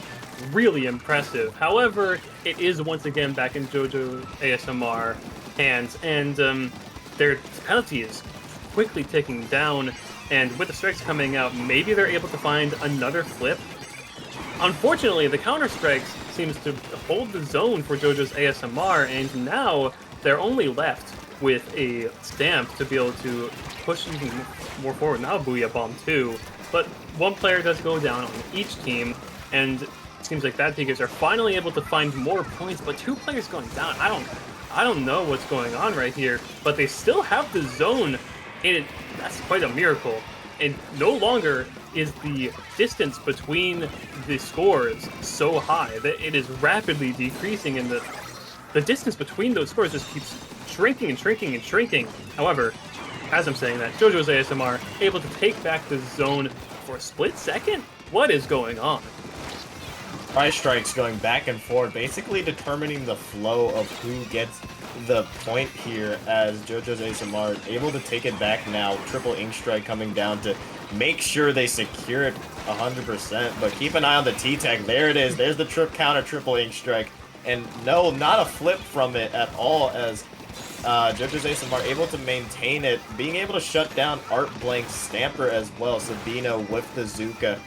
really impressive. However, it is once again back in JoJo's ASMR hands, and their penalty is quickly ticking down, and with the strikes coming out, maybe they're able to find another flip. Unfortunately, the counter strikes seems to hold the zone for JoJo's ASMR, and now they're only left with a stamp to be able to push even more forward. Now Booyah Bomb too, but one player does go down on each team, and it seems like Bad Piggies are finally able to find more points, but 2 players going down. I don't know what's going on right here, but they still have the zone, and that's quite a miracle. And no longer is the distance between the scores so high that it is rapidly decreasing, and the distance between those scores just keeps shrinking and shrinking and shrinking. However, as I'm saying that, JoJo's ASMR able to take back the zone for a split second? What is going on? Price strikes going back and forth, basically determining the flow of who gets the point here, as JoJo's ASMR is able to take it back now. Triple ink strike coming down to make sure they secure it 100%, but keep an eye on the T-Tech. There it is. There's the counter triple ink strike, and no, not a flip from it at all, as JoJo's ASMR able to maintain it, being able to shut down Art Blank's Stamper as well. Sabino with the Zuka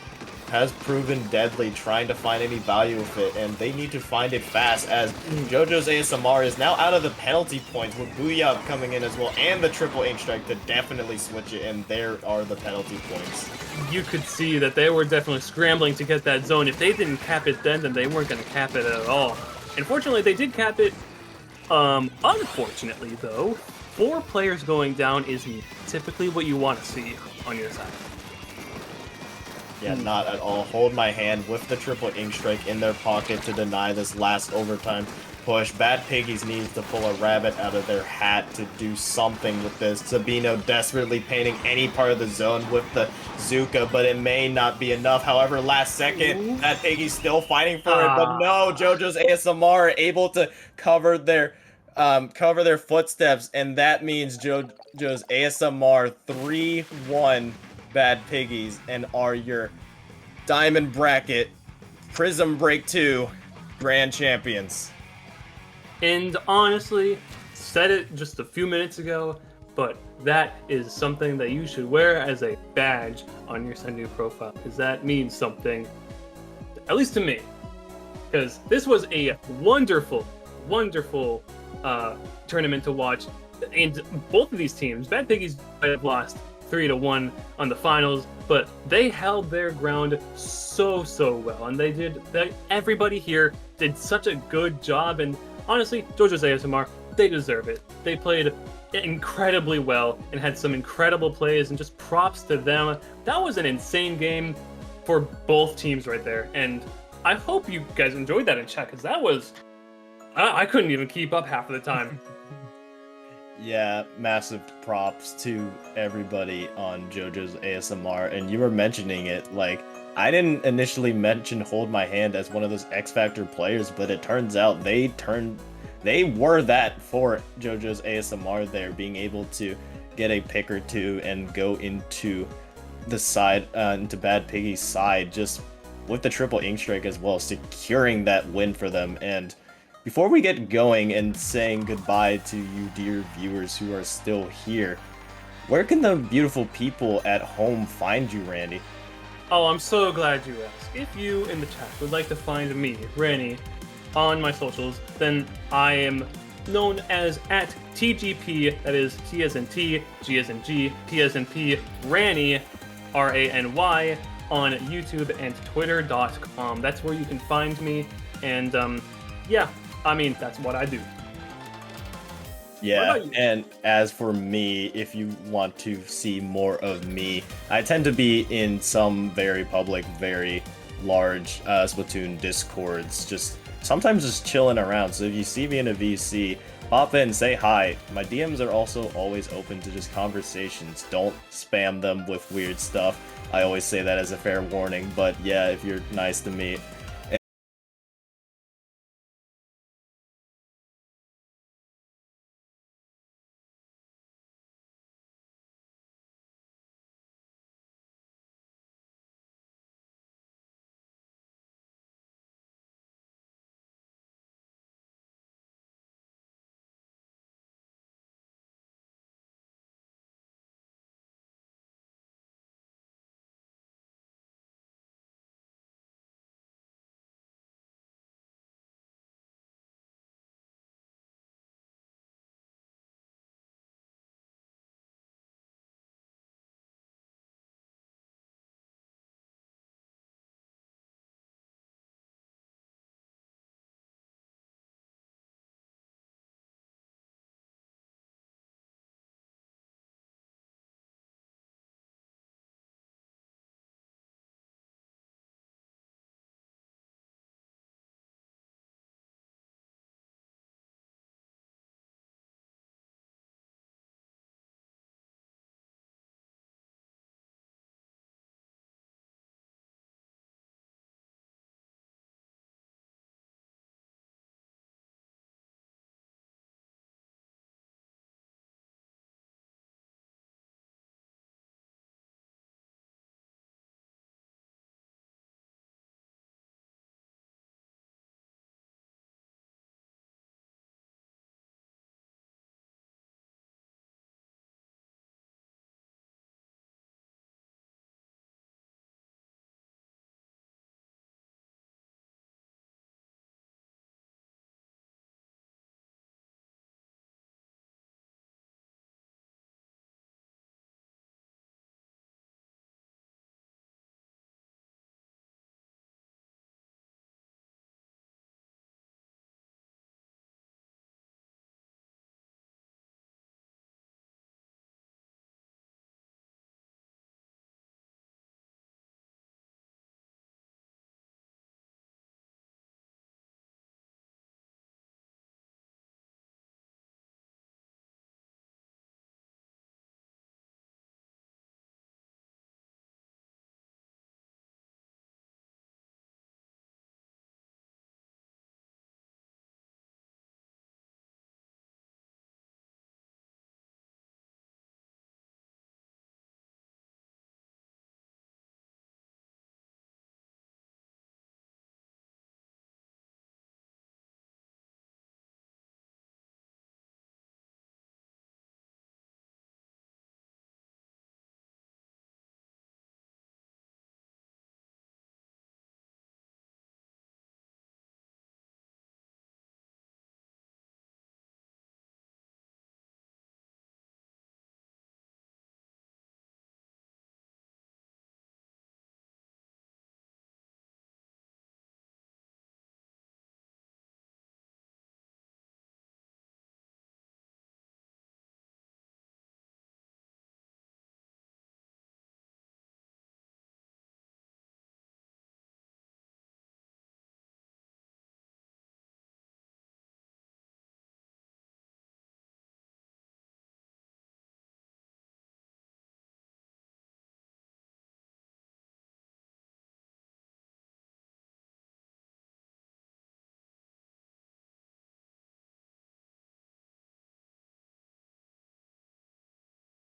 has proven deadly, trying to find any value with it, and they need to find it fast, as JoJo's ASMR is now out of the penalty points, with Booyah coming in as well, and the triple ink strike to definitely switch it, and there are the penalty points. You could see that they were definitely scrambling to get that zone. If they didn't cap it then they weren't going to cap it at all. Unfortunately, they did cap it. Unfortunately, though, 4 players going down is typically what you want to see on your side. Yeah, not at all. Hold my hand with the triple ink strike in their pocket to deny this last overtime push. Bad Piggies needs to pull a rabbit out of their hat to do something with this. Sabino desperately painting any part of the zone with the Zuka, but it may not be enough. However, last second, Bad Piggies still fighting for it, but no, JoJo's ASMR are able to cover their footsteps, and that means JoJo's ASMR 3-1 Bad Piggies and are your Diamond Bracket Prism Break 2 Grand Champions. And honestly, said it just a few minutes ago, but that is something that you should wear as a badge on your Sendu profile, because that means something, at least to me. Because this was a wonderful, wonderful tournament to watch, and both of these teams, Bad Piggies might have lost 3-1 on the finals, but they held their ground so well, and everybody here did such a good job, and honestly, JoJo's ASMR, they deserve it. They played incredibly well and had some incredible plays, and just props to them. That was an insane game for both teams right there, and I hope you guys enjoyed that in chat, because that was... I couldn't even keep up half of the time. Yeah, massive props to everybody on JoJo's ASMR, and you were mentioning it, like, I didn't initially mention Hold My Hand as one of those X Factor players, but it turns out they were that for JoJo's ASMR there, being able to get a pick or two and go into the side, into Bad Piggy's side, just with the triple ink strike as well, securing that win for them. And before we get going and saying goodbye to you dear viewers who are still here, where can the beautiful people at home find you, Randy? Oh, I'm so glad you asked. If you in the chat would like to find me, Ranny, on my socials, then I am known as at TGP, that is T as in T, G as in G, P as in P, Ranny, R-A-N-Y, on YouTube and Twitter.com. That's where you can find me, and yeah, I mean, that's what I do. Yeah, and as for me, if you want to see more of me, I tend to be in some very public, very large Splatoon Discords, sometimes just chilling around. So if you see me in a VC, pop in, say hi. My DMs are also always open to just conversations. Don't spam them with weird stuff. I always say that as a fair warning, but yeah, if you're nice to me,